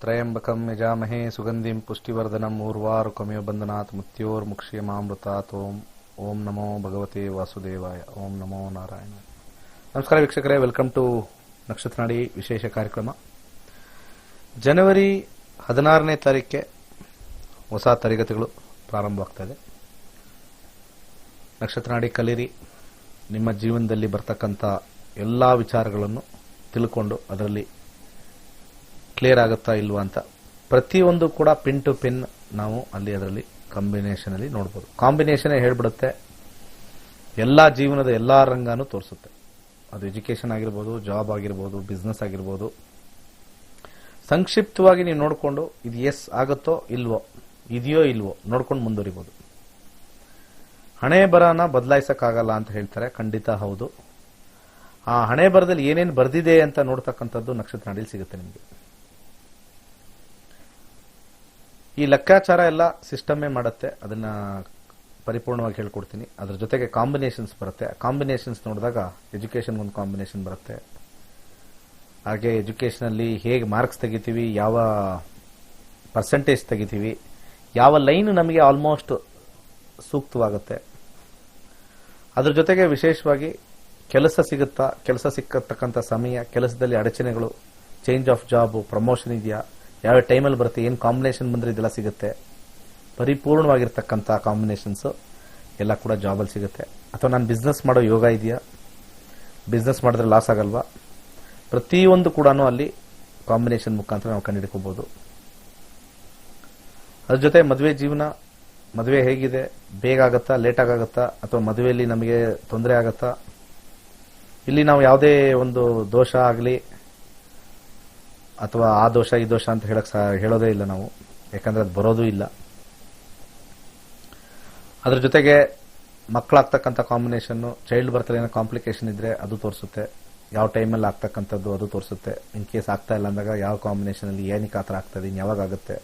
ತ್ರಯಂಬಕಂ ಯಜಾಮಹೇ ಸುಗಂಧಿಂ ಪುಷ್ಟಿವರ್ಧನಂ ಊರ್ವಾರುಕಮಿವ ಬಂಧನಾತ್ ಮೃತ್ಯೋರ್ಮುಕ್ಷಯಮಾಮೃತಾತ್ ಓಂ ನಮೋ ಭಗವತೆ ವಾಸುದೇವಾಯ. ಓಂ ನಮೋ ನಾರಾಯಣ. ನಮಸ್ಕಾರ ವೀಕ್ಷಕರೇ, ವೆಲ್ಕಮ್ ಟು ನಕ್ಷತ್ರ ನಾಡಿ ವಿಶೇಷ ಕಾರ್ಯಕ್ರಮ. ಜನವರಿ 16ನೇ ತಾರೀಕಿಗೆ ಹೊಸ ತರಗತಿಗಳು ಪ್ರಾರಂಭವಾಗ್ತಾ ಇದೆ. ನಕ್ಷತ್ರ ನಾಡಿ ಕಲಿರಿ. ನಿಮ್ಮ ಜೀವನದಲ್ಲಿ ಬರ್ತಕ್ಕಂಥ ಎಲ್ಲ ವಿಚಾರಗಳನ್ನು ತಿಳ್ಕೊಂಡು ಅದರಲ್ಲಿ ಕ್ಲಿಯರ್ ಆಗುತ್ತಾ ಇಲ್ವಾ ಅಂತ ಪ್ರತಿಯೊಂದು ಕೂಡ ಪಿನ್ ಟು ಪಿನ್ ನಾವು ಅಲ್ಲಿ ಅದರಲ್ಲಿ ಕಾಂಬಿನೇಷನ್ ಅಲ್ಲಿ ನೋಡಬಹುದು. ಕಾಂಬಿನೇಷನ್ ಹೇಳ್ಬಿಡುತ್ತೆ, ಎಲ್ಲಾ ಜೀವನದ ಎಲ್ಲಾ ರಂಗನೂ ತೋರಿಸುತ್ತೆ. ಅದು ಎಜುಕೇಶನ್ ಆಗಿರ್ಬೋದು, ಜಾಬ್ ಆಗಿರ್ಬೋದು, ಬಿಸ್ನೆಸ್ ಆಗಿರ್ಬೋದು. ಸಂಕ್ಷಿಪ್ತವಾಗಿ ನೀವು ನೋಡಿಕೊಂಡು ಇದು ಎಸ್ ಆಗುತ್ತೋ ಇಲ್ವೋ, ಇದೆಯೋ ಇಲ್ವೋ ನೋಡ್ಕೊಂಡು ಮುಂದುವರಿಬಹುದು. ಹಣೆ ಬರಹನ ಬದಲಾಯಿಸಕ್ಕಾಗಲ್ಲ ಅಂತ ಹೇಳ್ತಾರೆ, ಖಂಡಿತ ಹೌದು. ಆ ಹಣೆ ಬರದಲ್ಲಿ ಏನೇನು ಬರ್ದಿದೆ ಅಂತ ನೋಡ್ತಕ್ಕಂಥದ್ದು ನಕ್ಷತ್ರ ನಾಡಿಯಲ್ಲಿ ಸಿಗುತ್ತೆ ನಿಮಗೆ. ಈ ಲೆಕ್ಕಾಚಾರ ಎಲ್ಲ ಸಿಸ್ಟಮೇ ಮಾಡುತ್ತೆ, ಅದನ್ನ ಪರಿಪೂರ್ಣವಾಗಿ ಹೇಳ್ಕೊಡ್ತೀನಿ. ಅದ್ರ ಜೊತೆಗೆ ಕಾಂಬಿನೇಷನ್ಸ್ ಬರುತ್ತೆ. ಕಾಂಬಿನೇಷನ್ಸ್ ನೋಡಿದಾಗ ಎಜುಕೇಶನ್ ಒಂದು ಕಾಂಬಿನೇಷನ್ ಬರುತ್ತೆ. ಹಾಗೆ ಎಜುಕೇಶನ್ ಅಲ್ಲಿ ಹೇಗೆ ಮಾರ್ಕ್ಸ್ ತೆಗಿತೀವಿ, ಯಾವ ಪರ್ಸೆಂಟೇಜ್ ತೆಗಿತೀವಿ, ಯಾವ ಲೈನ್ ನಮಗೆ ಆಲ್ಮೋಸ್ಟ್ ಸೂಕ್ತವಾಗುತ್ತೆ. ಅದ್ರ ಜೊತೆಗೆ ವಿಶೇಷವಾಗಿ ಕೆಲಸ ಸಿಗುತ್ತಾ, ಕೆಲಸ ಸಿಕ್ಕತಕ್ಕಂಥ ಸಮಯ, ಕೆಲಸದಲ್ಲಿ ಅಡಚಣೆಗಳು, ಚೇಂಜ್ ಆಫ್ ಜಾಬ್, ಪ್ರಮೋಷನ್ ಇದೆಯಾ, ಯಾವ ಟೈಮಲ್ಲಿ ಬರುತ್ತೆ, ಏನು ಕಾಂಬಿನೇಷನ್ ಬಂದ್ರೆ ಇದೆಲ್ಲ ಸಿಗುತ್ತೆ. ಪರಿಪೂರ್ಣವಾಗಿರ್ತಕ್ಕಂಥ ಕಾಂಬಿನೇಷನ್ಸ್ ಎಲ್ಲ ಕೂಡ ಜಾಬಲ್ಲಿ ಸಿಗುತ್ತೆ. ಅಥವಾ ನಾನು ಬಿಸ್ನೆಸ್ ಮಾಡೋ ಯೋಗ ಇದೆಯಾ, ಬಿಸ್ನೆಸ್ ಮಾಡಿದ್ರೆ ಲಾಸ್ ಆಗಲ್ವಾ, ಪ್ರತಿಯೊಂದು ಕೂಡ ಅಲ್ಲಿ ಕಾಂಬಿನೇಷನ್ ಮುಖಾಂತರ ನಾವು ಕಂಡುಹಿಡ್ಕೋಬಹುದು. ಅದ್ರ ಜೊತೆ ಮದುವೆ ಜೀವನ, ಮದುವೆ ಹೇಗಿದೆ, ಬೇಗ ಆಗತ್ತಾ, ಲೇಟ್ ಆಗುತ್ತಾ, ಅಥವಾ ಮದುವೆಯಲ್ಲಿ ನಮಗೆ ತೊಂದರೆ ಆಗತ್ತಾ, ಇಲ್ಲಿ ನಾವು ಯಾವುದೇ ಒಂದು ದೋಷ ಆಗಲಿ ಅಥವಾ ಆ ದೋಷ ಈ ದೋಷ ಅಂತ ಹೇಳೋದೇ ಇಲ್ಲ ನಾವು, ಯಾಕಂದ್ರೆ ಅದು ಬರೋದೂ ಇಲ್ಲ. ಅದ್ರ ಜೊತೆಗೆ ಮಕ್ಕಳಾಗ್ತಕ್ಕಂಥ ಕಾಂಬಿನೇಷನ್, ಚೈಲ್ಡ್ ಬರ್ತ್ ಏನೋ ಕಾಂಪ್ಲಿಕೇಶನ್ ಇದ್ರೆ ಅದು ತೋರಿಸುತ್ತೆ. ಯಾವ ಟೈಮಲ್ಲಿ ಆಗ್ತಕ್ಕಂಥದ್ದು ಅದು ತೋರಿಸುತ್ತೆ. ಇನ್ ಕೇಸ್ ಆಗ್ತಾ ಇಲ್ಲ ಅಂದಾಗ ಯಾವ ಕಾಂಬಿನೇಷನ್ ಅಲ್ಲಿ ಏನಕ್ಕೆ ಆ ಥರ ಆಗ್ತದೆ, ಇನ್ನು ಯಾವಾಗ ಆಗುತ್ತೆ.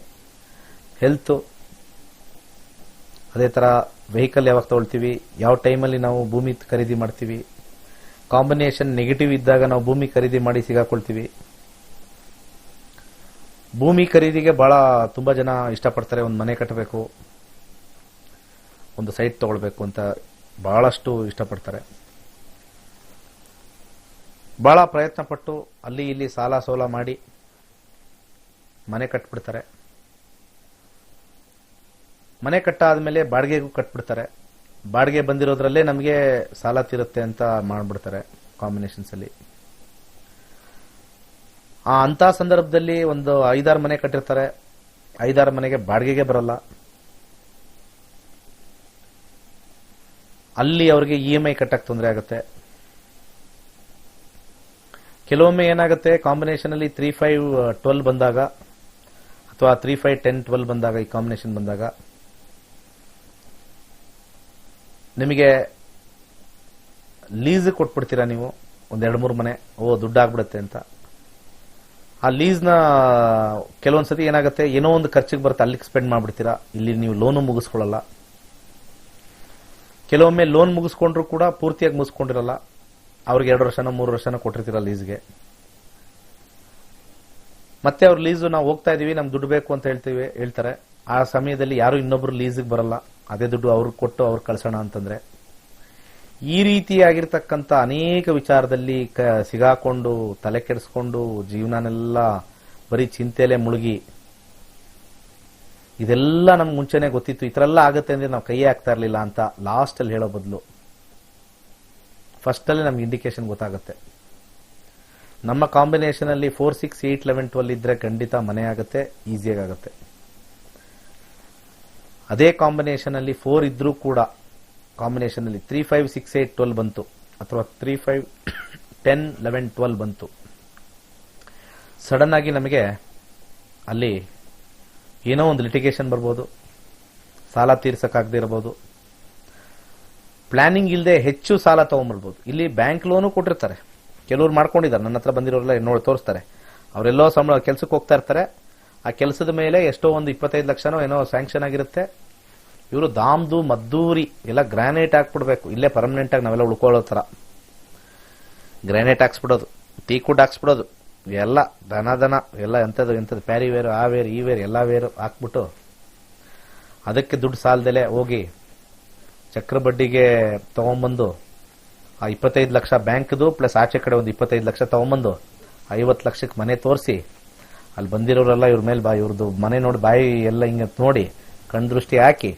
ಹೆಲ್ತ್ ಅದೇ ತರ, ವೆಹಿಕಲ್ ಯಾವಾಗ ತಗೊಳ್ತೀವಿ, ಯಾವ ಟೈಮಲ್ಲಿ ನಾವು ಭೂಮಿ ಖರೀದಿ ಮಾಡ್ತೀವಿ, ಕಾಂಬಿನೇಷನ್ ನೆಗೆಟಿವ್ ಇದ್ದಾಗ ನಾವು ಭೂಮಿ ಖರೀದಿ ಮಾಡಿ ಸಿಗಾಕೊಳ್ತೀವಿ. ಭೂಮಿ ಖರೀದಿಗೆ ತುಂಬಾ ಜನ ಇಷ್ಟಪಡ್ತಾರೆ. ಒಂದು ಮನೆ ಕಟ್ಟಬೇಕು, ಒಂದು ಸೈಟ್ ತಗೊಳ್ಬೇಕು ಅಂತ ಬಹಳಷ್ಟು ಇಷ್ಟಪಡ್ತಾರೆ. ಬಹಳ ಪ್ರಯತ್ನ ಪಟ್ಟು ಅಲ್ಲಿ ಇಲ್ಲಿ ಸಾಲ ಸೋಲ ಮಾಡಿ ಮನೆ ಕಟ್ಬಿಡ್ತಾರೆ. ಮನೆ ಕಟ್ಟಾದ್ಮೇಲೆ ಬಾಡಿಗೆಗೂ ಕಟ್ಬಿಡ್ತಾರೆ. ಬಾಡಿಗೆ ಬಂದಿರೋದ್ರಲ್ಲೇ ನಮಗೆ ಸಾಲ ತೀರುತ್ತೆ ಅಂತ ಮಾಡ್ಬಿಡ್ತಾರೆ ಕಾಂಬಿನೇಷನ್ಸ್ ಅಲ್ಲಿ. ಅಂತ ಸಂದರ್ಭದಲ್ಲಿ ಒಂದು 5-6 ಮನೆ ಕಟ್ಟಿರ್ತಾರೆ, 5-6 ಮನೆಗೆ ಬಾಡಿಗೆಗೆ ಬರಲ್ಲ. ಅಲ್ಲಿ ಅವರಿಗೆ EMI ಕಟ್ಟಕ್ಕೆ ತೊಂದರೆ ಆಗುತ್ತೆ. ಕೆಲವೊಮ್ಮೆ ಏನಾಗುತ್ತೆ, ಕಾಂಬಿನೇಷನ್ ಅಲ್ಲಿ 3-5-12 ಬಂದಾಗ ಅಥವಾ 3-5-10-12 ಬಂದಾಗ, ಈ ಕಾಂಬಿನೇಷನ್ ಬಂದಾಗ ನಿಮಗೆ ಲೀಸ್ ಕೊಟ್ಬಿಡ್ತೀರಾ ನೀವು ಒಂದ್ 2-3 ಮನೆ. ದುಡ್ಡು ಆಗ್ಬಿಡುತ್ತೆ ಅಂತ ಆ ಲೀಸ್ನ ಕೆಲವೊಂದ್ಸತಿ ಏನಾಗುತ್ತೆ, ಏನೋ ಒಂದು ಖರ್ಚಿಗೆ ಬರುತ್ತೆ, ಅಲ್ಲಿಗೆ ಸ್ಪೆಂಡ್ ಮಾಡ್ಬಿಡ್ತೀರಾ. ಇಲ್ಲಿ ನೀವು ಲೋನು ಮುಗಿಸ್ಕೊಳ್ಳಲ್ಲ. ಕೆಲವೊಮ್ಮೆ ಲೋನ್ ಮುಗಿಸ್ಕೊಂಡ್ರು ಕೂಡ ಪೂರ್ತಿಯಾಗಿ ಮುಗಿಸ್ಕೊಂಡಿರಲ್ಲ. ಅವ್ರಿಗೆ 2 ವರ್ಷನೋ 3 ವರ್ಷನೋ ಕೊಟ್ಟಿರ್ತೀರ ಲೀಸ್ಗೆ. ಮತ್ತೆ ಅವ್ರ ಲೀಸು ನಾವು ಹೋಗ್ತಾ ಇದೀವಿ, ನಮ್ಗೆ ದುಡ್ಡು ಬೇಕು ಅಂತ ಹೇಳ್ತಾರೆ. ಆ ಸಮಯದಲ್ಲಿ ಯಾರು ಇನ್ನೊಬ್ರು ಲೀಸ್ಗೆ ಬರಲ್ಲ. ಅದೇ ದುಡ್ಡು ಅವ್ರಿಗೆ ಕೊಟ್ಟು ಅವ್ರು ಕಳ್ಸೋಣ ಅಂತಂದ್ರೆ, ಈ ರೀತಿಯಾಗಿರ್ತಕ್ಕಂಥ ಅನೇಕ ವಿಚಾರದಲ್ಲಿ ಸಿಗಾಕೊಂಡು ತಲೆ ಕೆಡಿಸ್ಕೊಂಡು ಜೀವನನೆಲ್ಲ ಬರೀ ಚಿಂತೆಯಲ್ಲೇ ಮುಳುಗಿ, ಇದೆಲ್ಲ ನಮ್ಗೆ ಮುಂಚೆನೆ ಗೊತ್ತಿತ್ತು, ಈ ತರ ಎಲ್ಲ ಆಗುತ್ತೆ ಅಂದ್ರೆ ನಾವು ಕೈ ಹಾಕ್ತಾ ಇರ್ಲಿಲ್ಲ ಅಂತ ಲಾಸ್ಟ್ ಅಲ್ಲಿ ಹೇಳೋ ಬದಲು ಫಸ್ಟ್ ಅಲ್ಲಿ ನಮ್ಗೆ ಇಂಡಿಕೇಶನ್ ಗೊತ್ತಾಗುತ್ತೆ. ನಮ್ಮ ಕಾಂಬಿನೇಷನ್ ಅಲ್ಲಿ 4, 6, 8, 11, 12 ಇದ್ರೆ ಖಂಡಿತ ಮನೆ ಆಗುತ್ತೆ, ಈಸಿಯಾಗಿ ಆಗುತ್ತೆ. ಅದೇ ಕಾಂಬಿನೇಷನ್ ಅಲ್ಲಿ 4 ಇದ್ರೂ ಕೂಡ ಕಾಂಬಿನೇಷನ್ ಅಲ್ಲಿ 3, 5, 6, 8, 12 ಬಂತು, ಅಥವಾ 3, 5, 10, 11, 12 ಬಂತು, ಸಡನ್ ಆಗಿ ನಮಗೆ ಅಲ್ಲಿ ಏನೋ ಒಂದು ಲಿಟಿಗೇಷನ್ ಬರ್ಬೋದು, ಸಾಲ ತೀರ್ಸಕ್ಕಾಗದೇ ಇರಬಹುದು, ಪ್ಲಾನಿಂಗ್ ಇಲ್ಲದೆ ಹೆಚ್ಚು ಸಾಲ ತಗೊಂಡ್ಬರ್ಬೋದು. ಇಲ್ಲಿ ಬ್ಯಾಂಕ್ ಲೋನು ಕೊಟ್ಟಿರ್ತಾರೆ, ಕೆಲವ್ರು ಮಾಡ್ಕೊಂಡಿದ್ದಾರೆ, ನನ್ನ ಹತ್ರ ಬಂದಿರೋರೆಲ್ಲ ತೋರಿಸ್ತಾರೆ. ಅವರೆಲ್ಲೋ ಕೆಲಸಕ್ಕೆ ಹೋಗ್ತಾ ಇರ್ತಾರೆ, ಆ ಕೆಲಸದ ಮೇಲೆ ಎಷ್ಟೋ ಒಂದು 25 ಲಕ್ಷನೋ ಏನೋ ಸ್ಯಾಂಕ್ಷನ್ ಆಗಿರುತ್ತೆ. ಇವರು ದಾಮ್ದು ಮದ್ದೂರಿ ಎಲ್ಲ ಗ್ರಾನೈಟ್ ಹಾಕ್ಬಿಡ್ಬೇಕು, ಇಲ್ಲೇ ಪರ್ಮನೆಂಟ್ ಆಗಿ ನಾವೆಲ್ಲ ಉಳ್ಕೊಳ್ಳೋ ತರ ಗ್ರಾನೈಟ್ ಹಾಕ್ಸ್ಬಿಡೋದು, ಟೀ ಕುಡ್ ಹಾಕ್ಸ್ಬಿಡೋದು, ಎಲ್ಲ ದನ ಎಲ್ಲ ಎಂಥದ್ದು ಪ್ಯಾರಿ ವೇರು ಆ ವೇರು ಈ ವೇರು ಎಲ್ಲ ವೇರು ಹಾಕ್ಬಿಟ್ಟು ಅದಕ್ಕೆ ದುಡ್ಡು ಸಾಲದೆಲೆ ಹೋಗಿ ಚಕ್ರ ಬಡ್ಡಿಗೆ ತಗೊಂಬಂದು ಆ 25 ಲಕ್ಷ ಬ್ಯಾಂಕ್ದು ಪ್ಲಸ್ ಆಚೆ ಕಡೆ ಒಂದು 25 ಲಕ್ಷ ತಗೊಂಬಂದು 50 ಲಕ್ಷಕ್ಕೆ ಮನೆ ತೋರಿಸಿ ಅಲ್ಲಿ ಬಂದಿರೋರೆಲ್ಲ ಇವ್ರ ಮೇಲೆ ಇವ್ರದ್ದು ಮನೆ ನೋಡಿ ಬಾಯಿ ಎಲ್ಲ ಹಿಂಗೆ ನೋಡಿ ಕಣ್ ದೃಷ್ಟಿ ಹಾಕಿ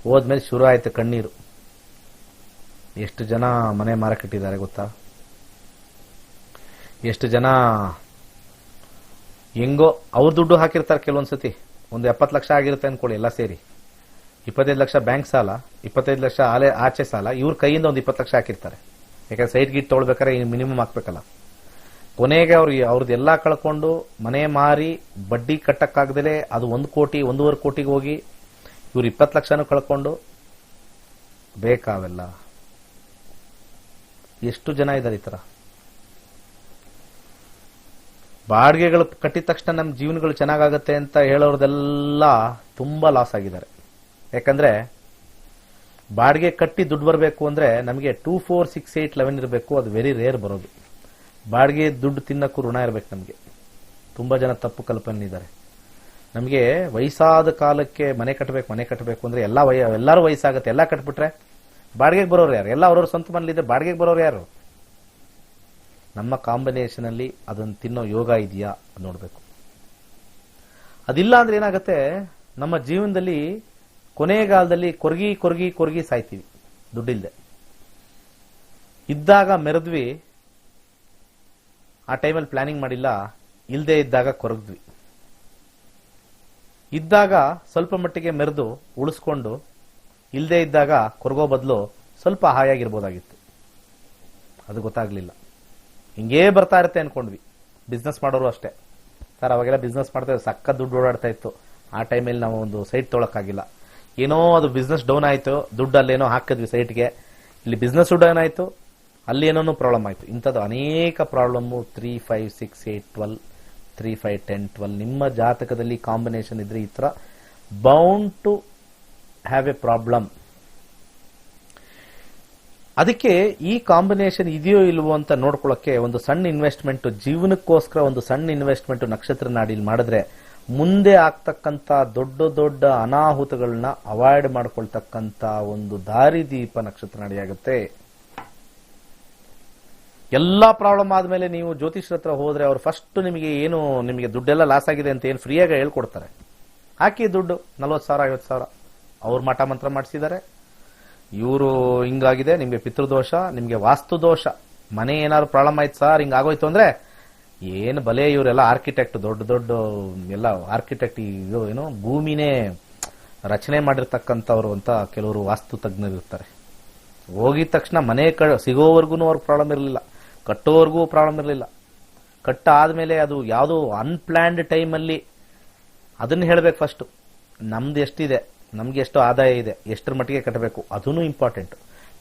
ಹೋದ್ಮೇಲೆ ಶುರು ಆಯ್ತು ಕಣ್ಣೀರು. ಎಷ್ಟು ಜನ ಮನೆ ಮಾರಕ್ಕಿಟ್ಟಿದ್ದಾರೆ ಗೊತ್ತಾ? ಎಷ್ಟು ಜನ ಹೆಂಗೋ ಅವ್ರ ದುಡ್ಡು ಹಾಕಿರ್ತಾರೆ. ಕೆಲವೊಂದ್ಸತಿ ಒಂದು 70 ಲಕ್ಷ ಆಗಿರುತ್ತೆ ಅನ್ಕೊಳ್ಳಿ ಎಲ್ಲ ಸೇರಿ, 25 ಲಕ್ಷ ಬ್ಯಾಂಕ್ ಸಾಲ, 25 ಲಕ್ಷ ಆಚೆ ಸಾಲ, ಇವ್ರ ಕೈಯಿಂದ ಒಂದು 20 ಲಕ್ಷ ಹಾಕಿರ್ತಾರೆ. ಯಾಕಂದ್ರೆ ಸೈಟ್ ಗೀಟ್ ತೊಗೊಳ್ಬೇಕಾದ್ರೆ ಮಿನಿಮಮ್ ಹಾಕ್ಬೇಕಲ್ಲ. ಕೊನೆಗೆ ಅವ್ರದ್ದೆಲ್ಲ ಕಳ್ಕೊಂಡು ಮನೆ ಮಾರಿ ಬಡ್ಡಿ ಕಟ್ಟಕ್ಕಾಗ್ದಲೆ ಅದು 1 ಕೋಟಿ 1.5 ಕೋಟಿಗೆ ಹೋಗಿ ಇವ್ರು 20 ಲಕ್ಷನೂ ಕಳ್ಕೊಂಡು ಬೇಕಾವೆಲ್ಲ. ಎಷ್ಟು ಜನ ಇದ್ದಾರೆ ಈ ತರ? ಬಾಡಿಗೆಗಳು ಕಟ್ಟಿದ ತಕ್ಷಣ ನಮ್ಮ ಜೀವನಗಳು ಚೆನ್ನಾಗಾಗತ್ತೆ ಅಂತ ಹೇಳೋರ್ದೆಲ್ಲ ತುಂಬಾ ಲಾಸ್ ಆಗಿದ್ದಾರೆ. ಯಾಕಂದ್ರೆ ಬಾಡಿಗೆ ಕಟ್ಟಿ ದುಡ್ಡು ಬರಬೇಕು ಅಂದ್ರೆ ನಮಗೆ 2, 4, 6, 8, 11 ಇರಬೇಕು. ಅದು ವೆರಿ ರೇರ್ ಬರೋದು. ಬಾಡಿಗೆ ದುಡ್ಡು ತಿನ್ನಕ್ಕೂ ಋಣ ಇರಬೇಕು ನಮಗೆ. ತುಂಬಾ ಜನ ತಪ್ಪು ಕಲ್ಪನೆ ಇದ್ದಾರೆ. ನಮಗೆ ವಯಸ್ಸಾದ ಕಾಲಕ್ಕೆ ಮನೆ ಕಟ್ಟಬೇಕು ಅಂದ್ರೆ ಎಲ್ಲರೂ ವಯಸ್ಸಾಗುತ್ತೆ, ಎಲ್ಲ ಕಟ್ಬಿಟ್ರೆ ಬಾಡಿಗೆಗೆ ಬರೋರು ಯಾರು? ಎಲ್ಲ ಅವ್ರವ್ರ ಸ್ವಂತ ಮನೇಲಿದ್ರೆ ಬಾಡಿಗೆಗೆ ಬರೋರು ಯಾರು? ನಮ್ಮ ಕಾಂಬಿನೇಷನ್ ಅಲ್ಲಿ ಅದನ್ನು ತಿನ್ನೋ ಯೋಗ ಇದೆಯಾ ನೋಡ್ಬೇಕು. ಅದಿಲ್ಲ ಅಂದ್ರೆ ಏನಾಗುತ್ತೆ, ನಮ್ಮ ಜೀವನದಲ್ಲಿ ಕೊನೆಗಾಲದಲ್ಲಿ ಕೊರಗಿ ಸಾಯ್ತೀವಿ ದುಡ್ಡಿಲ್ದೆ. ಇದ್ದಾಗ ಮೆರೆದ್ವಿ, ಆ ಟೈಮಲ್ಲಿ ಪ್ಲಾನಿಂಗ್ ಮಾಡಿಲ್ಲ, ಇಲ್ಲದೆ ಇದ್ದಾಗ ಕೊರಗ್ದ್ವಿ. ಇದ್ದಾಗ ಸ್ವಲ್ಪ ಮಟ್ಟಿಗೆ ಮೆರೆದು ಉಳಿಸ್ಕೊಂಡು, ಇಲ್ಲದೆ ಇದ್ದಾಗ ಕೊರಗೋ ಬದಲು ಸ್ವಲ್ಪ ಹಾಯಾಗಿರ್ಬೋದಾಗಿತ್ತು. ಅದು ಗೊತ್ತಾಗ್ಲಿಲ್ಲ. ಹಿಂಗೇ ಬರ್ತಾ ಇರುತ್ತೆ ಅನ್ಕೊಂಡ್ವಿ. ಬಿಸ್ನೆಸ್ ಮಾಡೋರು ಅಷ್ಟೇ ಸರ್, ಅವಾಗೆಲ್ಲ ಬಿಸ್ನೆಸ್ ಮಾಡ್ತಾ ಸಕ್ಕ ದುಡ್ಡು ಓಡಾಡ್ತಾ ಇತ್ತು. ಆ ಟೈಮಲ್ಲಿ ನಾವು ಒಂದು ಸೈಟ್ ತೊಗೊಳಕ್ಕಾಗಿಲ್ಲ. ಏನೋ ಅದು ಬಿಸ್ನೆಸ್ ಡೌನ್ ಆಯ್ತು, ದುಡ್ಡು ಅಲ್ಲೇನೋ ಹಾಕಿದ್ವಿ ಸೈಟ್ಗೆ, ಇಲ್ಲಿ ಬಿಸ್ನೆಸ್ ಡೌನ್ ಆಯ್ತು, ಅಲ್ಲಿ ಏನೋ ಪ್ರಾಬ್ಲಮ್ ಆಯ್ತು. ಇಂಥದ್ದು ಅನೇಕ ಪ್ರಾಬ್ಲಮ್. 3, 5, 6, 8, 12, 3, 5, 10, 12 ನಿಮ್ಮ ಜಾತಕದಲ್ಲಿ ಕಾಂಬಿನೇಷನ್ ಇದ್ರೆ ಈ ತರ bound to have a problem. ಅದಕ್ಕೆ ಈ ಕಾಂಬಿನೇಷನ್ ಇದೆಯೋ ಇಲ್ವೋ ಅಂತ ನೋಡ್ಕೊಳ್ಳೋಕೆ ಒಂದು ಸಣ್ಣ ಇನ್ವೆಸ್ಟ್ಮೆಂಟ್, ಜೀವನಕ್ಕೋಸ್ಕರ ಒಂದು ಸಣ್ಣ ಇನ್ವೆಸ್ಟ್ಮೆಂಟ್ ನಕ್ಷತ್ರ ನಾಡಿಲಿ ಮಾಡಿದ್ರೆ ಮುಂದೆ ಆಗ್ತಕ್ಕಂಥ ದೊಡ್ಡ ದೊಡ್ಡ ಅನಾಹುತಗಳನ್ನ ಅವಾಯ್ಡ್ ಮಾಡ್ಕೊಳ್ತಕ್ಕಂಥ ಒಂದು ದಾರಿದೀಪ ನಕ್ಷತ್ರ ನಾಡಿ ಆಗುತ್ತೆ. ಎಲ್ಲಾ ಪ್ರಾಬ್ಲಮ್ ಆದ್ಮೇಲೆ ನೀವು ಜ್ಯೋತಿಷ್ಯರ ಹತ್ರ ಹೋದ್ರೆ ಅವ್ರು ಫಸ್ಟ್ ನಿಮಗೆ ದುಡ್ಡೆಲ್ಲ ಲಾಸ್ ಆಗಿದೆ ಅಂತ ಏನು ಫ್ರೀಯಾಗಿ ಹೇಳ್ಕೊಡ್ತಾರೆ. ಹಾಕಿ ದುಡ್ಡು 40,000 50,000 ಅವ್ರು ಮಠ ಮಂತ್ರ ಮಾಡಿಸಿದ್ದಾರೆ, ಇವರು ಹಿಂಗಾಗಿದೆ, ನಿಮ್ಗೆ ಪಿತೃದೋಷ, ನಿಮ್ಗೆ ವಾಸ್ತು ದೋಷ, ಮನೆ ಏನಾದ್ರು ಪ್ರಾಬ್ಲಮ್ ಆಯ್ತು ಸರ್ ಹಿಂಗಾಗೋಯ್ತು ಅಂದ್ರೆ ಏನು ಬಲೆ, ಇವರೆಲ್ಲ ಆರ್ಕಿಟೆಕ್ಟ್, ದೊಡ್ಡ ದೊಡ್ಡ ಎಲ್ಲ ಆರ್ಕಿಟೆಕ್ಟ್, ಏನೋ ಭೂಮಿನೇ ರಚನೆ ಮಾಡಿರ್ತಕ್ಕಂಥವ್ರು ಅಂತ ಕೆಲವರು ವಾಸ್ತು ತಜ್ಞರು ಇರ್ತಾರೆ. ಹೋಗಿದ ತಕ್ಷಣ ಮನೆ ಸಿಗೋವರೆಗೂ ಅವ್ರಿಗೆ ಪ್ರಾಬ್ಲಮ್ ಇರಲಿಲ್ಲ, ಕಟ್ಟೋವರೆಗೂ ಪ್ರಾಬ್ಲಮ್ ಇರಲಿಲ್ಲ. ಕಟ್ಟ ಆದ್ಮೇಲೆ ಅದು ಯಾವುದೋ ಅನ್ಪ್ಲಾನ್ಡ್ ಟೈಮಲ್ಲಿ ಅದನ್ನ ಹೇಳ್ಬೇಕು ಫಸ್ಟ್. ನಮ್ದು ಎಷ್ಟಿದೆ, ನಮ್ಗೆ ಎಷ್ಟು ಆದಾಯ ಇದೆ, ಎಷ್ಟರ ಮಟ್ಟಿಗೆ ಕಟ್ಟಬೇಕು, ಅದೂ ಇಂಪಾರ್ಟೆಂಟ್.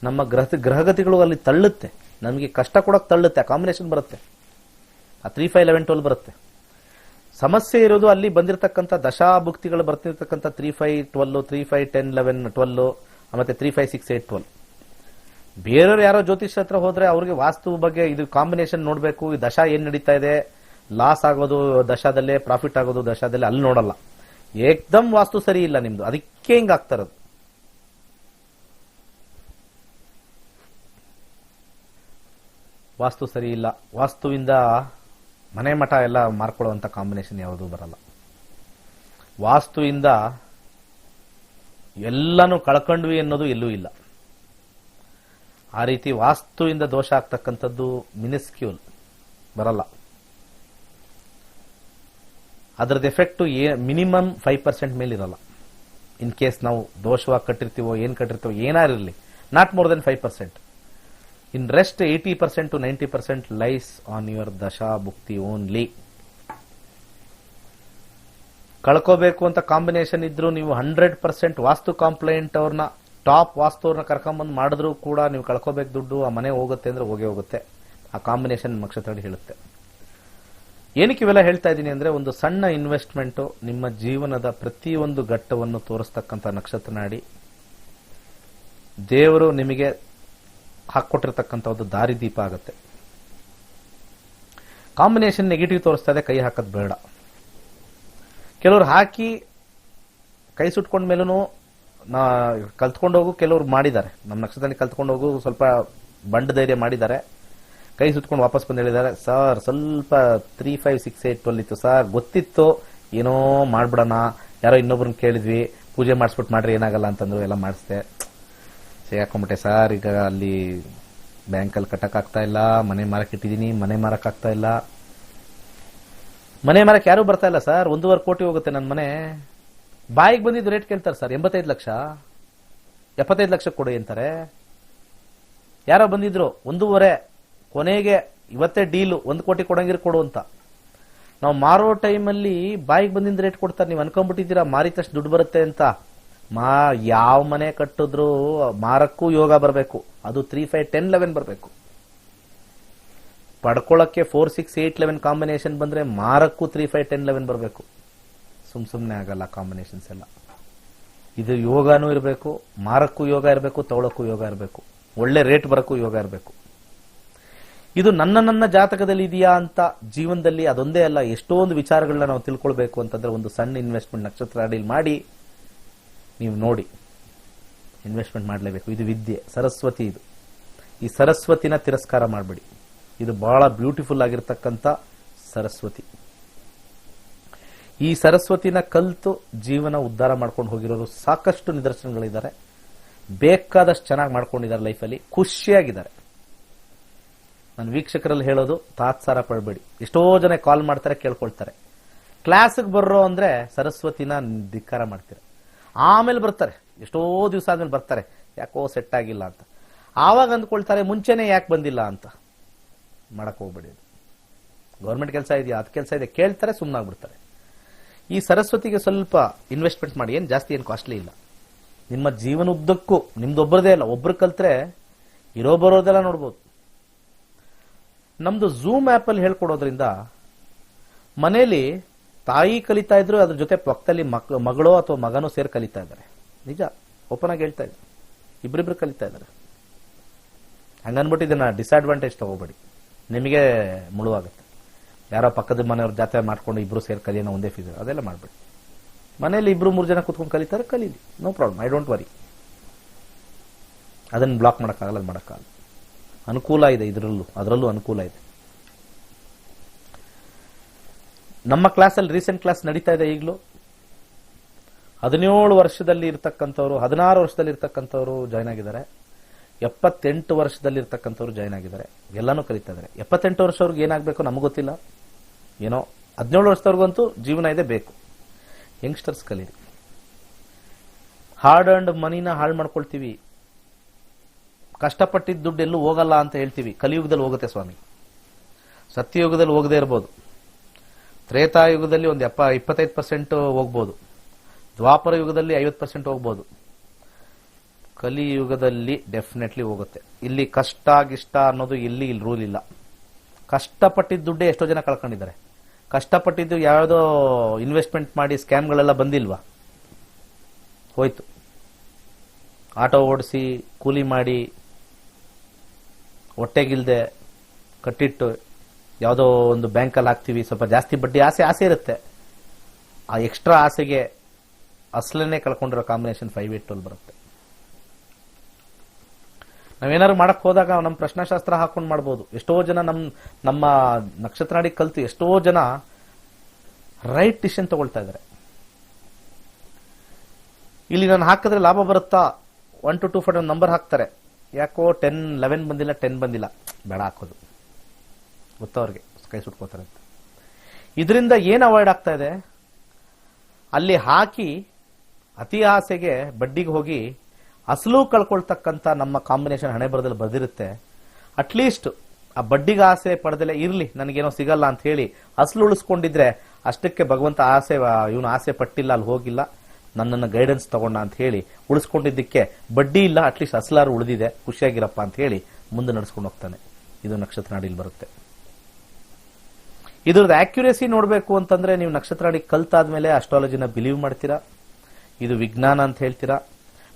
ನಮ್ಮ ಗ್ರಹಗತಿಗಳು ಅಲ್ಲಿ ತಳ್ಳುತ್ತೆ, ನಮಗೆ ಕಷ್ಟ ಕೊಡೋಕೆ ತಳ್ಳುತ್ತೆ. ಆ ಕಾಂಬಿನೇಷನ್ ಬರುತ್ತೆ, ಆ 3, 5, 11, 12 ಬರುತ್ತೆ. ಸಮಸ್ಯೆ ಇರೋದು ಅಲ್ಲಿ ಬಂದಿರತಕ್ಕಂಥ ದಶಾಭುಕ್ತಿಗಳು ಬರ್ತಿರ್ತಕ್ಕಂಥ 3, 5, 12, 3, 5, 10, 11, 12 ಮತ್ತೆ 3, 5, 6, 8, 12. ಬೇರೆಯವ್ರು ಯಾರೋ ಜ್ಯೋತಿಷ್ಯ ಹತ್ರ ಹೋದ್ರೆ ಅವ್ರಿಗೆ ವಾಸ್ತು ಬಗ್ಗೆ ಇದು ಕಾಂಬಿನೇಷನ್ ನೋಡ್ಬೇಕು, ಈ ದಶಾ ಏನ್ ನಡೀತಾ ಇದೆ, ಲಾಸ್ ಆಗೋದು ದಶಾದಲ್ಲೇ, ಪ್ರಾಫಿಟ್ ಆಗೋದು ದಶಾದಲ್ಲೇ, ಅಲ್ಲಿ ನೋಡಲ್ಲ. ಏಕ್ದಮ್ ವಾಸ್ತು ಸರಿ ಇಲ್ಲ ನಿಮ್ದು, ಅದಕ್ಕೆ ಹಿಂಗ ಆಗ್ತಾ ಇರೋದು. ವಾಸ್ತು ಸರಿ ಇಲ್ಲ, ವಾಸ್ತುವಿಂದ ಮನೆ ಮಠ ಎಲ್ಲ ಮಾರ್ಕೊಳ್ಳುವಂತ ಕಾಂಬಿನೇಷನ್ ಯಾವುದೂ ಬರಲ್ಲ. ವಾಸ್ತುವಿಂದ ಎಲ್ಲಾನು ಕಳ್ಕೊಂಡ್ವಿ ಅನ್ನೋದು ಎಲ್ಲೂ ಇಲ್ಲ. ಆ ರೀತಿ ವಾಸ್ತುವಿಂದ ದೋಷ ಆಗ್ತಕ್ಕಂಥದ್ದು ಮಿನಿಸ್ಕ್ಯೂಲ್ ಬರಲ್ಲ. ಅದರದ್ದು ಎಫೆಕ್ಟ್ ಮಿನಿಮಮ್ 5% ಮೇಲೆ ಇರಲ್ಲ. ಇನ್ ಕೇಸ್ ನಾವು ದೋಷವಾಗಿ ಕಟ್ಟಿರ್ತೀವೋ ಏನಾರಿರಲಿ, not more than 5%. In rest 80% to 90% lies on your dasha bhukti only. ಕಳ್ಕೋಬೇಕು ಅಂತ ಕಾಂಬಿನೇಷನ್ ಇದ್ರು ನೀವು 100% ವಾಸ್ತು ಕಾಂಪ್ಲೈಂಟ್ ಅವ್ರನ್ನ, ಟಾಪ್ ವಾಸ್ತು ಅವ್ರನ್ನ ಕರ್ಕೊಂಡ್ಬಂದು ಮಾಡಿದ್ರು ಕೂಡ ನೀವು ಕಳ್ಕೋಬೇಕು ದುಡ್ಡು, ಆ ಮನೆ ಹೋಗುತ್ತೆ ಅಂದ್ರೆ ಹೋಗೇ ಹೋಗುತ್ತೆ. ಆ ಕಾಂಬಿನೇಷನ್ ನಕ್ಷತ್ರ ಹೇಳುತ್ತೆ. ಏನಕ್ಕೆ ಇವೆಲ್ಲ ಹೇಳ್ತಾ ಇದ್ದೀನಿ ಅಂದ್ರೆ, ಒಂದು ಸಣ್ಣ ಇನ್ವೆಸ್ಟ್ಮೆಂಟ್ ನಿಮ್ಮ ಜೀವನದ ಪ್ರತಿಯೊಂದು ಘಟ್ಟವನ್ನು ತೋರಿಸ್ತಕ್ಕಂಥ ನಕ್ಷತ್ರ ನಾಡಿ, ದೇವರು ನಿಮಗೆ ಹಾಕೊಟ್ಟಿರ್ತಕ್ಕಂಥ ಒಂದು ದಾರಿದೀಪ ಆಗುತ್ತೆ. ಕಾಂಬಿನೇಷನ್ ನೆಗೆಟಿವ್ ತೋರಿಸ್ತಾ ಇದೆ, ಕೈ ಹಾಕೋದು ಬೇಡ. ಕೆಲವ್ರು ಹಾಕಿ ಕೈ ಸುಟ್ಕೊಂಡ ಮೇಲೂ ಕಲ್ತ್ಕೊಂಡೋಗು ಕೆಲವ್ರು ಮಾಡಿದ್ದಾರೆ. ನಮ್ಮ ನಕ್ಷತ್ರದಲ್ಲಿ ಕಲ್ತ್ಕೊಂಡೋಗು ಸ್ವಲ್ಪ ಬಂಡ್ ಧೈರ್ಯ ಮಾಡಿದ್ದಾರೆ. ಕೈ ಸುಟ್ಕೊಂಡು ವಾಪಸ್ ಬಂದು ಹೇಳಿದ್ದಾರೆ, ಸರ್ ಸ್ವಲ್ಪ 3, 5, 6, 8, 12 ಇತ್ತು ಸರ್, ಗೊತ್ತಿತ್ತು ಏನೋ ಮಾಡ್ಬಿಡೋಣ, ಯಾರೋ ಇನ್ನೊಬ್ರನ್ನ ಕೇಳಿದ್ವಿ, ಪೂಜೆ ಮಾಡಿಸ್ಬಿಟ್ಟು ಮಾಡ್ರಿ ಏನಾಗಲ್ಲ ಅಂತಂದ್ರು, ಎಲ್ಲ ಮಾಡಿಸ್ದೆ, ಸಿಗಾಕೊಂಬಿಟ್ಟೆ ಸರ್. ಈಗ ಅಲ್ಲಿ ಬ್ಯಾಂಕಲ್ಲಿ ಕಟ್ಟಕ್ಕಾಗ್ತಾ ಇಲ್ಲ, ಮನೆ ಮಾರಕ್ಕೆ ಇಟ್ಟಿದ್ದೀನಿ, ಮನೆ ಮಾರಕ್ಕಾಗ್ತಾ ಇಲ್ಲ. ಮನೆ ಮಾರಕ್ಕೆ ಯಾರು ಬರ್ತಾ ಇಲ್ಲ ಸರ್, 1.5 ಕೋಟಿ ಹೋಗುತ್ತೆ ನನ್ನ ಮನೆ. ಬಾಯಿಗೆ ಬಂದಿದ್ದು ರೇಟ್ ಕೇಳ್ತಾರೆ ಸರ್, 85 ಲಕ್ಷ 75 ಲಕ್ಷ ಕೊಡಿ ಅಂತಾರೆ. ಯಾರೋ ಬಂದಿದ್ರು 1.5, ಕೊನೆಗೆ ಇವತ್ತೇ ಡೀಲು 1 ಕೋಟಿ ಕೊಡಂಗಿರ್ ಕೊಡು ಅಂತ. ನಾವು ಮಾರೋ ಟೈಮಲ್ಲಿ ಬಾಯಿಗೆ ಬಂದಿದ್ದ ರೇಟ್ ಕೊಡ್ತಾರೆ. ನೀವು ಅನ್ಕೊಂಡ್ಬಿಟ್ಟಿದ್ದೀರಾ ಮಾರಿದ ತಕ್ಷಣ ದುಡ್ಡು ಬರುತ್ತೆ ಅಂತ. ಯಾವ ಮನೆ ಕಟ್ಟಿದ್ರು ಮಾರಕ್ಕೂ ಯೋಗ ಬರಬೇಕು, ಅದು 3, 5, 10, 11 ಬರಬೇಕು. ಪಡ್ಕೊಳ್ಳಕ್ಕೆ 4, 6, 8, 11 ಕಾಂಬಿನೇಷನ್ ಬಂದ್ರೆ ಮಾರಕ್ಕೂ 3, 5, 10, 11 ಬರಬೇಕು. ಸುಮ್ನೆ ಆಗಲ್ಲ ಕಾಂಬಿನೇಷನ್ಸ್ ಎಲ್ಲ. ಇದು ಯೋಗನೂ ಇರಬೇಕು, ಮಾರಕ್ಕೂ ಯೋಗ ಇರಬೇಕು, ತಗೊಳಕ್ಕೂ ಯೋಗ ಇರಬೇಕು, ಒಳ್ಳೆ ರೇಟ್ ಬರಕ್ಕೂ ಯೋಗ ಇರಬೇಕು. ಇದು ನನ್ನ ಜಾತಕದಲ್ಲಿ ಇದೆಯಾ ಅಂತ ಜೀವನದಲ್ಲಿ ಅದೊಂದೇ ಅಲ್ಲ, ಎಷ್ಟೊಂದು ವಿಚಾರಗಳನ್ನ ನಾವು ತಿಳ್ಕೊಳ್ಬೇಕು ಅಂತಂದ್ರೆ ಒಂದು ಸಣ್ಣ ಇನ್ವೆಸ್ಟ್ಮೆಂಟ್ ನಕ್ಷತ್ರ ಅಡಿಲ್ ಮಾಡಿ ನೀವು ನೋಡಿ ಇನ್ವೆಸ್ಟ್ಮೆಂಟ್ ಮಾಡಲೇಬೇಕು. ಇದು ವಿದ್ಯೆ, ಸರಸ್ವತಿ. ಇದು ಈ ಸರಸ್ವತಿನ ತಿರಸ್ಕಾರ ಮಾಡಬೇಡಿ. ಇದು ಬಹಳ ಬ್ಯೂಟಿಫುಲ್ ಆಗಿರ್ತಕ್ಕಂಥ ಸರಸ್ವತಿ. ಈ ಸರಸ್ವತಿನ ಕಲ್ತು ಜೀವನ ಉದ್ಧಾರ ಮಾಡ್ಕೊಂಡು ಹೋಗಿರೋರು ಸಾಕಷ್ಟು ನಿದರ್ಶನಗಳಿದ್ದಾರೆ. ಬೇಕಾದಷ್ಟು ಚೆನ್ನಾಗಿ ಮಾಡ್ಕೊಂಡಿದ್ದಾರೆ, ಲೈಫಲ್ಲಿ ಖುಷಿಯಾಗಿದ್ದಾರೆ. ನನ್ನ ವೀಕ್ಷಕರಲ್ಲಿ ಹೇಳೋದು, ತಾತ್ಸಾರ ಪಡಬೇಡಿ. ಎಷ್ಟೋ ಜನ ಕಾಲ್ ಮಾಡ್ತಾರೆ, ಕೇಳ್ಕೊಳ್ತಾರೆ. ಕ್ಲಾಸ್ಗೆ ಬರ್ರೋ ಅಂದ್ರೆ ಸರಸ್ವತಿನ ಧಿಕ್ಕಾರ ಮಾಡ್ತೀರ. ಆಮೇಲೆ ಬರ್ತಾರೆ, ಎಷ್ಟೋ ದಿವಸ ಆದ್ಮೇಲೆ ಬರ್ತಾರೆ, ಯಾಕೋ ಸೆಟ್ ಆಗಿಲ್ಲ ಅಂತ. ಆವಾಗ ಅಂದ್ಕೊಳ್ತಾರೆ ಮುಂಚೆನೆ ಯಾಕೆ ಬಂದಿಲ್ಲ ಅಂತ. ಮಾಡಕ್ ಹೋಗ್ಬೇಡಿ. ಗೌರ್ಮೆಂಟ್ ಕೆಲಸ ಇದೆಯಾ, ಅದು ಕೆಲಸ ಇದೆ, ಕೇಳ್ತಾರೆ, ಸುಮ್ಮನಾಗ್ಬಿಡ್ತಾರೆ. ಈ ಸರಸ್ವತಿಗೆ ಸ್ವಲ್ಪ ಇನ್ವೆಸ್ಟ್ಮೆಂಟ್ ಮಾಡಿ. ಏನು ಜಾಸ್ತಿ ಏನು ಕಾಸ್ಟ್ಲಿ ಇಲ್ಲ. ನಿಮ್ಮ ಜೀವನ ಉದ್ದಕ್ಕೂ ನಿಮ್ದೊಬ್ಬರದೇ ಅಲ್ಲ, ಒಬ್ರು ಕಲ್ತ್ರೆ ಇರೋ ಬರೋದೆಲ್ಲ ನೋಡ್ಬೋದು. ನಮ್ದು ಝೂಮ್ ಆಪ್ ಅಲ್ಲಿ ಹೇಳ್ಕೊಡೋದ್ರಿಂದ ಮನೇಲಿ ತಾಯಿ ಕಲಿತಾ ಇದ್ರು, ಅದ್ರ ಜೊತೆ ಪಕ್ಕದಲ್ಲಿ ಮಗಳೋ ಅಥವಾ ಮಗನೋ ಸೇರಿ ಕಲಿತಾ ಇದ್ದಾರೆ. ನಿಜ, ಓಪನ್ ಆಗಿ ಹೇಳ್ತಾ ಇದ್ರು, ಇಬ್ರಿಬ್ರು ಕಲಿತಾ ಇದ್ದಾರೆ. ಹಂಗನ್ಬಿಟ್ಟು ಇದನ್ನ ಡಿಸ್ಅಡ್ವಾಂಟೇಜ್ ತಗೋಬೇಡಿ, ನಿಮಗೆ ಮುಳುವಾಗುತ್ತೆ. ಯಾರೋ ಪಕ್ಕದ ಮನೆಯವ್ರ ಜಾತ್ರೆ ಮಾಡ್ಕೊಂಡು ಇಬ್ರು ಸೇರಿ ಕಲಿಯೋಣ, ಒಂದೇ ಫೀಸ್, ಅದೆಲ್ಲ ಮಾಡ್ಬೇಡಿ. ಮನೇಲಿ 2-3 ಜನ ಕುತ್ಕೊಂಡು ಕಲಿತಾರೆ, ಕಲೀಲಿ, no problem, I don't worry. ಅದನ್ನ ಬ್ಲಾಕ್ ಮಾಡೋಕ್ಕಾಗಲ್ಲ, ಅದು ಮಾಡೋಕ್ಕಾಗಲ್ಲ. ಅನುಕೂಲ ಇದೆ ಅದರಲ್ಲೂ ಅನುಕೂಲ ಇದೆ. ನಮ್ಮ ಕ್ಲಾಸಲ್ಲಿ ರೀಸೆಂಟ್ ಕ್ಲಾಸ್ ನಡೀತಾ ಇದೆ ಈಗಲೂ. 17 ವರ್ಷದಲ್ಲಿ ಇರ್ತಕ್ಕಂಥವ್ರು, 16 ವರ್ಷದಲ್ಲಿ ಇರ್ತಕ್ಕಂಥವ್ರು ಜಾಯ್ನ್ ಆಗಿದ್ದಾರೆ, 78 ವರ್ಷದಲ್ಲಿ ಇರ್ತಕ್ಕಂಥವ್ರು ಜಾಯ್ನ್ ಆಗಿದ್ದಾರೆ. ಎಲ್ಲಾನು ಕಲಿತಾ ಇದ್ದಾರೆ. 78 ವರ್ಷವ್ರಿಗೆ ಏನಾಗಬೇಕು ನಮಗೆ ಗೊತ್ತಿಲ್ಲ, ಏನೋ 17 ವರ್ಷದವ್ರಿಗಂತೂ ಜೀವನ ಇದೆ, ಬೇಕು. ಯಂಗ್ಸ್ಟರ್ಸ್ ಕಲೀರಿ. ಹಾರ್ಡ್ ಅಂಡ್ ಮನಿನ ಹಾಳು ಮಾಡ್ಕೊಳ್ತೀವಿ. ಕಷ್ಟಪಟ್ಟಿದ್ದ ದುಡ್ಡು ಎಲ್ಲೂ ಹೋಗಲ್ಲ ಅಂತ ಹೇಳ್ತೀವಿ. ಕಲಿಯುಗದಲ್ಲಿ ಹೋಗುತ್ತೆ ಸ್ವಾಮಿ. ಸತ್ಯಯುಗದಲ್ಲಿ ಹೋಗದೆ ಇರ್ಬೋದು, ತ್ರೇತಾಯುಗದಲ್ಲಿ ಒಂದು 25% ಹೋಗ್ಬೋದು, ದ್ವಾಪರ ಯುಗದಲ್ಲಿ 50% ಹೋಗ್ಬೋದು, ಕಲಿಯುಗದಲ್ಲಿ ಡೆಫಿನೆಟ್ಲಿ ಹೋಗುತ್ತೆ. ಇಲ್ಲಿ ಕಷ್ಟ ಗಿಷ್ಟ ಅನ್ನೋದು ಇಲ್ಲಿ ರೂಲ್ ಇಲ್ಲ. ಕಷ್ಟಪಟ್ಟಿದ್ದ ದುಡ್ಡೇ ಎಷ್ಟೋ ಜನ ಕಳ್ಕೊಂಡಿದ್ದಾರೆ. ಕಷ್ಟಪಟ್ಟಿದ್ದು ಯಾವುದೋ ಇನ್ವೆಸ್ಟ್ಮೆಂಟ್ ಮಾಡಿ ಸ್ಕ್ಯಾಮ್ಗಳೆಲ್ಲ ಬಂದಿಲ್ವಾ, ಹೋಯ್ತು. ಆಟೋ ಓಡಿಸಿ ಕೂಲಿ ಮಾಡಿ ಹೊಟ್ಟೆಗಿಲ್ದೆ ಕಟ್ಟಿಟ್ಟು ಯಾವುದೋ ಒಂದು ಬ್ಯಾಂಕಲ್ಲಿ ಹಾಕ್ತಿವಿ, ಸ್ವಲ್ಪ ಜಾಸ್ತಿ ಬಡ್ಡಿ ಆಸೆ ಇರುತ್ತೆ. ಆ ಎಕ್ಸ್ಟ್ರಾ ಆಸೆಗೆ ಅಸಲನ್ನೇ ಕಳ್ಕೊಂಡಿರೋ ಕಾಂಬಿನೇಷನ್ 5, 8, 12 ಬರುತ್ತೆ. ನಾವೇನಾದ್ರು ಮಾಡಕ್ ಹೋದಾಗ ನಮ್ಮ ಪ್ರಶ್ನಾಶಾಸ್ತ್ರ ಹಾಕೊಂಡು ಮಾಡ್ಬೋದು. ಎಷ್ಟೋ ಜನ ನಮ್ಮ ನಕ್ಷತ್ರಾಡಿ ಕಲ್ತು ಎಷ್ಟೋ ಜನ ರೈಟ್ ಡಿಸಿಷನ್ ತಗೊಳ್ತಾ ಇದ್ದಾರೆ. ಇಲ್ಲಿ ನಾನು ಹಾಕಿದ್ರೆ ಲಾಭ ಬರುತ್ತಾ, 1 to 2 ಫಾರ್ ನಂಬರ್ ಹಾಕ್ತಾರೆ. ಯಾಕೋ 10, 11 ಬಂದಿಲ್ಲ, 10 ಬಂದಿಲ್ಲ, ಬೇಡ ಹಾಕೋದು. ಗೊತ್ತವ್ರಿಗೆ ಕೈ ಸುಟ್ಕೋತಾರೆ ಅಂತ. ಇದರಿಂದ ಏನು ಅವಾಯ್ಡ್ ಆಗ್ತಾ ಇದೆ, ಅಲ್ಲಿ ಹಾಕಿ ಅತಿ ಆಸೆಗೆ ಬಡ್ಡಿಗೆ ಹೋಗಿ ಅಸಲು ಕಳ್ಕೊಳ್ತಕ್ಕಂಥ ನಮ್ಮ ಕಾಂಬಿನೇಷನ್ ಹಣೆ ಬರದಲ್ಲಿ ಬರ್ದಿರುತ್ತೆ. ಅಟ್ಲೀಸ್ಟ್ ಆ ಬಡ್ಡಿಗೆ ಆಸೆ ಪಡೆದಲೇ ಇರ್ಲಿ, ನನಗೇನೋ ಸಿಗಲ್ಲ ಅಂತ ಹೇಳಿ ಅಸಲು ಉಳಿಸ್ಕೊಂಡಿದ್ರೆ ಅಷ್ಟಕ್ಕೆ ಭಗವಂತ ಇವನು ಆಸೆ ಪಟ್ಟಿಲ್ಲ, ಅಲ್ಲಿ ಹೋಗಿಲ್ಲ, ನನ್ನನ್ನು ಗೈಡೆನ್ಸ್ ತಗೊಂಡ ಅಂತ ಹೇಳಿ ಉಳಿಸ್ಕೊಂಡಿದ್ದಕ್ಕೆ ಬಡ್ಡಿ ಇಲ್ಲ, ಅಟ್ಲೀಸ್ಟ್ ಅಸಲಾರು ಉಳಿದಿದೆ, ಖುಷಿಯಾಗಿರಪ್ಪ ಅಂತ ಹೇಳಿ ಮುಂದೆ ನಡೆಸ್ಕೊಂಡು ಹೋಗ್ತಾನೆ. ಇದು ನಕ್ಷತ್ರ ನಾಡಿಲಿ ಬರುತ್ತೆ. ಇದ್ರದ್ದು ಆಕ್ಯುರೇಸಿ ನೋಡಬೇಕು ಅಂತಂದ್ರೆ ನೀವು ನಕ್ಷತ್ರ ನಾಡಿ ಕಲ್ತಾದ್ಮೇಲೆ ಅಸ್ಟ್ರಾಲಜಿನ ಬಿಲೀವ್ ಮಾಡ್ತೀರಾ, ಇದು ವಿಜ್ಞಾನ ಅಂತ ಹೇಳ್ತೀರಾ.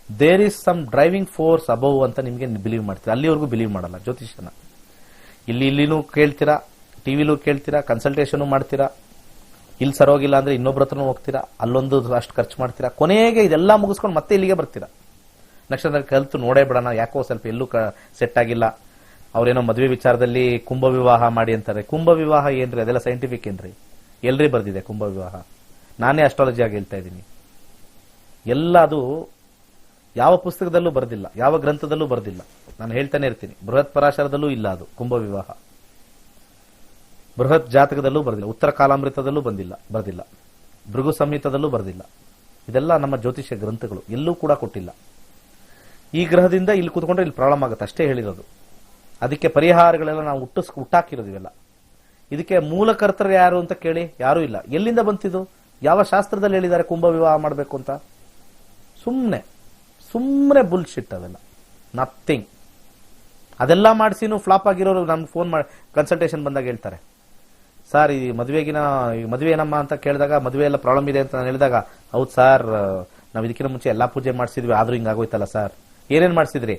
There is some driving force above ಅಂತ ನಿಮ್ಗೆ ಬಿಲೀವ್ ಮಾಡ್ತೀರಾ. ಅಲ್ಲಿವರೆಗೂ ಬಿಲೀವ್ ಮಾಡಲ್ಲ ಜ್ಯೋತಿಷನ. ಇಲ್ಲಿನೂ ಕೇಳ್ತೀರಾ, ಟಿವಿಲೂ ಕೇಳ್ತೀರಾ, ಕನ್ಸಲ್ಟೇಷನ್ ಮಾಡ್ತೀರಾ, ಇಲ್ಲಿ ಸರೋಗಿಲ್ಲ ಅಂದ್ರೆ ಇನ್ನೊಬ್ರ ಹತ್ರನೂ ಹೋಗ್ತೀರಾ, ಅಲ್ಲೊಂದು ಅಷ್ಟು ಖರ್ಚು ಮಾಡ್ತೀರಾ, ಕೊನೆಗೆ ಇದೆಲ್ಲ ಮುಗಿಸ್ಕೊಂಡು ಮತ್ತೆ ಇಲ್ಲಿಗೆ ಬರ್ತೀರಾ. ನಕ್ಷತ್ರ ಕಲ್ತು ನೋಡೇ ಬಿಡೋಣ, ಯಾಕೋ ಸ್ವಲ್ಪ ಎಲ್ಲೂ ಸೆಟ್ ಆಗಿಲ್ಲ. ಅವ್ರೇನೋ ಮದುವೆ ವಿಚಾರದಲ್ಲಿ ಕುಂಭ ವಿವಾಹ ಮಾಡಿ ಅಂತಾರೆ. ಕುಂಭ ವಿವಾಹ ಏನ್ರಿ? ಅದೆಲ್ಲ ಸೈಂಟಿಫಿಕ್ ಏನ್ರಿ? ಎಲ್ರಿ ಬರ್ದಿದೆ ಕುಂಭ ವಿವಾಹ? ನಾನೇ ಅಸ್ಟ್ರಾಲಜಿ ಆಗಿ ಹೇಳ್ತಾ ಇದ್ದೀನಿ. ಎಲ್ಲ ಅದು ಯಾವ ಪುಸ್ತಕದಲ್ಲೂ ಬರ್ದಿಲ್ಲ, ಯಾವ ಗ್ರಂಥದಲ್ಲೂ ಬರ್ದಿಲ್ಲ. ನಾನು ಹೇಳ್ತಾನೆ ಇರ್ತೀನಿ, ಬೃಹತ್ ಪರಾಶರದಲ್ಲೂ ಇಲ್ಲ ಅದು ಕುಂಭ ವಿವಾಹ. ಬೃಹತ್ ಜಾತಕದಲ್ಲೂ ಬರ್ದಿಲ್ಲ, ಉತ್ತರ ಕಾಲಾಮೃತದಲ್ಲೂ ಬರ್ದಿಲ್ಲ, ಭೃಗು ಸಂಹಿತದಲ್ಲೂ ಬರ್ದಿಲ್ಲ. ಇದೆಲ್ಲ ನಮ್ಮ ಜ್ಯೋತಿಷ್ಯ ಗ್ರಂಥಗಳು, ಎಲ್ಲೂ ಕೂಡ ಕೊಟ್ಟಿಲ್ಲ. ಈ ಗ್ರಹದಿಂದ ಇಲ್ಲಿ ಕೂತ್ಕೊಂಡ್ರೆ ಇಲ್ಲಿ ಪ್ರಾಬ್ಲಮ್ ಆಗುತ್ತೆ ಅಷ್ಟೇ ಹೇಳಿರೋದು. ಅದಕ್ಕೆ ಪರಿಹಾರಗಳೆಲ್ಲ ನಾವು ಹುಟ್ಟಾಕಿರೋದು ಇವೆಲ್ಲ. ಇದಕ್ಕೆ ಮೂಲಕರ್ತರು ಯಾರು ಅಂತ ಕೇಳಿ, ಯಾರೂ ಇಲ್ಲ. ಎಲ್ಲಿಂದ ಬಂತಿದ್ದು? ಯಾವ ಶಾಸ್ತ್ರದಲ್ಲಿ ಹೇಳಿದ್ದಾರೆ ಕುಂಭ ವಿವಾಹ ಮಾಡಬೇಕು ಅಂತ? ಸುಮ್ಮನೆ ಬುಲ್ಶಿಟ್ ಅವೆಲ್ಲ, ನಥಿಂಗ್. ಅದೆಲ್ಲ ಮಾಡಿಸಿನೂ ಫ್ಲಾಪ್ ಆಗಿರೋರು ನಮ್ಗೆ ಫೋನ್ ಮಾಡಿ ಕನ್ಸಲ್ಟೇಷನ್ ಬಂದಾಗ ಹೇಳ್ತಾರೆ, ಸರ್ ಈ ಮದುವೆ ಏನಮ್ಮ ಅಂತ ಕೇಳಿದಾಗ, ಮದುವೆ ಎಲ್ಲ ಪ್ರಾಬ್ಲಮ್ ಇದೆ ಅಂತ ನಾನು ಹೇಳಿದಾಗ, ಹೌದು ಸರ್ ನಾವು ಇದಕ್ಕಿಂತ ಮುಂಚೆ ಎಲ್ಲಾ ಪೂಜೆ ಮಾಡಿಸಿದ್ವಿ, ಆದ್ರೂ ಹಿಂಗಾಗೋಯ್ತಲ್ಲ ಸರ್. ಏನೇನ್ ಮಾಡಿಸಿದ್ರಿ?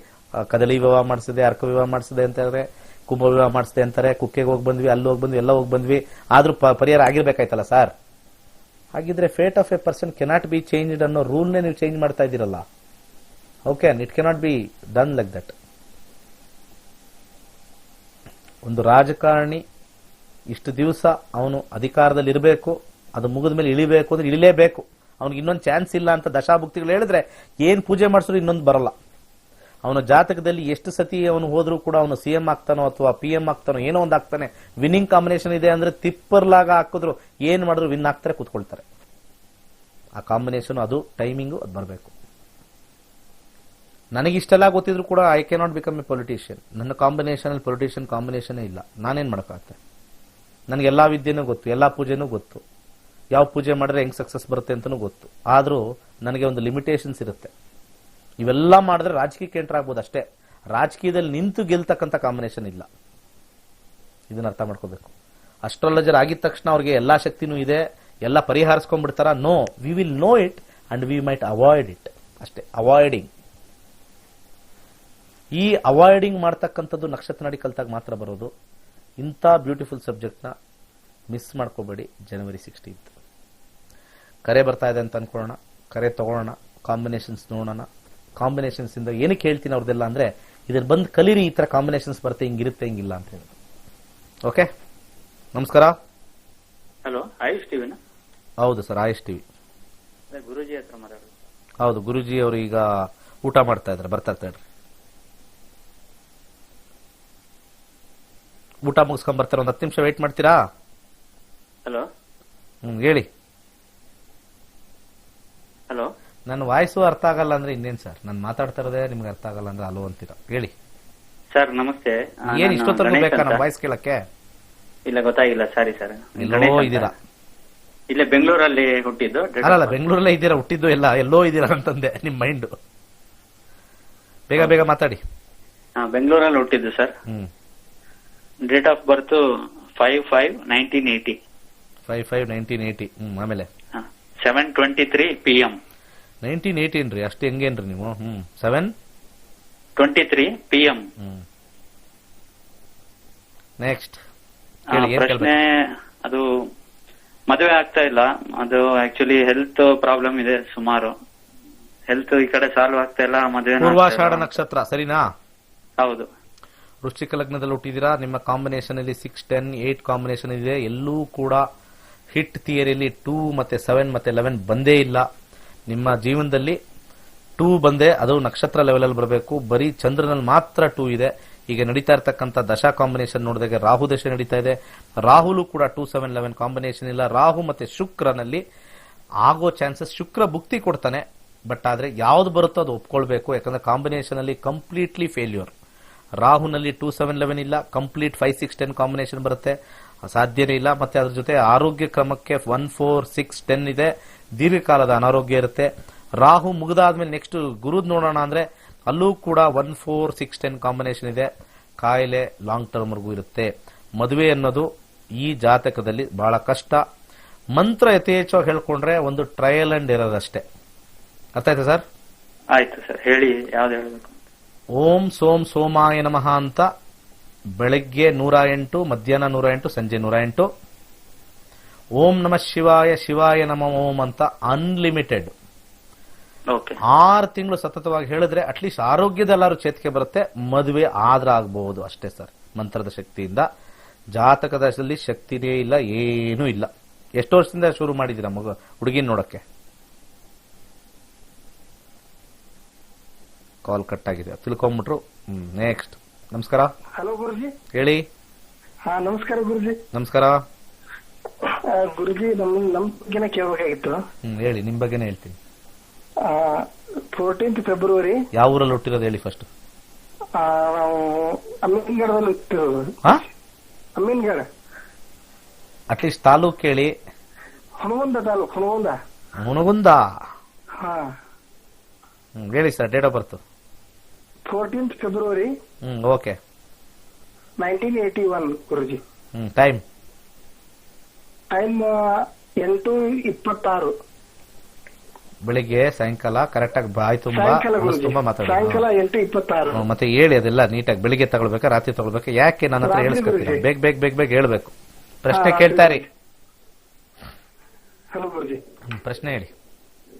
ಕದಲಿ ವಿವಾಹ ಮಾಡಿಸಿದೆ, ಅರ್ಕ ವಿವಾಹ ಮಾಡಿಸಿದೆ ಅಂತಾರೆ, ಕುಂಭ ವಿವಾಹ ಮಾಡಿಸಿದೆ ಅಂತಾರೆ, ಕುಕ್ಕೆಗೆ ಹೋಗಿ ಬಂದ್ವಿ, ಅಲ್ಲಿ ಹೋಗಿ ಬಂದ್ವಿ, ಎಲ್ಲ ಹೋಗಿ ಬಂದ್ವಿ, ಆದ್ರೂ ಪರಿಹಾರ ಆಗಿರ್ಬೇಕಾಯ್ತಲ್ಲ ಸರ್. ಹಾಗಿದ್ರೆ fate of A person cannot be changed ಅನ್ನೋ ರೂಲ್ನೇ ನೀವು ಚೇಂಜ್ ಮಾಡ್ತಾ ಇದ್ದೀರಲ್ಲ. Okay, it cannot be done like that. ಒಂದು ರಾಜಕಾರಣಿ ಇಷ್ಟು ದಿವಸ ಅವನು ಅಧಿಕಾರದಲ್ಲಿ ಇರಬೇಕು, ಅದು ಮುಗಿದ ಮೇಲೆ ಇಳಿಬೇಕು ಅಂದ್ರೆ ಇಳಿಲೇಬೇಕು. ಅವ್ನಿಗೆ ಇನ್ನೊಂದು ಚಾನ್ಸ್ ಇಲ್ಲ ಅಂತ ದಶಾಭುಕ್ತಿಗಳು ಹೇಳಿದ್ರೆ ಏನ್ ಪೂಜೆ ಮಾಡಿಸಿದ್ರು ಇನ್ನೊಂದು ಬರಲ್ಲ. ಅವನ ಜಾತಕದಲ್ಲಿ ಎಷ್ಟು ಸತಿ ಅವನು ಹೋದ್ರೂ ಕೂಡ ಅವನು ಸಿಎಂ ಆಗ್ತಾನೋ ಅಥವಾ PM ಆಗ್ತಾನೋ, ಏನೋ ಒಂದು ಆಗ್ತಾನೆ. ವಿನ್ನಿಂಗ್ ಕಾಂಬಿನೇಷನ್ ಇದೆ ಅಂದ್ರೆ ತಿಪ್ಪರ್ಲಾಗ ಹಾಕಿದ್ರು ಏನ್ ಮಾಡಿದ್ರು ವಿನ್ ಆಗ್ತಾರೆ, ಕೂತ್ಕೊಳ್ತಾರೆ. ಆ ಕಾಂಬಿನೇಷನ್, ಅದು ಟೈಮಿಂಗು, ಅದು ಬರಬೇಕು. ನನಗಿಷ್ಟೆಲ್ಲ ಗೊತ್ತಿದ್ರು ಕೂಡ I can not become A politician. ನನ್ನ ಕಾಂಬಿನೇಷನ್ ಪೊಲಿಟಿಷಿಯನ್ ಕಾಂಬಿನೇಷನ್ ಇಲ್ಲ. ನಾನೇನ್ ಮಾಡಕ್ಕಾಗತ್ತೆ? ನನಗೆ ಎಲ್ಲಾ ವಿದ್ಯೆನೂ ಗೊತ್ತು, ಎಲ್ಲಾ ಪೂಜೆನೂ ಗೊತ್ತು, ಯಾವ ಪೂಜೆ ಮಾಡಿದ್ರೆ ಹೆಂಗ್ ಸಕ್ಸಸ್ ಬರುತ್ತೆ ಅಂತನೂ ಗೊತ್ತು. ಆದ್ರೂ ನನಗೆ ಒಂದು ಲಿಮಿಟೇಷನ್ಸ್ ಇರುತ್ತೆ. ಇವೆಲ್ಲ ಮಾಡಿದ್ರೆ ರಾಜಕೀಯಕ್ಕೆ ಎಂಟರ್ ಆಗ್ಬೋದು ಅಷ್ಟೇ. ರಾಜಕೀಯದಲ್ಲಿ ನಿಂತು ಗೆಲ್ತಕ್ಕಂಥ ಕಾಂಬಿನೇಷನ್ ಇಲ್ಲ. ಇದನ್ನ ಅರ್ಥ ಮಾಡ್ಕೋಬೇಕು. ಅಸ್ಟ್ರಾಲಜರ್ ಆಗಿದ ತಕ್ಷಣ ಅವ್ರಿಗೆ ಎಲ್ಲಾ ಶಕ್ತಿನೂ ಇದೆ, ಎಲ್ಲ ಪರಿಹರಿಸ್ಕೊಂಡ್ಬಿಡ್ತಾರ? No, we will know it and we might avoid it ಅಷ್ಟೇ. ಅವಾಯ್ಡಿಂಗ್, ಈ ಅವಾಯ್ಡಿಂಗ್ ಮಾಡ್ತಕ್ಕಂಥದ್ದು ನಕ್ಷತ್ರ ನಾಡಿ ಕಲ್ತಾಗ ಮಾತ್ರ ಬರೋದು. ಇಂಥ ಬ್ಯೂಟಿಫುಲ್ ಸಬ್ಜೆಕ್ಟ್ನ ಮಿಸ್ ಮಾಡ್ಕೋಬೇಡಿ. January 16th ಕರೆ ಬರ್ತಾ ಇದೆ ಅಂತ ಅನ್ಕೊಳ್ಳೋಣ, ಕರೆ ತಗೊಳ್ಳೋಣ, ಕಾಂಬಿನೇಷನ್ಸ್ ನೋಡೋಣ. ಕಾಂಬಿನೇಷನ್ಸ್ ಇಂದ ಏನಕ್ಕೆ ಹೇಳ್ತೀನಿ ಅವ್ರದ್ದೆಲ್ಲ ಅಂದ್ರೆ, ಇದ್ರ ಬಂದು ಕಲೀರಿ, ಈ ತರ ಕಾಂಬಿನೇಷನ್ಸ್ ಬರುತ್ತೆ, ಹಿಂಗಿರುತ್ತೆ ಹಿಂಗಿಲ್ಲ ಅಂತ ಹೇಳಿ. ಓಕೆ, ನಮಸ್ಕಾರ. ಹಲೋ, ಆಯುಷ್ ಟಿವಿನ? ಹೌದು ಸರ್, ಆಯುಷ್ ಟಿವಿ. ಗುರುಜಿ ಹತ್ರ ಮಾತಾಡೋದು. ಹೌದು, ಗುರುಜಿ ಅವರು ಈಗ ಊಟ ಮಾಡ್ತಾ ಇದ್ದಾರೆ, ಬರ್ತಾ ಇರ್ತಾರೆ. ಊಟ ಮುಗಿಸ್ಕೊಂಡ್ ಬರ್ತಾರೆ, ಒಂದು 10 ನಿಮಿಷ ವೇಟ್ ಮಾಡ್ತೀರಾ? ಹಲೋ, ಹೇಳಿ. ಹಲೋ, ನನ್ನ ವಾಯ್ಸು ಅರ್ಥ ಆಗಲ್ಲ ಅಂದ್ರೆ ಇನ್ನೇನ್ ಸರ್? ನಾನು ಮಾತಾಡ್ತಾ ಇರೋದೇ ನಿಮ್ಗೆ ಅರ್ಥ ಆಗಲ್ಲ ಅಂದ್ರೆ ಅಲೋ ಅಂತೀರಾ? ಹೇಳಿ ಸರ್ ನಮಸ್ತೆ. ಏನ್ ಇಷ್ಟೊತ್ತರೆಗೂ ಬೇಕಾ ನಮ್ಮ ವಾಯ್ಸ್ ಕೇಳಕ್ಕೆ? ಇಲ್ಲ, ಗೊತ್ತಾಗಿಲ್ಲ, ಸಾರಿ ಸರ್. ಎಲ್ಲೋ ಇದ್ದೀರಾ? ಇಲ್ಲೇ ಬೆಂಗಳೂರಲ್ಲಿ ಹುಟ್ಟಿದ್ದು. ಅಲ್ಲ, ಬೆಂಗಳೂರಲ್ಲೇ ಇದ್ದೀರಾ, ಹುಟ್ಟಿದ್ದು ಎಲ್ಲ ಎಲ್ಲೋ ಇದ್ದೀರಾ ಅಂತಂದೆ. ನಿಮ್ ಮೈಂಡ್ ಬೇಗ ಬೇಗ ಮಾತಾಡಿ. ಬೆಂಗಳೂರಲ್ಲಿ ಹುಟ್ಟಿದ್ದು ಸರ್. Date of birth 5/5/1980. 5/5/1980. ಆಮೇಲೆ 7:23 PM. 1918 ರೀ, ಅಷ್ಟು ಹೆಂಗೇನ್ರಿ ನೀವು? 7:23 PM. ನೆಕ್ಸ್ಟ್ ಪ್ರಶ್ನೆ, ಅದು ಮದುವೆ ಆಗ್ತಾ ಇಲ್ಲ. ಅದು ಆಕ್ಚುಲಿ ಹೆಲ್ತ್ ಪ್ರಾಬ್ಲಮ್ ಇದೆ ಸುಮಾರು. ಹೆಲ್ತ್ ಈ ಕಡೆ ಸಾಲ್ವ್ ಆಗ್ತಾ ಇಲ್ಲ. ಮದುವೆ ಪೂರ್ವಾಷಾಢ ನಕ್ಷತ್ರ ಸರಿನಾ? ಹೌದು. ವೃಶ್ಚಿಕ ಲಗ್ನದಲ್ಲಿ ಹುಟ್ಟಿದಿರಾ. ನಿಮ್ಮ ಕಾಂಬಿನೇಷನ್ ಅಲ್ಲಿ 6, 10, 8 ಕಾಂಬಿನೇಷನ್ ಇದೆ. ಎಲ್ಲೂ ಕೂಡ ಹಿಟ್ ಥಿಯರಿಯಲ್ಲಿ 2 ಮತ್ತೆ 7 ಮತ್ತೆ 11 ಬಂದೇ ಇಲ್ಲ. ನಿಮ್ಮ ಜೀವನದಲ್ಲಿ 2 ಬಂದೆ, ಅದು ನಕ್ಷತ್ರ ಲೆವೆಲ್ ಅಲ್ಲಿ ಬರಬೇಕು. ಬರೀ ಚಂದ್ರನಲ್ಲಿ ಮಾತ್ರ 2 ಇದೆ. ಈಗ ನಡೀತಾ ಇರತಕ್ಕಂಥ ದಶಾ ಕಾಂಬಿನೇಷನ್ ನೋಡಿದಾಗ ರಾಹು ದಶೆ ನಡೀತಾ ಇದೆ. ರಾಹುಲು ಕೂಡ 2, 7, 11 ಕಾಂಬಿನೇಷನ್ ಇಲ್ಲ. ರಾಹು ಮತ್ತೆ ಶುಕ್ರನಲ್ಲಿ ಆಗೋ ಚಾನ್ಸಸ್, ಶುಕ್ರ ಭುಕ್ತಿ ಕೊಡ್ತಾನೆ, ಬಟ್ ಆದ್ರೆ ಯಾವ್ದು ಬರುತ್ತೋ ಅದು ಒಪ್ಕೊಳ್ಬೇಕು. ಯಾಕಂದ್ರೆ ಕಾಂಬಿನೇಷನ್ ಅಲ್ಲಿ ಕಂಪ್ಲೀಟ್ಲಿ ಫೇಲ್ಯೂರ್. ರಾಹುನಲ್ಲಿ 2, 7, 11 ಇಲ್ಲ. ಕಂಪ್ಲೀಟ್ 5, 6, 10 ಕಾಂಬಿನೇಷನ್ ಬರುತ್ತೆ, ಸಾಧ್ಯನೇ ಇಲ್ಲ. ಮತ್ತೆ ಅದ್ರ ಜೊತೆ ಆರೋಗ್ಯ ಕ್ರಮಕ್ಕೆ 1, 4, 6, 10 ಇದೆ. ದೀರ್ಘಕಾಲದ ಅನಾರೋಗ್ಯ ಇರುತ್ತೆ. ರಾಹು ಮುಗಿದಾದ್ಮೇಲೆ ನೆಕ್ಸ್ಟ್ ಗುರುದ್ ನೋಡೋಣ ಅಂದ್ರೆ ಅಲ್ಲೂ ಕೂಡ 1, 4, 6, 10 ಕಾಂಬಿನೇಷನ್ ಇದೆ. ಕಾಯಿಲೆ ಲಾಂಗ್ ಟರ್ಮ್ ವರ್ಗೂ ಇರುತ್ತೆ. ಮದುವೆ ಅನ್ನೋದು ಈ ಜಾತಕದಲ್ಲಿ ಬಹಳ ಕಷ್ಟ. ಮಂತ್ರ ಯಥೇಚ್ಛವಾಗಿ ಹೇಳ್ಕೊಂಡ್ರೆ ಒಂದು ಟ್ರಯಲ್ ಅಂಡ್ ಎರರ್ ಅಷ್ಟೇ. ಅರ್ಥ ಆಯ್ತಾ ಸರ್? ಆಯ್ತು ಸರ್, ಹೇಳಿ ಯಾವ್ದು ಹೇಳ್ಬೇಕು? ಓಂ ಸೋಂ ಸೋಮಾಯ ನಮಃ ಅಂತ ಬೆಳಗ್ಗೆ 108, ಮಧ್ಯಾಹ್ನ 108, ಸಂಜೆ 108. ಓಂ ನಮಃ ಶಿವಾಯ, ಶಿವಾಯ ನಮಃ ಓಂ ಅಂತ ಅನ್ಲಿಮಿಟೆಡ್ ಓಕೆ 6 ತಿಂಗಳು ಸತತವಾಗಿ ಹೇಳಿದ್ರೆ ಅಟ್ಲೀಸ್ಟ್ ಆರೋಗ್ಯದಲ್ಲಾರು ಚೇತರಿಕೆ ಬರುತ್ತೆ. ಮದುವೆ ಆದ್ರ ಆಗ್ಬಹುದು ಅಷ್ಟೇ ಸರ್, ಮಂತ್ರದ ಶಕ್ತಿಯಿಂದ. ಜಾತಕದಲ್ಲಿ ಶಕ್ತಿನೇ ಇಲ್ಲ, ಏನೂ ಇಲ್ಲ. ಎಷ್ಟು ವರ್ಷದಿಂದ ಶುರು ಮಾಡಿದ್ದೀರಾ ಮಗು ಹುಡುಗಿನ ನೋಡಕ್ಕೆ? ಕಾಲ್ ಕಟ್ ಆಗಿದೆ, ತಿಳ್ಕೊಂಬಿಟ್ರು. ನೆಕ್ಸ್ಟ್. ನಮಸ್ಕಾರ. ಹಲೋ ಗುರುಜಿ. ಹೇಳಿ. ಹಾ ನಮಸ್ಕಾರ ಗುರುಜಿ. ನಮಸ್ಕಾರ ಗುರುಜಿ, ನಮ್ ಬಗ್ಗೆನೇ ಕೇಳಬೇಕಾಗಿತ್ತು. ಹೇಳಿ, ನಿಮ್ ಬಗ್ಗೆನೇ ಹೇಳ್ತೀನಿ. 14th February. ಯಾವ ಊರಲ್ಲಿ ಹುಟ್ಟಿರೋದು ಹೇಳಿ ಫಸ್ಟ್. ನಾವು ಅಮೀನ್ಗಢದಲ್ಲಿ ಹುಟ್ಟಿರೋದು. ಅಮೀನ್ಗಢ ಅಟ್ಲೀಸ್ಟ್ ತಾಲೂಕ್ ಹೇಳಿ. ಹುಣಗುಂದ ತಾಲೂಕು, ಹುಣಗುಂದ. ಮುನಗುಂದ. ಹಾ ಹೇಳಿ sir, date of birth. 14th February. Okay. 1981 Guruji. Time 8:26 ಬೆಳಿಗ್ಗೆ ಸಾಯಂಕಾಲ ಕರೆಕ್ಟ್ ಆಗಿ ಬಾಯಿ ತುಂಬಾ ಸಾಯಂಕಾಲ ಮನಸ್ಸು ಗುರುಜಿ. ತುಂಬಾ ಮಾತಾಡಿ. ಸಾಯಂಕಾಲ 8:26. ಮತ್ತೆ ಹೇಳಿ ಅದೆಲ್ಲ ನೀಟಾಗಿ. ಬೆಳಿಗ್ಗೆ ತಗೊಳ್ಬೇಕಾ ರಾತ್ರಿ ತಗೊಳ್ಬೇಕಾ? ಯಾಕೆ ನನ್ನ ಹತ್ರ ರಾತ್ರಿ ಹೇಳಿಸ್ಕೊತೀನಿ? ಗುರೂಜಿ. ಬೇಗ ಹೇಳ್ಬೇಕು. ಪ್ರಶ್ನೆ ಹಾ, ಕೇಳ್ತಾರಿ. ಹಲೋ ಗುರುಜಿ. ಪ್ರಶ್ನೆ ಹೇಳಿ.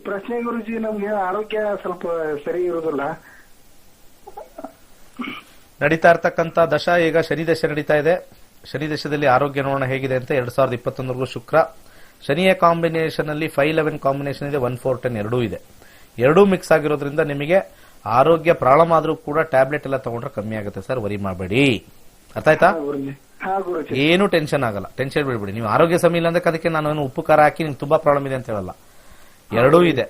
ಪ್ರಶ್ನೆ ಗುರುಜಿ, ನಮ್ಗೆ ಆರೋಗ್ಯ ಸ್ವಲ್ಪ ಸರಿ ಇರುದಿಲ್ಲ. ನಡೀತಾ ಇರ್ತಕ್ಕಂಥ ದಶ ಈಗ ಶನಿ ದಶೆ ನಡೀತಾ ಇದೆ. ಶನಿ ದಶದಲ್ಲಿ ಆರೋಗ್ಯ ನೋಡೋಣ ಹೇಗಿದೆ ಅಂತ. 2021 ಶುಕ್ರ ಶನಿಯ ಕಾಂಬಿನೇಷನ್ ಅಲ್ಲಿ 5-11 ಕಾಂಬಿನೇಷನ್ ಇದೆ, 1-4-10 ಎರಡೂ ಇದೆ. ಎರಡೂ ಮಿಕ್ಸ್ ಆಗಿರೋದ್ರಿಂದ ನಿಮಗೆ ಆರೋಗ್ಯ ಪ್ರಾಬ್ಲಮ್ ಆದ್ರೂ ಕೂಡ ಟ್ಯಾಬ್ಲೆಟ್ ಎಲ್ಲ ತಗೊಂಡ್ರೆ ಕಮ್ಮಿ ಆಗುತ್ತೆ ಸರ್. ವರಿ ಮಾಡಬೇಡಿ, ಅರ್ಥ ಆಯ್ತಾ? ಹಾ ಗುರುಜಿ. ಏನು ಟೆನ್ಷನ್ ಆಗಲ್ಲ, ಟೆನ್ಷನ್ ಬಿಡ್ಬೇಡಿ. ನೀವು ಆರೋಗ್ಯ ಸಮಯ ಇಲ್ಲ ಅಂದ್ರೆ ಅದಕ್ಕೆ ನಾನು ಉಪ್ಪು ಖಾರ ಹಾಕಿ ನಿಮ್ಗೆ ತುಂಬಾ ಪ್ರಾಬ್ಲಮ್ ಇದೆ ಅಂತ ಹೇಳಲ್ಲ. ಎರಡೂ ಇದೆ.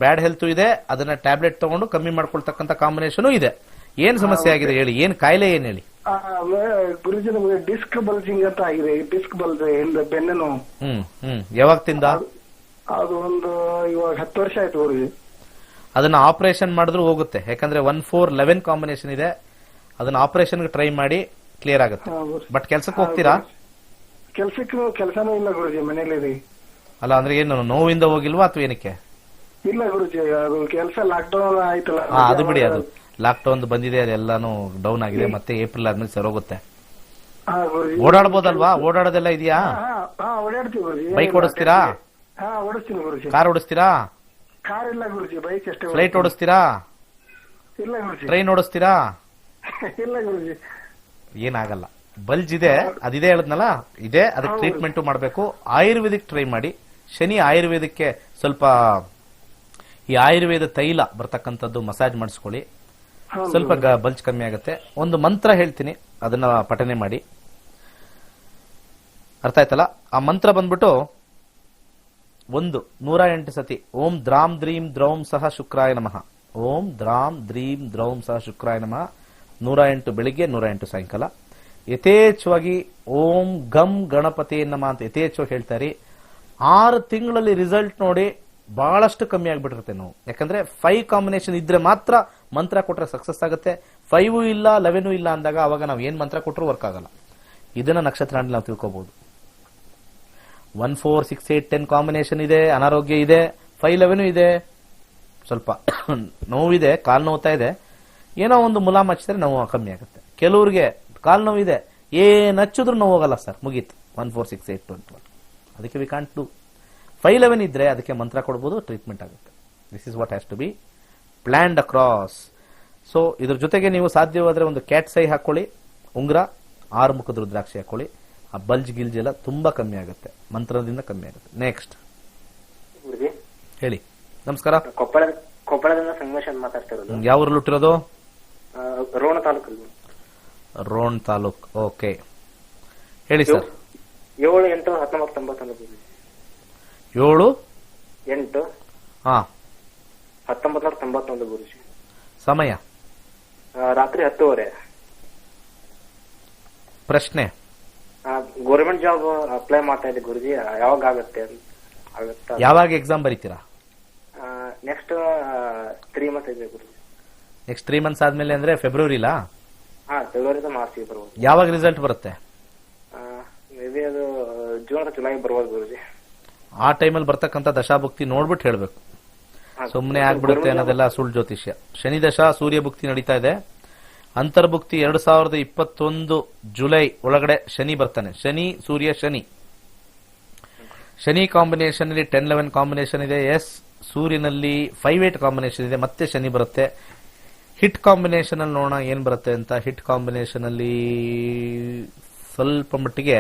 ಬ್ಯಾಡ್ ಹೆಲ್ತ್ ಇದೆ, ಅದನ್ನ ಟ್ಯಾಬ್ಲೆಟ್ ತಗೊಂಡು ಕಮ್ಮಿ ಮಾಡ್ಕೊಳ್ತಕ್ಕಂಥ ಕಾಂಬಿನೇಷನ್ ಇದೆ. ಏನ್ ಸಮಸ್ಯೆ ಆಗಿದೆ ಹೇಳಿ, ಏನ್ ಕಾಯಿಲೆ ಏನ್ ಹೇಳಿ? ಗುರುಜಿ, ನಮಗೆ ಡಿಸ್ಕ್ ಬಲ್ಜಿಂಗ್ ಅಂತ ಆಗಿದೆ. ಡಿಸ್ಕ್ ಬಲ್ಜ್ ಹಿಂದೆ ಬೆನ್ನು ನೋವು. ಯಾವಾಗ್ತಿಂದ? ಅದು ಒಂದು ಇವಾಗ 10 ವರ್ಷ ಆಯ್ತು ಗುರುಜಿ. ಅದನ್ನ ಆಪರೇಷನ್ ಮಾಡಿದ್ರು ಹೋಗುತ್ತೆ. ಯಾಕಂದ್ರೆ 1-4-11 ಕಾಂಬಿನೇಷನ್ ಇದೆ. ಅದನ್ನ ಆಪರೇಷನ್ ಟ್ರೈ ಮಾಡಿ ಕ್ಲಿಯರ್ ಆಗುತ್ತೆ. ಬಟ್ ಕೆಲ್ಸಕ್ಕೆ ಹೋಗ್ತೀರಾ? ಕೆಲಸನೂ ಇಲ್ಲ ಗುರುಜಿ, ಮನೇಲಿ. ಅಲ್ಲ ಅಂದ್ರೆ ಏನು ನೋವಿಂದ ಹೋಗಿಲ್ವಾ ಅಥವಾ ಏನಕ್ಕೆ? ಇಲ್ಲ ಗುರುಜಿ, ಅದು ಕೆಲಸ ಲಾಕ್ಡೌನ್ ಆಯ್ತಲ್ಲ. ಅದು ಬಿಡಿ, ಅದು ಲಾಕ್ಡೌನ್ ಬಂದಿದೆ, ಅದೆಲ್ಲಾನು ಡೌನ್ ಆಗಿದೆ. ಮತ್ತೆ ಏಪ್ರಿಲ್ ಆದ್ಮೇಲೆ ಸರೋಗುತ್ತೆ. ಓಡಾಡ್ಬೋದಲ್ವಾ? ಓಡಾಡೋದೆಲ್ಲ ಇದೆಯಾ? ಓಡಾಡ್ತೀವಿ ಗುರುಜಿ. ಬೈಕ್ ಓಡಿಸ್ತೀರಾ? ಓಡಿಸ್ತೀನಿ ಗುರುಜಿ. ಕಾರ್ ಓಡಿಸ್ತೀರಾ? ಕಾರ್ ಇಲ್ಲ ಗುರುಜಿ, ಬೈಕ್ ಅಷ್ಟೇ. ಫ್ಲೈಟ್ ಓಡಿಸ್ತೀರಾ? ಇಲ್ಲ ಗುರುಜಿ. ಟ್ರೈನ್ ಓಡಿಸ್ತೀರಾ? ಇಲ್ಲ ಗುರುಜಿ. ಏನಾಗಲ್ಲ. ಬಲ್ಜ್ ಇದೆ, ಅದಿದೆ ಹೇಳದ್ನಲ್ಲ, ಇದೆ. ಅದಕ್ಕೆ ಟ್ರೀಟ್ಮೆಂಟ್ ಮಾಡಬೇಕು. ಆಯುರ್ವೇದಿಕ್ ಟ್ರೈ ಮಾಡಿ. ಶನಿ ಆಯುರ್ವೇದಕ್ಕೆ ಸ್ವಲ್ಪ ಈ ಆಯುರ್ವೇದ ತೈಲ ಬರ್ತಕ್ಕಂಥದ್ದು ಮಸಾಜ್ ಮಾಡಿಸ್ಕೊಳ್ಳಿ, ಸ್ವಲ್ಪ ಬಲ್ಜ್ ಕಮ್ಮಿ ಆಗುತ್ತೆ. ಒಂದು ಮಂತ್ರ ಹೇಳ್ತೀನಿ, ಅದನ್ನ ಪಠನೆ ಮಾಡಿ. ಅರ್ಥ ಆಯ್ತಲ್ಲ? ಆ ಮಂತ್ರ ಬಂದ್ಬಿಟ್ಟು 108 ಸತಿ ಓಂ ದ್ರಾಂ ದ್ರೀಂ ದ್ರೌಂ ಸಹ ಶುಕ್ರಾಯ ನಮಃ. ಓಂ ದ್ರಾಂ ದ್ರೀಂ ದ್ರೌಂ ಸಹ ಶುಕ್ರಾಯ ನಮಃ. 108 ಬೆಳಿಗ್ಗೆ, 108 ಸಾಯಂಕಾಲ. ಯಥೇಚ್ಛವಾಗಿ ಓಂ ಗಂ ಗಣಪತಿ ನಮಃ ಅಂತ ಯಥೇಚ್ಛವಾಗಿ ಹೇಳ್ತಾರೆ. 6 ತಿಂಗಳಲ್ಲಿ ರಿಸಲ್ಟ್ ನೋಡಿ ಬಹಳಷ್ಟು ಕಮ್ಮಿ ಆಗ್ಬಿಟ್ಟಿರುತ್ತೆ ನೋವು. ಯಾಕಂದ್ರೆ 5 ಕಾಂಬಿನೇಷನ್ ಇದ್ರೆ ಮಾತ್ರ ಮಂತ್ರ ಕೊಟ್ರೆ ಸಕ್ಸಸ್ ಆಗುತ್ತೆ. 5 ಇಲ್ಲ 11 ಇಲ್ಲ ಅಂದಾಗ ಅವಾಗ ನಾವು ಏನ್ ಮಂತ್ರ ಕೊಟ್ಟರು ವರ್ಕ್ ಆಗಲ್ಲ. ಇದನ್ನ ನಕ್ಷತ್ರ ನಾವು ತಿಳ್ಕೋಬಹುದು. 1, 4, 6, 8, 10 ಕಾಂಬಿನೇಷನ್ ಇದೆ, ಅನಾರೋಗ್ಯ ಇದೆ. 5, 11 ಇದೆ, ಸ್ವಲ್ಪ ನೋವಿದೆ, ಕಾಲು ನೋವ್ತಾ ಇದೆ, ಏನೋ ಒಂದು ಮುಲಾಮ್ ಹಚ್ಚಿದ್ರೆ ನೋವು ಕಮ್ಮಿ ಆಗುತ್ತೆ. ಕೆಲವ್ರಿಗೆ ಕಾಲು ನೋವಿದೆ, ಏನ್ ಹಚ್ಚಿದ್ರು ನೋವು ಹೋಗಲ್ಲ ಸರ್, ಮುಗೀತು. 1, 4, 6, 8, 12 ಅದಕ್ಕೆ ವಿ ಕಾಂಟ್ ಡೂ. 5, 11 ಇದ್ರೆ ಅದಕ್ಕೆ ಮಂತ್ರ ಕೊಡ್ಬೋದು, ಟ್ರೀಟ್ಮೆಂಟ್ ಆಗುತ್ತೆ. This is what has to be planned across. So ಇದ್ರ ಜೊತೆಗೆ ನೀವು ಸಾಧ್ಯವಾದ್ರೆ ಒಂದು ಕ್ಯಾಟ್ಸ್ ಐ ಹಾಕೊಳ್ಳಿ, ಉಂಗ್ರ, 6 ಮುಖದ ರುದ್ರಾಕ್ಷಿ ಹಾಕೊಳ್ಳಿ. ಆ ಬಲ್ಜ್ ಗಿಲ್ಜ್ ಎಲ್ಲ ತುಂಬಾ ಕಮ್ಮಿ ಆಗುತ್ತೆ, ಮಂತ್ರದಿಂದ ಕಮ್ಮಿ ಆಗುತ್ತೆ. ನೆಕ್ಸ್ಟ್ ಹೇಳಿ. ನಮಸ್ಕಾರ. ಕೊಪ್ಪಳದಿಂದ ಸಂಗಮೇಶ್ ಮಾತಾಡ್ತಿರೋದು. ಯಾವ ಊರಲ್ಲಿ ಹುಟ್ಟಿರೋದು? ರೋಣ ತಾಲೂಕಲ್ಲಿ. ರೋಣ ತಾಲೂಕ್. ಓಕೆ, ಹೇಳಿ ಸರ್. 7-8-1991 7-8-1991 ಗುರುಜಿ. ಸಮಯ ರಾತ್ರಿ 10:30. ಪ್ರಶ್ನೆ: ಗೌರ್ಮೆಂಟ್ ಜಾಬ್ ಅಪ್ಲೈ ಮಾಡ್ತಾ ಇದ್ದೆ ಗುರುಜಿ, ಯಾವಾಗ ಆಗುತ್ತೆ? ಯಾವಾಗ ಎಕ್ಸಾಮ್ ಬರೀತೀರಾ? ನೆಕ್ಸ್ಟ್ 3 ಮಂತ್ಸ್ ಇದೆ ಗುರುಜಿ. ನೆಕ್ಸ್ಟ್ 3 ಮಂತ್ಸ್ ಆದ್ಮೇಲೆ ಅಂದ್ರೆ ಫೆಬ್ರವರಿಲಾ? ಫೆಬ್ರವರಿ ಮಾರ್ಚ್ ಬರ್ಬೋದು. ಯಾವಾಗ ರಿಸಲ್ಟ್ ಬರುತ್ತೆ? ಮೇ ಬಿ ಅದು ಜೂನ್ ಜುಲೈ ಬರ್ಬೋದು ಗುರುಜಿ. ಆ ಟೈಮಲ್ಲಿ ಬರ್ತಕ್ಕಂಥ ದಶಾಭುಕ್ತಿ ನೋಡ್ಬಿಟ್ಟು ಹೇಳ್ಬೇಕು. ಸುಮ್ಮನೆ ಆಗ್ಬಿಡುತ್ತೆ ಅನ್ನೋದೆಲ್ಲ ಸುಳ್ಳು ಜ್ಯೋತಿಷ್ಯ. ಶನಿ ದಶಾ ಸೂರ್ಯ ಭುಕ್ತಿ ನಡೀತಾ ಇದೆ. ಅಂತರ್ಭುಕ್ತಿ 2021 ಜುಲೈ ಒಳಗಡೆ ಶನಿ ಬರ್ತಾನೆ. ಶನಿ ಸೂರ್ಯ ಶನಿ ಕಾಂಬಿನೇಷನ್ ಅಲ್ಲಿ 10-11 ಕಾಂಬಿನೇಷನ್ ಇದೆ. ಎಸ್, ಸೂರ್ಯನಲ್ಲಿ 5-8 ಕಾಂಬಿನೇಷನ್ ಇದೆ. ಮತ್ತೆ ಶನಿ ಬರುತ್ತೆ. ಹಿಟ್ ಕಾಂಬಿನೇಷನ್ ಅಲ್ಲಿ ನೋಡೋಣ ಏನ್ ಬರುತ್ತೆ ಅಂತ. ಹಿಟ್ ಕಾಂಬಿನೇಷನ್ ಅಲ್ಲಿ ಸ್ವಲ್ಪ ಮಟ್ಟಿಗೆ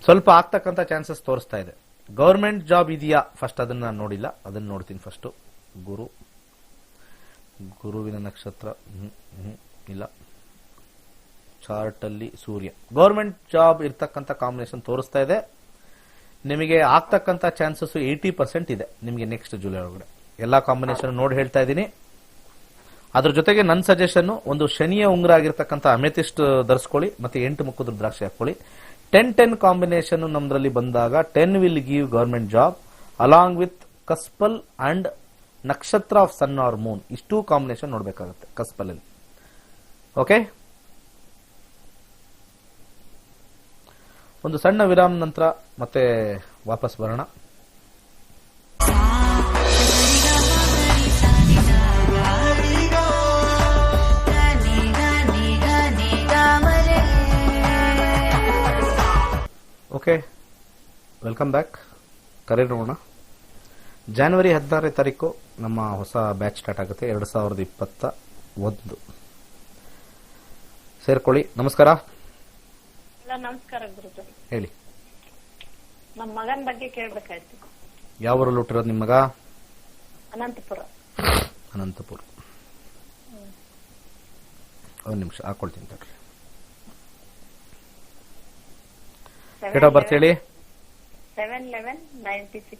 ಸ್ವಲ್ಪ ಆಗ್ತಕ್ಕಂಥ ಚಾನ್ಸಸ್ ತೋರಿಸ್ತಾ ಇದೆ. ಗವರ್ಮೆಂಟ್ ಜಾಬ್ ಇದೆಯಾ ಫಸ್ಟ್ ಅದನ್ನ ನಾನು ನೋಡಿಲ್ಲ, ಅದನ್ನ ನೋಡ್ತೀನಿ ಫಸ್ಟ್. ಗುರುವಿನ ನಕ್ಷತ್ರ ಇಲ್ಲ. ಚಾರ್ಟ್ ಅಲ್ಲಿ ಸೂರ್ಯ ಗವರ್ಮೆಂಟ್ ಜಾಬ್ ಇರ್ತಕ್ಕಂಥ ಕಾಂಬಿನೇಷನ್ ತೋರಿಸ್ತಾ ಇದೆ. ನಿಮಗೆ ಆಗ್ತಕ್ಕಂಥ ಚಾನ್ಸಸ್ 80% ಇದೆ ನಿಮಗೆ ನೆಕ್ಸ್ಟ್ ಜುಲೈ ಒಳಗಡೆ. ಎಲ್ಲಾ ಕಾಂಬಿನೇಷನ್ ನೋಡಿ ಹೇಳ್ತಾ ಇದ್ದೀನಿ. ಅದ್ರ ಜೊತೆಗೆ ನನ್ನ ಸಜೆಷನ್ ಒಂದು ಶನಿಯ ಉಂಗುರ ಆಗಿರ್ತಕ್ಕಂಥ ಅಮೆಥಿಸ್ಟ್ ಧರಿಸ್ಕೊಳ್ಳಿ, ಮತ್ತೆ 8 ಮುಖದ ರುದ್ರಾಕ್ಷಿ ಹಾಕೊಳ್ಳಿ. 10-10 ಕಾಂಬಿನೇಷನ್ ನಮ್ದ್ರಲ್ಲಿ ಬಂದಾಗ 10 will give government job along with cuspal and ನಕ್ಷತ್ರ ಆಫ್ ಸನ್ ಆರ್ ಮೂನ್. ಇಷ್ಟು ಕಾಂಬಿನೇಷನ್ ನೋಡ್ಬೇಕಾಗುತ್ತೆ ಕಸ್ಪಲ್ ಅಲ್ಲಿ. ಓಕೆ, ಒಂದು ಸಣ್ಣ ವಿರಾಮ ನಂತರ ಮತ್ತೆ ವಾಪಸ್ ಬರೋಣ. Okay, welcome back. ಕರೆ ನೋಡೋಣ. ಜನವರಿ 16ನೇ ತಾರೀಕು ನಮ್ಮ ಹೊಸ ಬ್ಯಾಚ್ ಸ್ಟಾರ್ಟ್ ಆಗುತ್ತೆ 2021. ಸೇರ್ಕೊಳ್ಳಿ. ನಮಸ್ಕಾರ. ನಮಸ್ಕಾರ ಗುರುಜಿ. ಹೇಳಿ. ನಮ್ಮ ಮಗನ ಬಗ್ಗೆ ಕೇಳ್ಬೇಕಾಯ್ತು. ಯಾವ ಊರಲ್ಲಿ ಹುಟ್ಟಿರೋದು ನಿಮ್ಮ ಮಗ? ಅನಂತಪುರ. ಅನಂತಪುರ. ಒಂದು ನಿಮಿಷ ಹಾಕೊಳ್ತೀನಿ ತಡ್ರಿ. ಡೇಟ್ ಆಫ್ ಬರ್ತ್ ಹೇಳಿ. 7/11/96.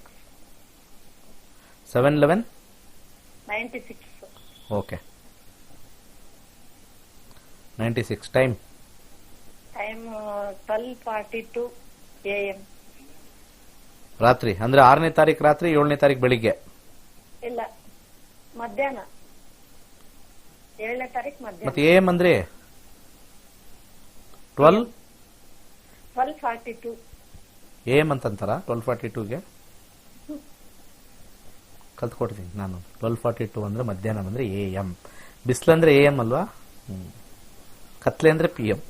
7/11/96. ಓಕೆ, 96. Time 12:42 AM. ರಾತ್ರಿ ಅಂದ್ರೆ 6ನೇ ತಾರೀಕು ರಾತ್ರಿ, 7ನೇ ತಾರೀಕು ಬೆಳಿಗ್ಗೆ? ಇಲ್ಲ, ಮಧ್ಯಾಹ್ನ. 7ನೇ ತಾರೀಕು ಮಧ್ಯಾಹ್ನ. ಮತ್ತೆ AM ಅಂದ್ರೆ 12:42 AM ಅಂತಂತಾರ? 12:42ಗೆ ಕಲ್ತ್ಕೊಡ್ತೀನಿ ನಾನು. 12:42 ಅಂದ್ರೆ ಮಧ್ಯಾಹ್ನ ಅಂದ್ರೆ AM, ಬಿಸಿಲಂದ್ರೆ AM ಅಲ್ವಾ? ಕತ್ಲೆ ಅಂದ್ರೆ PM.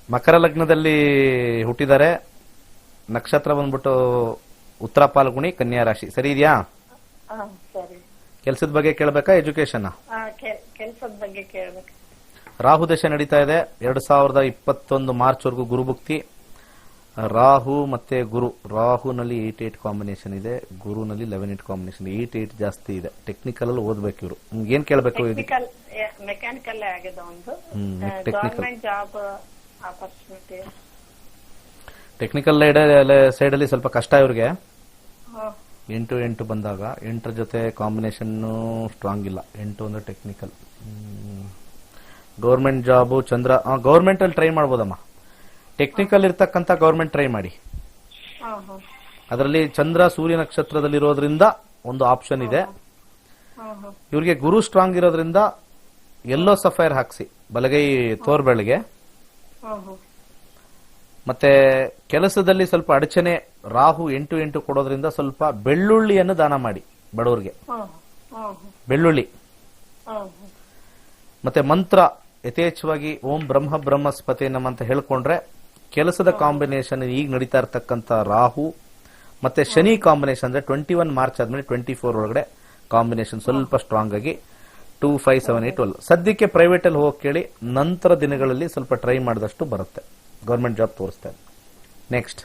ಮಕರ ಲಗ್ನದಲ್ಲಿ ಹುಟ್ಟಿದ್ದಾರೆ. ನಕ್ಷತ್ರ ಬಂದ್ಬಿಟ್ಟು ಉತ್ತರ ಪಾಲ್ಗುಣಿ, ಕನ್ಯಾ ರಾಶಿ. ಸರಿ ಇದೆಯಾ? ಸರಿ. ಕೆಲಸದ ಬಗ್ಗೆ ಕೇಳಬೇಕಾ, ಎಜುಕೇಶನ್? ಕೆಲಸದ ಬಗ್ಗೆ ಕೇಳ್ಬೇಕು. ರಾಹು ದಶೆ ನಡೀತಾ ಇದೆ 2021 ಮಾರ್ಚ್ ವರೆಗೂ. ಗುರುಭುಕ್ತಿ. ರಾಹು ಮತ್ತೆ ಗುರು. ರಾಹುನಲ್ಲಿ 8-8 ಕಾಂಬಿನೇಷನ್ ಇದೆ, ಗುರುನಲ್ಲಿ 11-8 ಕಾಂಬಿನೇಷನ್. 8-8 ಜಾಸ್ತಿ ಇದೆ. ಟೆಕ್ನಿಕಲ್ ಅಲ್ಲಿ ಓದ್ಬೇಕು ಇವರು. ಏನ್ ಕೇಳಬೇಕು? ಮೆಕ್ಯಾನಿಕಲ್ ಆಗಿದೆ ಒಂದು. Technical government job opportunity. Technical side ಅಲ್ಲಿ ಸ್ವಲ್ಪ ಕಷ್ಟ ಇವ್ರಿಗೆ. 8-8 ಬಂದಾಗ 8 ಜೊತೆ ಕಾಂಬಿನೇಷನ್ ಸ್ಟ್ರಾಂಗ್ ಇಲ್ಲ. 8 ಅಂದ್ರೆ ಟೆಕ್ನಿಕಲ್. ಗೌರ್ಮೆಂಟ್ ಜಾಬ್ ಚಂದ್ರ ಗೌರ್ಮೆಂಟ್ ಅಲ್ಲಿ ಟ್ರೈ ಮಾಡ್ಬೋದಮ್ಮ. ಟೆಕ್ನಿಕಲ್ ಇರ್ತಕ್ಕಂಥ ಗೌರ್ಮೆಂಟ್ ಟ್ರೈ ಮಾಡಿ. ಅದರಲ್ಲಿ ಚಂದ್ರ ಸೂರ್ಯ ನಕ್ಷತ್ರದಲ್ಲಿರೋದ್ರಿಂದ ಒಂದು ಆಪ್ಷನ್ ಇದೆ. ಇವ್ರಿಗೆ ಗುರು ಸ್ಟ್ರಾಂಗ್ ಇರೋದ್ರಿಂದ ಯೆಲ್ಲೋ ಸಫೈರ್ ಹಾಕ್ಸಿ ಬಲಗೈ ತೋರ್ಬೆಳಗ್ಗೆ. ಮತ್ತೆ ಕೆಲಸದಲ್ಲಿ ಸ್ವಲ್ಪ ಅಡಚಣೆ. ರಾಹು 8-8 ಕೊಡೋದ್ರಿಂದ ಸ್ವಲ್ಪ ಬೆಳ್ಳುಳ್ಳಿಯನ್ನು ದಾನ ಮಾಡಿ ಬಡವರಿಗೆ. ಬೆಳ್ಳುಳ್ಳಿ ಮತ್ತೆ ಮಂತ್ರ ಯಥೇಚ್ಛವಾಗಿ ಓಂ ಬ್ರಹ್ಮ ಬ್ರಹ್ಮಸ್ಪತಿ ನಮ ಅಂತ ಹೇಳ್ಕೊಂಡ್ರೆ ಕೆಲಸದ ಕಾಂಬಿನೇಷನ್ ಈಗ ನಡೀತಾ ಇರ್ತಕ್ಕಂಥ ರಾಹು ಮತ್ತೆ ಶನಿ ಕಾಂಬಿನೇಷನ್ ಅಂದ್ರೆ 21 ಮಾರ್ಚ್ ಆದ್ಮೇಲೆ 24 ಒಳಗಡೆ ಕಾಂಬಿನೇಷನ್ ಸ್ವಲ್ಪ ಸ್ಟ್ರಾಂಗ್ ಆಗಿ 2, 5, 7, 8, 12 ಸದ್ಯಕ್ಕೆ ಪ್ರೈವೇಟ್ ಅಲ್ಲಿ ಹೋಗಿ ಕೇಳಿ. ನಂತರ ದಿನಗಳಲ್ಲಿ ಸ್ವಲ್ಪ ಟ್ರೈ ಮಾಡಿದಷ್ಟು ಬರುತ್ತೆ. ಗವರ್ಮೆಂಟ್ ಜಾಬ್ ತೋರಿಸ್ತಾ ಇದೆ. ನೆಕ್ಸ್ಟ್.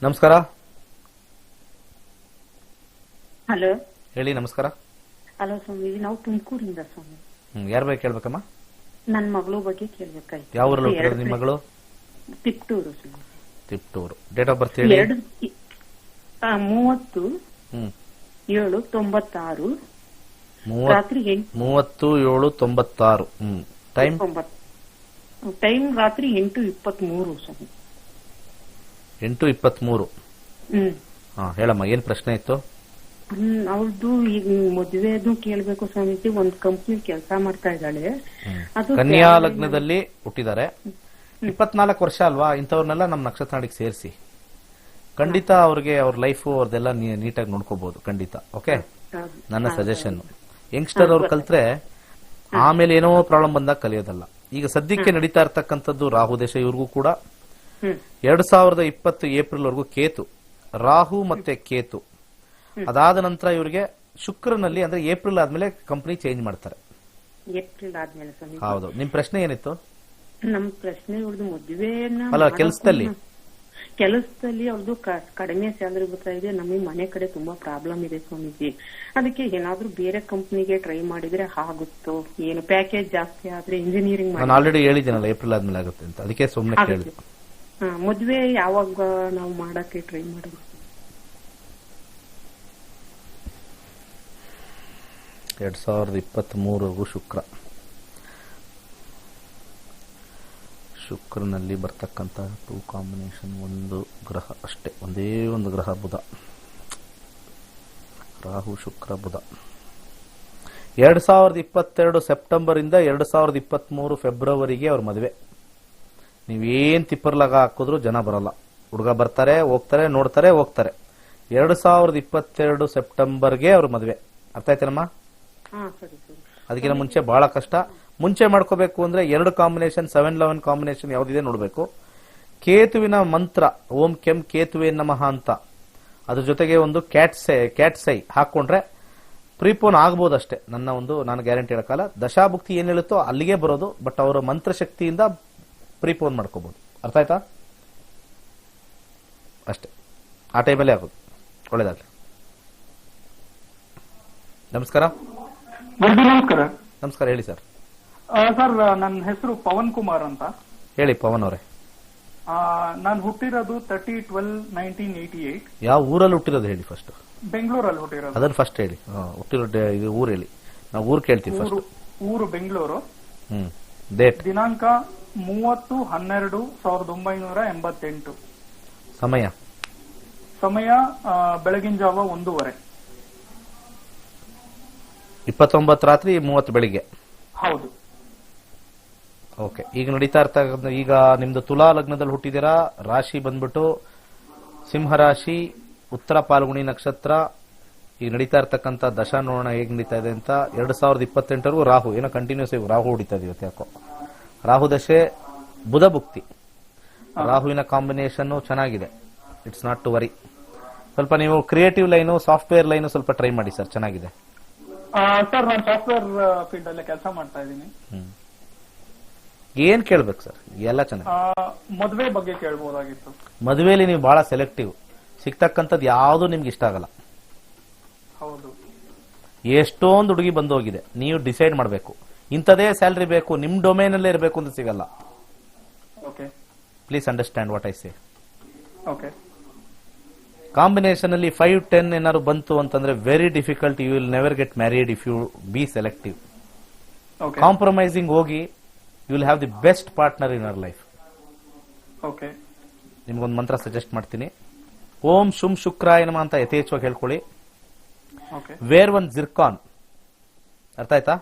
ನಮಸ್ಕಾರ. ಹಲೋ ಹೇಳಿ. ನಮಸ್ಕಾರ. ಹಲೋ ಸ್ವಾಮಿ, ನಾವು ತುಮಕೂರಿಂದ ಸ್ವಾಮಿ. ಯಾರ ಬಗ್ಗೆ ಕೇಳ್ಬೇಕಮ್ಮ? ನನ್ನ ಮಗಳು ಬಗ್ಗೆ ಕೇಳ್ಬೇಕಾಯ್ತು. ಯಾವ ಊರಲ್ಲಿ ಹುಟ್ಟಿರೋದು ನಿಮ್ಮ ಮಗಳು? ತಿಪ್ಟೂರು ಸ್ವಾಮಿ. ತಿಪ್ಟೂರು. ಡೇಟ್ ಆಫ್ ಬರ್ತ್ ಹೇಳಿ. 30/7/96. ರಾತ್ರಿ 30/7/96. ಟೈಮ್ ರಾತ್ರಿ 8:23 ಸ್ವಾಮಿ. 8:23. ಹೇಳಮ್ಮ, ಏನ್ ಪ್ರಶ್ನೆ ಇತ್ತು? ಅವ್ರದ್ದು ಈಗ ಮದುವೆದು ಕೇಳ್ಬೇಕು ಸ್ವಾಮೀಜಿ. ಒಂದ್ ಕಂಪ್ನಿ ಕೆಲಸ ಮಾಡ್ತಾ ಇದ್ದಾಳೆ. ಅದು ಕನ್ಯಾ ಲಗ್ನದಲ್ಲಿ ಹುಟ್ಟಿದ್ದಾರೆ. 24 ವರ್ಷ ಅಲ್ವಾ? ಇಂಥವ್ರನ್ನೆಲ್ಲ ನಮ್ಮ ನಕ್ಷತ್ರ ನಾಡಿಗೆ ಸೇರಿಸಿ ಖಂಡಿತ ಅವ್ರಿಗೆ ಅವ್ರ ಲೈಫ್ ಅವ್ರದೆಲ್ಲ ನೀಟಾಗಿ ನೋಡ್ಕೋಬಹುದು ಖಂಡಿತ. ಓಕೆ, ನನ್ನ ಸಜೆಷನ್. ಯಂಗ್ಸ್ಟರ್ ಅವ್ರು ಕಲ್ತ್ರೆ ಆಮೇಲೆ ಏನೋ ಪ್ರಾಬ್ಲಮ್ ಬಂದಾಗ ಕಲಿಯೋದಲ್ಲ. ಈಗ ಸದ್ಯಕ್ಕೆ ನಡೀತಾ ಇರ್ತಕ್ಕಂಥದ್ದು ರಾಹು ದೇಶ ಇವ್ರಿಗೂ ಕೂಡ 2020 ಏಪ್ರಿಲ್ ವರೆಗೂ ಕೇತು, ರಾಹು ಮತ್ತೆ ಕೇತು. ಅದಾದ ನಂತರ ಇವರಿಗೆ ಶುಕ್ರನಲ್ಲಿ ಅಂದ್ರೆ ಏಪ್ರಿಲ್ ಆದ್ಮೇಲೆ ಕಂಪನಿ ಚೇಂಜ್ ಮಾಡ್ತಾರೆ. ಏಪ್ರಿಲ್ ಆದ್ಮೇಲೆ ಸ್ವಾಮಿ. ಹೌದು. ನಿಮ್ ಪ್ರಶ್ನೆ ಏನಿತ್ತು? ನಮ್ ಪ್ರಶ್ನೆ ಇವ್ರದ್ದು ಮದುವೆನ ಅಲ್ಲ, ಕೆಲಸದಲ್ಲಿ ಅವ್ರದ್ದು ಕಡಿಮೆ ಸ್ಯಾಲರಿ ಬರ್ತಾ ಇದೆ. ನಮಗೆ ಮನೆ ಕಡೆ ತುಂಬಾ ಪ್ರಾಬ್ಲಮ್ ಇದೆ ಸ್ವಾಮೀಜಿ. ಅದಕ್ಕೆ ಏನಾದ್ರೂ ಬೇರೆ ಕಂಪ್ನಿಗೆ ಟ್ರೈ ಮಾಡಿದ್ರೆ ಆಗುತ್ತೋ ಏನು? ಪ್ಯಾಕೇಜ್ ಜಾಸ್ತಿ ಆದ್ರೆ ಇಂಜಿನಿಯರಿಂಗ್ ನಾನು ಆಲ್ರೆಡಿ ಹೇಳಿದ್ದೀನಲ್ಲ ಏಪ್ರಿಲ್ ಆದ್ಮೇಲೆ ಆಗುತ್ತೆ ಅಂತ, ಅದಕ್ಕೆ ಸುಮ್ಮನೆ ಕೇಳಿದೆ. ಮದ್ವೆ ಯಾವಾಗ ನಾವು ಮಾಡಕ್ಕೆ ಟ್ರೈ ಮಾಡೋದು? 2023 ಶುಕ್ರನಲ್ಲಿ ಬರ್ತಕ್ಕಂಥ 2 ಕಾಂಬಿನೇಷನ್, ಒಂದು ಗ್ರಹ ಅಷ್ಟೇ, ಒಂದೇ ಒಂದು ಗ್ರಹ ಬುಧ, ರಾಹು ಶುಕ್ರ ಬುಧ. 2022 ಸೆಪ್ಟೆಂಬರ್ ಇಂದ 2023 ಫೆಬ್ರವರಿಗೆ ಅವ್ರ ಮದುವೆ. ನೀವೇನ್ ತಿಪ್ಪರ್ಲಾಗ ಹಾಕಿದ್ರು ಜನ ಬರಲ್ಲ. ಹುಡುಗ ಬರ್ತಾರೆ, ಹೋಗ್ತಾರೆ, ನೋಡ್ತಾರೆ, ಹೋಗ್ತಾರೆ. 2022 ಸೆಪ್ಟೆಂಬರ್ಗೆ ಅವ್ರ ಮದುವೆ. ಅರ್ಥ ಆಯ್ತೇನಮ್ಮ? ಅದಕ್ಕಿಂತ ಮುಂಚೆ ಬಹಳ ಕಷ್ಟ. ಮುಂಚೆ ಮಾಡ್ಕೋಬೇಕು ಅಂದ್ರೆ 2 ಕಾಂಬಿನೇಷನ್ 7-11 ಕಾಂಬಿನೇಷನ್ ಯಾವ್ದಿದೆ ನೋಡ್ಬೇಕು. ಕೇತುವಿನ ಮಂತ್ರ ಓಂ ಕೆಂ ಕೇತುವೆ ನಮಃ ಅಂತ, ಅದ್ರ ಜೊತೆಗೆ ಒಂದು ಕ್ಯಾಟ್ಸೈ ಹಾಕೊಂಡ್ರೆ ಪ್ರೀಪೋನ್ ಆಗ್ಬೋದಷ್ಟೇ. ನಾನು ಗ್ಯಾರಂಟಿ ಹೇಳಕ್ಕಲ್ಲ. ದಶಾಭುಕ್ತಿ ಏನ್ ಹೇಳುತ್ತೋ ಅಲ್ಲಿಗೆ ಬರೋದು, ಬಟ್ ಅವರ ಮಂತ್ರ ಶಕ್ತಿಯಿಂದ ಪ್ರೀಪೋನ್ ಮಾಡ್ಕೋಬಹುದು. ಅರ್ಥ ಆಯ್ತಾ? ಅಷ್ಟೇ, ಆ ಟೈಮಲ್ಲೇ ಆಗೋದು. ಒಳ್ಳೇದಾಗ್ಲಿ. ನಮಸ್ಕಾರ. ನಮಸ್ಕಾರ. ನಮಸ್ಕಾರ, ಹೇಳಿ ಸರ್. ಸರ್, ನನ್ನ ಹೆಸರು ಪವನ್ ಕುಮಾರ್ ಅಂತ. ಹೇಳಿ ಪವನ್ ಅವರೇ. ನಾನು ಹುಟ್ಟಿರೋದು 30/12/1988. ಯಾವ ಊರಲ್ಲಿ ಹುಟ್ಟಿರೋದು ಹೇಳಿ ಫಸ್ಟ್. ಬೆಂಗಳೂರಲ್ಲಿ ಹುಟ್ಟಿರೋದು. ಅದನ್ನ ಫಸ್ಟ್ ಹೇಳಿ. ಹುಟ್ಟಿರೋ ಇದು ಊರು ಹೇಳಿ, ನಾವು ಊರು ಕೇಳ್ತೀವಿ ಫಸ್ಟ್. ಊರು ಬೆಂಗಳೂರು. ಡೇಟ್ ದಿನಾಂಕ 30/12/1988. ಸಮಯ ಬೆಳಗಿನ ಜಾವ 1:30. 29 ರಾತ್ರಿ 30 ಬೆಳಿಗ್ಗೆ. ಹೌದು. ಓಕೆ. ಈಗ ನಡೀತಾ ಇರ್ತಕ್ಕಂಥ, ಈಗ ನಿಮ್ದು ತುಲಾ ಲಗ್ನದಲ್ಲಿ ಹುಟ್ಟಿದ್ದೀರಾ. ರಾಶಿ ಬಂದ್ಬಿಟ್ಟು ಸಿಂಹರಾಶಿ, ಉತ್ತರ ಪಾಲ್ಗುಣಿ ನಕ್ಷತ್ರ. ಈಗ ನಡೀತಾ ಇರ್ತಕ್ಕಂಥ ದಶಾ ನೋಡೋಣ ಹೇಗ್ ನಡೀತಾ ಇದೆ ಅಂತ. 2028ವರೆಗೂ ರಾಹು ಏನೋ ಕಂಟಿನ್ಯೂಸ್ ಆಗಿ ರಾಹು ಹೊಡಿತಾ ಇದೆ ಇವತ್ತು. ಯಾಕೋ ರಾಹು ದಶೆ, ಬುಧ ಭುಕ್ತಿ, ರಾಹುವಿನ ಕಾಂಬಿನೇಷನ್ ಚೆನ್ನಾಗಿದೆ. It's not to worry. ಸ್ವಲ್ಪ ನೀವು ಕ್ರಿಯೇಟಿವ್ ಲೈನು, ಸಾಫ್ಟ್ವೇರ್ ಲೈನು ಸ್ವಲ್ಪ ಟ್ರೈ ಮಾಡಿ ಸರ್, ಚೆನ್ನಾಗಿದೆ. ಸರ್, ನಾನು ಸಾಫ್ಟ್ವೇರ್ ಫೀಲ್ಡ್ ಅಲ್ಲೇ ಕೆಲಸ ಮಾಡ್ತಾ ಇದ್ದೀನಿ. ಏನ್ ಕೇಳ್ಬೇಕು ಸರ್? ಎಲ್ಲ ಚೆನ್ನಾಗಿ. ಮದುವೆ ಬಗ್ಗೆ ಕೇಳ್ಬೋದಾಗಿತ್ತು. ಮದುವೆಯಲ್ಲಿ ನೀವು ಬಹಳ ಸೆಲೆಕ್ಟಿವ್. ಸಿಗ್ತಕ್ಕಂಥದ್ದು ಯಾವುದು ನಿಮ್ಗೆ ಇಷ್ಟ ಆಗಲ್ಲ. ಹೌದು. ಎಷ್ಟೊಂದು ಹುಡುಗಿ ಬಂದು ಹೋಗಿದೆ. ನೀವು ಡಿಸೈಡ್ ಮಾಡಬೇಕು. ಇಂಥದೇ ಸ್ಯಾಲರಿ ಬೇಕು, ನಿಮ್ ಡೊಮೇನ್ ಅಲ್ಲೇ ಇರಬೇಕು ಅಂತ ಸಿಗಲ್ಲ. Okay. Please understand what I say. Okay. Combination ಅಲ್ಲಿ 5-10 ಏನಾದ್ರು ಬಂತು ಅಂತಂದ್ರೆ very difficult. You will never get married if you be selective. Compromising ಹೋಗಿ you will have the best partner in our life. Okay. ನಿಮ್ಗೊಂದು ಮಂತ್ರ ಸಜೆಸ್ಟ್ ಮಾಡ್ತೀನಿ. ಓಂ ಶುಂ ಶುಕ್ರಾಯ ನಮಃ ಅಂತ ಯಥೇಚ್ಛವಾಗಿ ಹೇಳ್ಕೊಳ್ಳಿ. Wear one zircon. ಅರ್ಥ ಆಯ್ತಾ?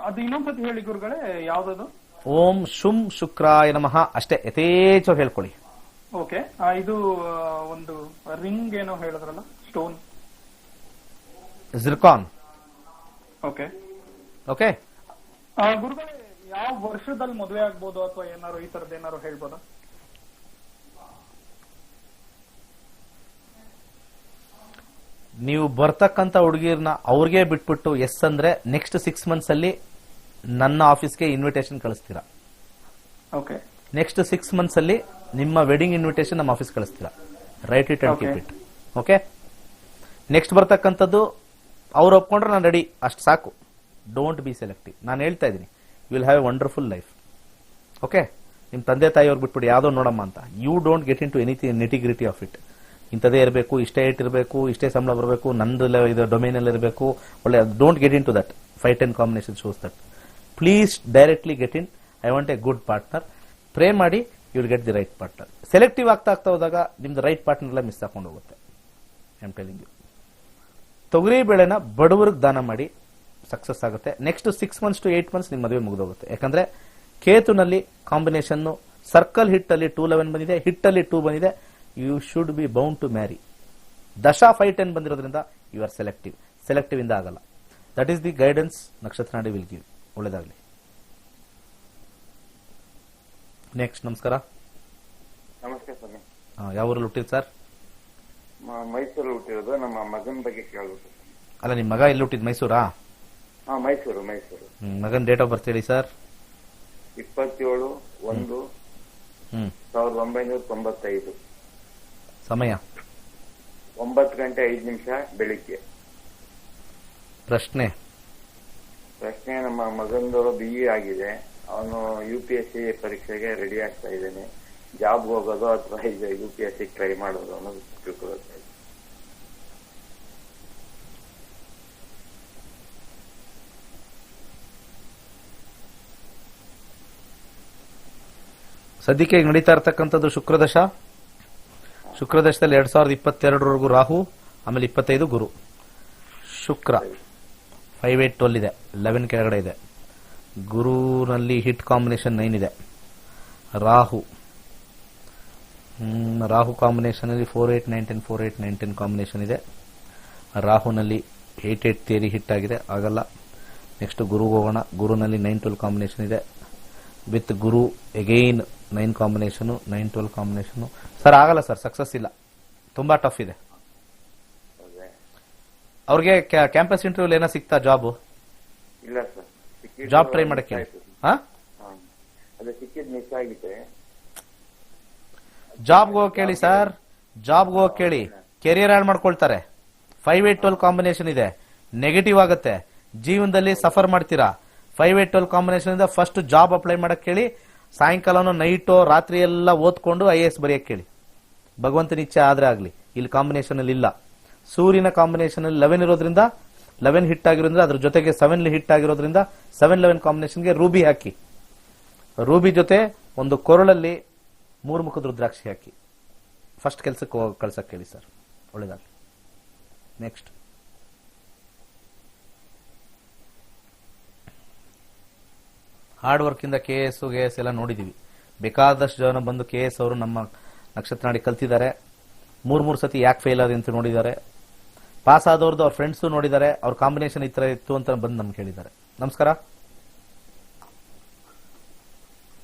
ಅದು ಇನ್ನೊಂದ್ಸತಿ ಹೇಳಿ ಗುರುಗಳೇ, ಯಾವ್ದದು? ಓಂ ಶುಂ ಶುಕ್ರಾಯ ನಮಃ ಅಷ್ಟೇ ಯಥೇಚ್ಛವಾಗಿ ಹೇಳ್ಕೊಳ್ಳಿ. ಓಕೆ. ಇದು ಒಂದು ರಿಂಗ್ ಏನೋ ಹೇಳಿದ್ರಲ್ಲ, ಸ್ಟೋನ್. ಜಿರ್ಕಾನ್. ಓಕೆ. ಓಕೆ. ಗುರುಗಳೇ, ಯಾವ ವರ್ಷದಲ್ಲಿ ಮದುವೆ ಆಗ್ಬೋದು ಅಥವಾ ಏನಾರು ಈ ತರದ್ ಏನಾರು ಹೇಳ್ಬೋದಾ? ನೀವು ಬರ್ತಕ್ಕಂಥ ಹುಡುಗಿರ್ನ ಅವ್ರಿಗೆ ಬಿಟ್ಬಿಟ್ಟು ಎಸ್ ಅಂದ್ರೆ ನೆಕ್ಸ್ಟ್ 6 months ಅಲ್ಲಿ ನನ್ನ ಆಫೀಸ್ಗೆ ಇನ್ವಿಟೇಷನ್ ಕಳಿಸ್ತೀರಾ. ಓಕೆ. ನೆಕ್ಸ್ಟ್ 6 months ಅಲ್ಲಿ ನಿಮ್ಮ ವೆಡ್ಡಿಂಗ್ ಇನ್ವಿಟೇಷನ್ ನಮ್ಮ ಆಫೀಸ್ ಕಳಿಸ್ತೀರಾ. Right it and keep it. Okay. Next ಬರ್ತಕ್ಕಂಥದ್ದು ಅವ್ರು ಒಪ್ಕೊಂಡ್ರೆ ನಾನು ರೆಡಿ, ಅಷ್ಟು ಸಾಕು. Don't be selective. ನಾನು ಹೇಳ್ತಾ ಇದ್ದೀನಿ, you will have a wonderful life. Okay. ನಿಮ್ಮ ತಂದೆ ತಾಯಿಯವ್ರು ಬಿಟ್ಬಿಟ್ಟು ಯಾವುದೋ ನೋಡಮ್ಮ ಅಂತ. You don't get into anything nitty gritty of it. ಇಂಥದೇ ಇರಬೇಕು, ಇಷ್ಟೇ ಏಟ್ ಇರಬೇಕು, ಇಷ್ಟೇ ಸಂಬಳ ಬರಬೇಕು, ನಂದು ಇದು ಡೊಮೇನ್ ಅಲ್ಲಿ ಇರಬೇಕು, ಒಳ್ಳೆ. Don't get into that. 5-10 combination shows that. Please directly get in. I want a good partner. Pray ಮಾಡಿ, you will get the right partner. Selective ಆಗ್ತಾ ಹೋದಾಗ ನಿಮ್ದು ರೈಟ್ ಪಾರ್ಟ್ನರ್ ಎಲ್ಲ ಮಿಸ್ ಹಾಕೊಂಡು ಹೋಗುತ್ತೆ. I am telling you. ತೊಗರಿ ಬೇಳೆನ ಬಡವರಿಗೆ ದಾನ ಮಾಡಿ, ಸಕ್ಸಸ್ ಆಗುತ್ತೆ. ನೆಕ್ಸ್ಟ್ 6 months to 8 months ನಿಮ್ಮ ಮದುವೆ ಮುಗಿದೋಗುತ್ತೆ. ಯಾಕಂದ್ರೆ ಕೇತುನಲ್ಲಿ ಕಾಂಬಿನೇಷನ್ ಸರ್ಕಲ್ ಹಿಟ್ ಅಲ್ಲಿ 211 ಬಂದಿದೆ, ಹಿಟ್ ಅಲ್ಲಿ 2 ಬಂದಿದೆ. You should be bound to marry. ದಶಾ 5-10 ಬಂದಿರೋದ್ರಿಂದ ಯು ಆರ್ ಸೆಲೆಕ್ಟಿವ್. ಸೆಲೆಕ್ಟಿವ್ ಇಂದ ಆಗಲ್ಲ. ದಟ್ ಈಸ್ ದಿ ಗೈಡೆನ್ಸ್ ನಕ್ಷತ್ರ ನಾಡಿ ವಿಲ್ ಗಿವ್. ಒಳ್ಳೇದಾಗಲಿ. ನೆಕ್ಸ್ಟ್. ನಮಸ್ಕಾರ. ನಮಸ್ತೆ ಸ್ವಾಮಿ. ಯಾವ ಊರಲ್ಲಿ ಹುಟ್ಟಿದ್ ಸರ್? ಮೈಸೂರು ಹುಟ್ಟಿರೋದು. ನಮ್ಮ ಮಗನ ಬಗ್ಗೆ ಕೇಳಬೇಕು. ಅಲ್ಲ, ನಿಮ್ಮ ಮಗ ಎಲ್ಲಿ ಹುಟ್ಟಿದ್? ಮೈಸೂರಾ? ಮೈಸೂರು. ಮಗನ್ ಡೇಟ್ ಆಫ್ ಬರ್ತ್ ಹೇಳಿ ಸರ್. 27/1/1995. ಸಮಯ 9:05 ಬೆಳಿಗ್ಗೆ. ಪ್ರಶ್ನೆ ನಮ್ಮ ಮಗಂದು BE ಆಗಿದೆ. ಅವನು UPSC ಪರೀಕ್ಷೆಗೆ ರೆಡಿ ಆಗ್ತಾ ಇದ್ದಾನೆ. ಜಾಬ್ ಹೋಗೋದು ಅಥವಾ ಈಗ UPSC ಟ್ರೈ ಮಾಡೋದು ಅನ್ನೋದು ತಿಳ್ಕೊಳ್ತಾ ಇದೆ. ಸದ್ಯಕ್ಕೆ ಈಗ ನಡೀತಾ ಇರ್ತಕ್ಕಂಥದ್ದು ಶುಕ್ರದಶ. ಶುಕ್ರದಶದಲ್ಲಿ 2022 ರಾಹು, ಆಮೇಲೆ 25 ಗುರು. ಶುಕ್ರ 5-8-12 ಇದೆ, 11 ಕೆಳಗಡೆ ಇದೆ. ಗುರುನಲ್ಲಿ ಹಿಟ್ ಕಾಂಬಿನೇಷನ್ 9 ಇದೆ. ರಾಹು ಕಾಂಬಿನೇಷನ್ ಅಲ್ಲಿ 4-8-9-10 4-8-9-10 ಕಾಂಬಿನೇಷನ್ ಇದೆ. ರಾಹುನಲ್ಲಿ 8-8 ಥಿಯರಿ ಹಿಟ್ ಆಗಿದೆ, ಆಗಲ್ಲ. ನೆಕ್ಸ್ಟ್ ಗುರುಗೆ ಹೋಗೋಣ. ಗುರುನಲ್ಲಿ 9-12 ಕಾಂಬಿನೇಷನ್ ಇದೆ. With Guru again 9 combination, 9-12 combination. Sir ಆಗಲ್ಲ ಸರ್, ಸಕ್ಸಸ್ ಇಲ್ಲ, ತುಂಬಾ ಟಫ್ ಇದೆ. ಅವ್ರಿಗೆ ಕ್ಯಾಂಪಸ್ ಇಂಟರ್ವ್ಯೂ ಏನೋ ಸಿಗ್ತಾ ಜಾಬ್? ಇಲ್ಲ ಸರ್, ಜಾಬ್ ಟ್ರೈ ಮಾಡಕ್ಕೆ. ಅದು ಸಿಕ್ಕಿದ್ ಮಿಸ್ ಆಗಿದೆ. ಜಾಬ್ಗೆ ಹೋಗಿ ಕೇಳಿ ಸರ್, ಜಾಬ್ಗೆ ಹೋಗಿ ಕೇಳಿ. ಕೆರಿಯರ್ ಹಾಳು ಮಾಡ್ಕೊಳ್ತಾರೆ. 5-8-12 ಕಾಂಬಿನೇಷನ್ ಇದೆ, ನೆಗೆಟಿವ್ ಆಗುತ್ತೆ, ಜೀವನದಲ್ಲಿ ಸಫರ್ ಮಾಡ್ತೀರಾ. 5-8-12 ಕಾಂಬಿನೇಷನ್ ಇಂದ ಫಸ್ಟ್ ಜಾಬ್ ಅಪ್ಲೈ ಮಾಡಕ್ ಕೇಳಿ. ಸಾಯಂಕಾಲನೋ ನೈಟೋ ರಾತ್ರಿ ಎಲ್ಲ ಓದ್ಕೊಂಡು IAS ಬರೆಯಕ್ ಕೇಳಿ. ಭಗವಂತನ ಇಚ್ಛೆ ಆದ್ರೆ ಆಗ್ಲಿ. ಇಲ್ಲಿ ಕಾಂಬಿನೇಷನ್ ಅಲ್ಲಿ ಇಲ್ಲ. ಸೂರ್ಯನ ಕಾಂಬಿನೇಷನ್ ಅಲ್ಲಿ 11 ಇರೋದ್ರಿಂದ 11 ಹಿಟ್ ಆಗಿರೋದ್ರಿಂದ, ಅದ್ರ ಜೊತೆಗೆ 7 ಹಿಟ್ ಆಗಿರೋದ್ರಿಂದ 7-11 ಕಾಂಬಿನೇಷನ್ಗೆ ರೂಬಿ ಹಾಕಿ. ರೂಬಿ ಜೊತೆ ಒಂದು ಕೊರಳಲ್ಲಿ 3 ಮುಖದ ರುದ್ರಾಕ್ಷಿ ಹಾಕಿ ಫಸ್ಟ್ ಕೆಲ್ಸಕ್ಕೆ ಕಳ್ಸಕ್ ಕೇಳಿ ಸರ್, ಒಳ್ಳೇದಾಗ್ಲಿ. ನೆಕ್ಸ್ಟ್. ಹಾರ್ಡ್ ವರ್ಕ್ ಇಂದ KS ಎಲ್ಲ ನೋಡಿದೀವಿ. ಬೇಕಾದಷ್ಟು ಜನ ಬಂದು KS ಅವರು ನಮ್ಮ ನಕ್ಷತ್ರ ನಾಡಿ ಕಲ್ತಿದ್ದಾರೆ. 3 ಸತಿ ಯಾಕೆ ಫೇಲ್ ಆದ ಅಂತ ನೋಡಿದ್ದಾರೆ. ಪಾಸ್ ಆದವ್ರದ್ದು ಅವ್ರ ಫ್ರೆಂಡ್ಸ್ ನೋಡಿದ್ದಾರೆ. ಅವ್ರ ಕಾಂಬಿನೇಷನ್ ಈ ತರ ಇತ್ತು ಅಂತ ಬಂದು ನಮ್ಗೆ ಕೇಳಿದ್ದಾರೆ. ನಮಸ್ಕಾರ,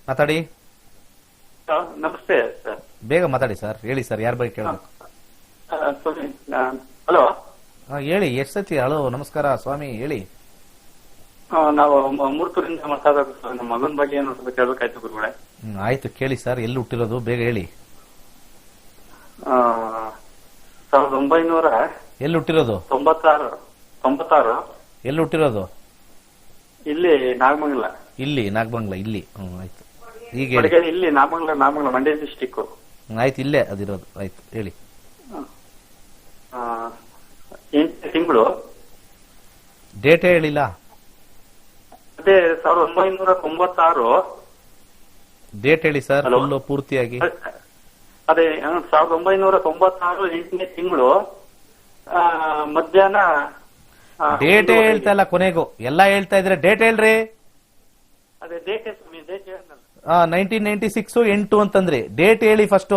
ಮಾತಾಡಿ. ನಮಸ್ತೆ ಸರ್. ಬೇಗ ಮಾತಾಡಿ ಸರ್. ಹೇಳಿ ಸರ್, ಯಾರ ಬಗ್ಗೆ ಕೇಳಬೇಕು? ಹಲೋ, ಹೇಳಿ. ಎಷ್ಟು ಸತಿ ಹಲೋ ನಮಸ್ಕಾರ ಸ್ವಾಮಿ ಹೇಳಿ. ನಾವು ಮೂರ್ತೂರಿಂದ ಮಾತಾಡೋದು ಸರ್. ನಮ್ಮ ಮಗನ ಬಗ್ಗೆ ಏನು ಸ್ವಲ್ಪ ಕೇಳಬೇಕಾಯ್ತು ಗುರುಗಳೇ. ಆಯ್ತು ಕೇಳಿ ಸರ್. ಎಲ್ಲಿ ಹುಟ್ಟಿರೋದು ಬೇಗ ಹೇಳಿ. 1900 ಎಲ್ಲಿ ಹುಟ್ಟಿರೋದು? 96 ಎಲ್ಲಿ ಹುಟ್ಟಿರೋದು? ಇಲ್ಲಿ ನಾಗಮಂಗಲ. ಇಲ್ಲಿ ನಾಗಮಂಗಲ, ಇಲ್ಲಿ. ಆಯ್ತು, ಈಗ ಹೇಳಿ. ಇಲ್ಲಿ ನಾಗಮಂಗಲ ಮಂಡ್ಯ ಡಿಸ್ಟಿಕ್. ಆಯ್ತು, ಇಲ್ಲೇ ಅದಿರೋದು. ಆಯ್ತು ಹೇಳಿ. 8 ತಿಂಗಳು. ಡೇಟ್ ಹೇಳಿಲ್ಲ. ಅದೇ 1996. ಡೇಟ್ ಹೇಳಿ ಸರ್ ಫುಲ್ಲು ಪೂರ್ತಿಯಾಗಿ. ಅದೇ 1996 8ನೇ ತಿಂಗಳು ಮಧ್ಯಾಹ್ನ. ಡೇಟ್ ಹೇಳ್ತಾ ಇಲ್ಲ, ಕೊನೆಗೂ ಎಲ್ಲ ಹೇಳ್ತಾ ಇದ್ರೆ ಡೇಟ್ ಹೇಳ್ರಿ. ಅದೇ ಡೇಟ್ 1996 8 ಅಂತಂದ್ರಿ. ಡೇಟ್ ಹೇಳಿ ಫಸ್ಟ್.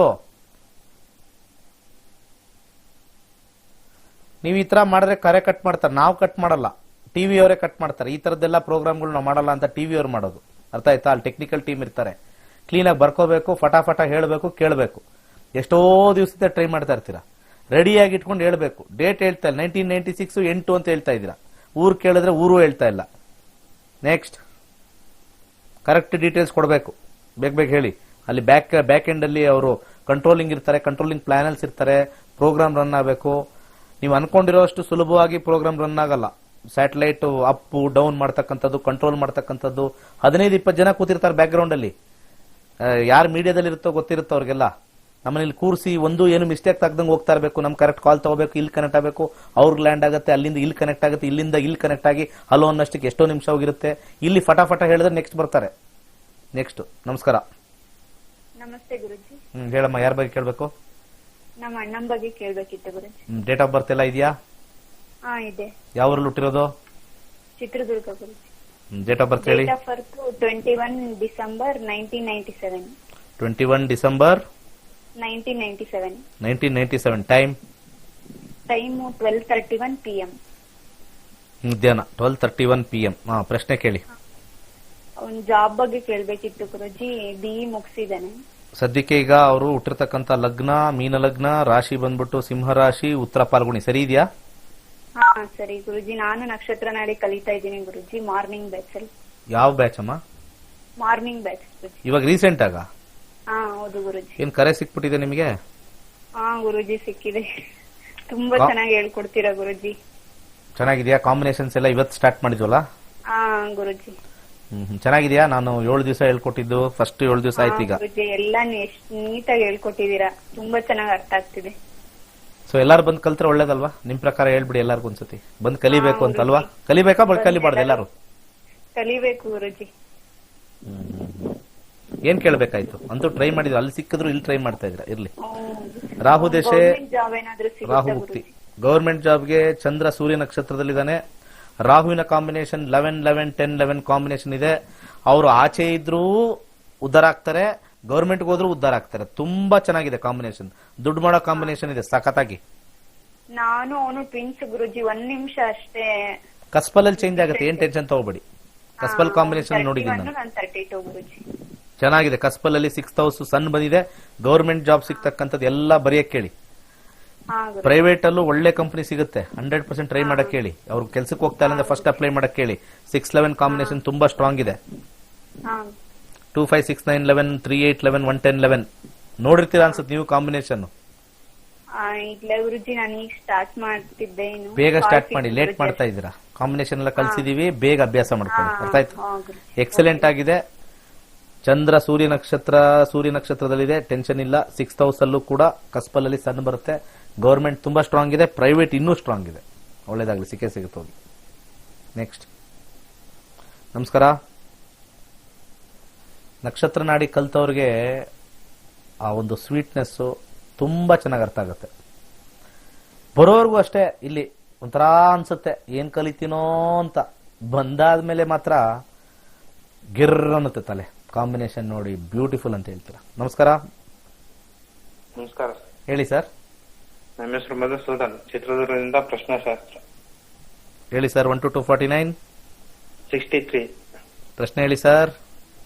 ನೀವು ಈ ತರ ಮಾಡಿದ್ರೆ ಕರೆ ಕಟ್ ಮಾಡ್ತಾರೆ, ನಾವು ಕಟ್ ಮಾಡಲ್ಲ. ಟಿವಿ ಅವರೇ ಕಟ್ ಮಾಡ್ತಾರೆ. ಈ ತರದ್ದೆಲ್ಲ ಪ್ರೋಗ್ರಾಮ್ಗಳು ನಾವು ಮಾಡಲ್ಲ ಅಂತ ಟಿವಿ ಅವ್ರು ಮಾಡೋದು. ಅರ್ಥ ಆಯ್ತಾ? ಅಲ್ಲಿ ಟೆಕ್ನಿಕಲ್ ಟೀಮ್ ಇರ್ತಾರೆ. ಕ್ಲೀನಾಗಿ ಬರ್ಕೋಬೇಕು, ಫಟಾಫಟ ಹೇಳಬೇಕು, ಕೇಳಬೇಕು. ಎಷ್ಟೋ ದಿವಸದ ಟ್ರೈ ಮಾಡ್ತಾ ಇರ್ತೀರಾ. ರೆಡಿಯಾಗಿ ಇಟ್ಕೊಂಡು ಹೇಳ್ಬೇಕು. ಡೇಟ್ ಹೇಳ್ತಾ ಇಲ್ಲ. 1996 8 ಅಂತ ಹೇಳ್ತಾ ಇದ್ದೀರಾ. ಊರು ಕೇಳಿದ್ರೆ ಊರು ಹೇಳ್ತಾ ಇಲ್ಲ. ನೆಕ್ಸ್ಟ್. ಕರೆಕ್ಟ್ ಡೀಟೇಲ್ಸ್ ಕೊಡಬೇಕು. ಬೇಗ ಹೇಳಿ. ಅಲ್ಲಿ ಬ್ಯಾಕ್ ಎಂಡ್ ಅಲ್ಲಿ ಅವರು ಕಂಟ್ರೋಲಿಂಗ್ ಇರ್ತಾರೆ, ಕಂಟ್ರೋಲಿಂಗ್ ಪ್ಲಾನಲ್ಸ್ ಇರ್ತಾರೆ. ಪ್ರೋಗ್ರಾಮ್ ರನ್ ಆಗಬೇಕು. ನೀವು ಅನ್ಕೊಂಡಿರೋಷ್ಟು ಸುಲಭವಾಗಿ ಪ್ರೋಗ್ರಾಮ್ ರನ್ ಆಗಲ್ಲ. ಸ್ಯಾಟಲೈಟ್ ಅಪ್ ಡೌನ್ ಮಾಡ್ತಕ್ಕಂಥದ್ದು, ಕಂಟ್ರೋಲ್ ಮಾಡ್ತಕ್ಕಂಥದ್ದು 15-20 ಜನ ಕೂತಿರ್ತಾರೆ ಬ್ಯಾಕ್ ಗ್ರೌಂಡ್ ಅಲ್ಲಿ. ಯಾರು ಮೀಡಿಯಾದಲ್ಲಿ ಇರುತ್ತೋ ಗೊತ್ತಿರುತ್ತೋ ಅವ್ರಿಗೆಲ್ಲ. ನಮ್ಮನೇಲಿ ಕೂರಿಸಿ ಏನು ಮಿಸ್ಟೇಕ್ ತಗ್ದಂಗೆ ಹೋಗ್ತಾ ಇರಬೇಕು. ನಮ್ ಕರೆಕ್ಟ್ ಕಾಲ್ ತಗೋಬೇಕು, ಇಲ್ಲಿ ಕನೆಕ್ಟ್ ಆಗಬೇಕು, ಅವ್ರಿಗೆ ಲ್ಯಾಂಡ್ ಆಗುತ್ತೆ, ಅಲ್ಲಿಂದ ಇಲ್ಲಿ ಕನೆಕ್ಟ್ ಆಗುತ್ತೆ, ಇಲ್ಲಿಂದ ಇಲ್ಲಿ ಕನೆಕ್ಟ್ ಆಗಿ ಹಲೋ ಅನ್ನೋಷ್ಟಕ್ಕೆ ಎಷ್ಟೋ ನಿಮಿಷ ಹೋಗಿರುತ್ತೆ. ಇಲ್ಲಿ ಫಟಾಫಟ ಹೇಳಿದ್ರೆ ನೆಕ್ಸ್ಟ್ ಬರ್ತಾರೆ. ನೆಕ್ಸ್ಟ್. ನಮಸ್ಕಾರ. ನಮಸ್ತೆ ಗುರುಜಿ. ಹೇಳಮ್ಮ, ಯಾರ ಬಗ್ಗೆ ಕೇಳಬೇಕು? ನಮ್ಮ ಅಣ್ಣನ ಬಗ್ಗೆ ಕೇಳ್ಬೇಕಿತ್ತು ಗುರುಜಿ. ಡೇಟ್ ಆಫ್ ಬರ್ತ್ ಎಲ್ಲ ಇದೆಯಾ? ಇದೆ. ಯಾವ ಊರಲ್ಲಿ ಹುಟ್ಟಿರೋದು? ಚಿತ್ರದುರ್ಗ ಗುರುಜಿ. ಡೇಟ್ ಆಫ್ ಬರ್ತ್ ಹೇಳಿ. Date of birth 21 December 1997. 21 December 1997. Time 12:31 PM. ಮಧ್ಯಾಹ್ನ 12:31 PM. ಪ್ರಶ್ನೆ ಕೇಳಿ. ಅವ್ನ್ ಜಾಬ್ ಬಗ್ಗೆ ಕೇಳ್ಬೇಕಿತ್ತು ಗುರುಜಿ. BE ಮುಗಿಸಿದಾನೆ. ಸದ್ಯಕ್ಕೆ ಈಗ ಅವರು ಹುಟ್ಟಿರ್ತಕ್ಕಂಥ ಲಗ್ನ ಮೀನ ಲಗ್ನ, ರಾಶಿ ಬಂದ್ಬಿಟ್ಟು ಸಿಂಹ ರಾಶಿ, ಉತ್ತರ ಪಾಲ್ಗುಣಿ. ಸರಿ ಇದೆಯಾ? ಹಾ ಸರಿ ಗುರುಜಿ. ನಾನು ನಕ್ಷತ್ರ ನಾಡಿ ಕಲಿತಾ ಇದ್ದೀನಿ ಗುರುಜಿ, ಮಾರ್ನಿಂಗ್ ಬ್ಯಾಚ್ ಅಲ್ಲಿ. ಯಾವ ಬ್ಯಾಚ್ ಅಮ್ಮ? ಮಾರ್ನಿಂಗ್ ಬ್ಯಾಚ್ ಗುರುಜಿ. ಇವಾಗ ರೀಸೆಂಟ್ ಆಗ ಹಾ ಹೌದು ಗುರುಜಿ. ಏನ್ ಕರೆ ಸಿಕ್ಬಿಟ್ಟಿದೆ ನಿಮಗೆ? ಹಾ ಗುರುಜಿ ಸಿಕ್ಕಿದೆ. ತುಂಬಾ ಚೆನ್ನಾಗಿ ಹೇಳ್ಕೊಡ್ತೀರಾ ಗುರುಜಿ. ಚೆನ್ನಾಗಿದ್ಯಾ? ಕಾಂಬಿನೇಷನ್ಸ್ ಎಲ್ಲ ಇವತ್ತು ಸ್ಟಾರ್ಟ್ ಮಾಡಿದ್ವಲ್ಲ? ಹಾ ಗುರುಜಿ. ಚೆನ್ನಾಗಿದ್ಯಾ? ನಾನು 7 ದಿವಸ ಹೇಳ್ಕೊಟ್ಟಿದ್ದು, ಫಸ್ಟ್ 7 ದಿವಸ ಆಯ್ತು ಈಗ. ಗುರುಜಿ ಎಲ್ಲ ನೀಟಾಗಿ ಹೇಳ್ಕೊಟ್ಟಿದ್ದೀರಾ, ತುಂಬಾ ಚೆನ್ನಾಗಿ ಅರ್ಥ ಆಗ್ತಿದೆ. ಸೊ ಎಲ್ಲಾರು ಬಂದ್ ಕಲ್ತ್ರೆ ಒಳ್ಳೇದಲ್ವಾ? ನಿಮ್ ಪ್ರಕಾರ ಹೇಳ್ಬಿಡಿ ಎಲ್ಲಾರ್ಗು ಒಂದ್ಸತಿ. ಬಂದ್ ಕಲಿಬೇಕು ಅಂತ ಅಲ್ವಾ? ಕಲಿಬೇಕಾ ಕಲಿಬಾರ್ದು? ಎಲ್ಲಾರು ಕಲಿಬೇಕು ಗುರುಜಿ. ಏನ್ ಕೇಳ್ಬೇಕಾಯ್ತು? ಅಂತೂ ಟ್ರೈ ಮಾಡಿದ್ರು, ಅಲ್ಲಿ ಸಿಕ್ಕಿದ್ರು ಇಲ್ಲಿ ಟ್ರೈ ಮಾಡ್ತಾ ಇದ್ರ. ಇರ್ಲಿ. ರಾಹು ದೇಶ, ರಾಹು ಮುಕ್ತಿ. ಗವರ್ಮೆಂಟ್ ಜಾಬ್ಗೆ ಚಂದ್ರ ಸೂರ್ಯ ನಕ್ಷತ್ರದಲ್ಲಿದ್ದಾನೆ. ರಾಹುವಿನ ಕಾಂಬಿನೇಷನ್ 11-11-10-11 ಕಾಂಬಿನೇಷನ್ ಇದೆ. ಅವರು ಆಚೆ ಇದ್ರೂ ಉದ್ಧಾರ ಆಗ್ತಾರೆ, ಗವರ್ಮೆಂಟ್ ಹೋದ್ರು ಉದ್ಧಾರ ಆಗ್ತಾರೆ. ತುಂಬಾ ಚೆನ್ನಾಗಿದೆ ಕಾಂಬಿನೇಷನ್. ದುಡ್ಡು ಮಾಡೋ ಕಾಂಬಿನೇಷನ್ ಇದೆ ಸಖತ್ತಾಗಿ. ನಾನು ಅವನು ಟ್ವಿನ್ಸ್ ಗುರುಜಿ. 1 ನಿಮಿಷ ಅಷ್ಟೇ. ಕಸ್ಪಲಲ್ಲಿ ಚೇಂಜ್ ಆಗುತ್ತೆ, ಏನ್ ಟೆನ್ಷನ್ ತಗೋಬೇಡಿ. ಕಸ್ಪಲ್ ಕಾಂಬಿನೇಷನ್ ನೋಡಿದ್ದೀನಿ ನಾನು. 32 ಗುರುಜಿ. ಚೆನ್ನಾಗಿದೆ. ಕಸ್ಪಲಲ್ಲಿ 6th ಹೌಸ್ ಸನ್ ಬಂದಿದೆ. ಗವರ್ಮೆಂಟ್ ಜಾಬ್ ಸಿಗ್ತಕ್ಕಂಥದ್ದು ಎಲ್ಲ ಬರೆಯಕ್ ಕೇಳಿ. ಪ್ರೈವೇಟ್ ಅಲ್ಲೂ ಒಳ್ಳೆ ಕಂಪನಿ ಸಿಗುತ್ತೆ. 100% ಟ್ರೈ ಮಾಡಕ್ ಹೇಳಿ. ಅವ್ರು ಕೆಲ್ಸಕ್ಕೆ ಹೋಗ್ತಾ ಇಲ್ಲ ಅಂದ್ರೆ ಫಸ್ಟ್ ಅಪ್ಲೈ ಮಾಡಕ್ ಹೇಳಿ. 6-11 ಕಾಂಬಿನೇಷನ್ ತುಂಬಾ ಸ್ಟ್ರಾಂಗ್ ಇದೆ. 2-5-6-9-11, 3-8-11, 1-10-11 ನೋಡಿರ್ತೀರಾ ಅನ್ಸುತ್ತೆ ನೀವು ಕಾಂಬಿನೇಷನ್. ಇಲ್ಲ ಗುರುಜಿ, ನಾನು ಈಗ ಸ್ಟಾರ್ಟ್ ಮಾಡ್ತಿದ್ದೆ. ಬೇಗ ಸ್ಟಾರ್ಟ್ ಮಾಡಿ, ಲೇಟ್ ಮಾಡ್ತಾ ಇದ್ದೀರಾ. ಕಾಂಬಿನೇಷನ್ ಎಲ್ಲ ಕಲ್ಸಿದೀವಿ, ಬೇಗ ಅಭ್ಯಾಸ ಮಾಡ್ಕೊಳ್ಳಿ. ಅರ್ಥ ಆಯ್ತು? ಎಕ್ಸಲೆಂಟ್ ಆಗಿದೆ. ಚಂದ್ರ ಸೂರ್ಯ ನಕ್ಷತ್ರದಲ್ಲಿದೆ, ಟೆನ್ಷನ್ ಇಲ್ಲ. 6th ಹೌಸ್ ಅಲ್ಲೂ ಕೂಡ ಕಸ್ಪಲಲ್ಲಿ ಸಣ್ಣ ಬರುತ್ತೆ. ಗವರ್ಮೆಂಟ್ ತುಂಬಾ ಸ್ಟ್ರಾಂಗ್ ಇದೆ, ಪ್ರೈವೇಟ್ ಇನ್ನೂ ಸ್ಟ್ರಾಂಗ್ ಇದೆ. ಒಳ್ಳೇದಾಗ್ಲಿ, ಸಿಗುತ್ತೆ ಹೋಗಿ. ನೆಕ್ಸ್ಟ್. ನಮಸ್ಕಾರ. ನಕ್ಷತ್ರ ನಾಡಿ ಕಲ್ತವ್ರಿಗೆ ಆ ಒಂದು ಸ್ವೀಟ್ನೆಸ್ ತುಂಬಾ ಚೆನ್ನಾಗಿ ಅರ್ಥ ಆಗುತ್ತೆ. ಬರೋರ್ಗೂ ಅಷ್ಟೇ ಇಲ್ಲಿ ಒಂಥರ ಅನ್ಸುತ್ತೆ, ಏನ್ ಕಲಿತೀನೋ ಅಂತ. ಬಂದಾದ್ಮೇಲೆ ಮಾತ್ರ ಗಿರ್ ಅನ್ನುತ್ತೆ ತಲೆ. ಕಾಂಬಿನೇಷನ್ ನೋಡಿ ಬ್ಯೂಟಿಫುಲ್ ಅಂತ ಹೇಳ್ತೀರಾ. ನಮಸ್ಕಾರ. ನಮಸ್ಕಾರ. ಹೇಳಿ ಸರ್. ನಮ್ಮ ಹೆಸರು ಮಧುಸೂದನ್, ಚಿತ್ರದುರ್ಗದಿಂದ. ಪ್ರಶ್ನಾಶಾಸ್ತ್ರ ಹೇಳಿ ಸರ್. 1 to 249. 63. ಪ್ರಶ್ನೆ ಹೇಳಿ ಸರ್.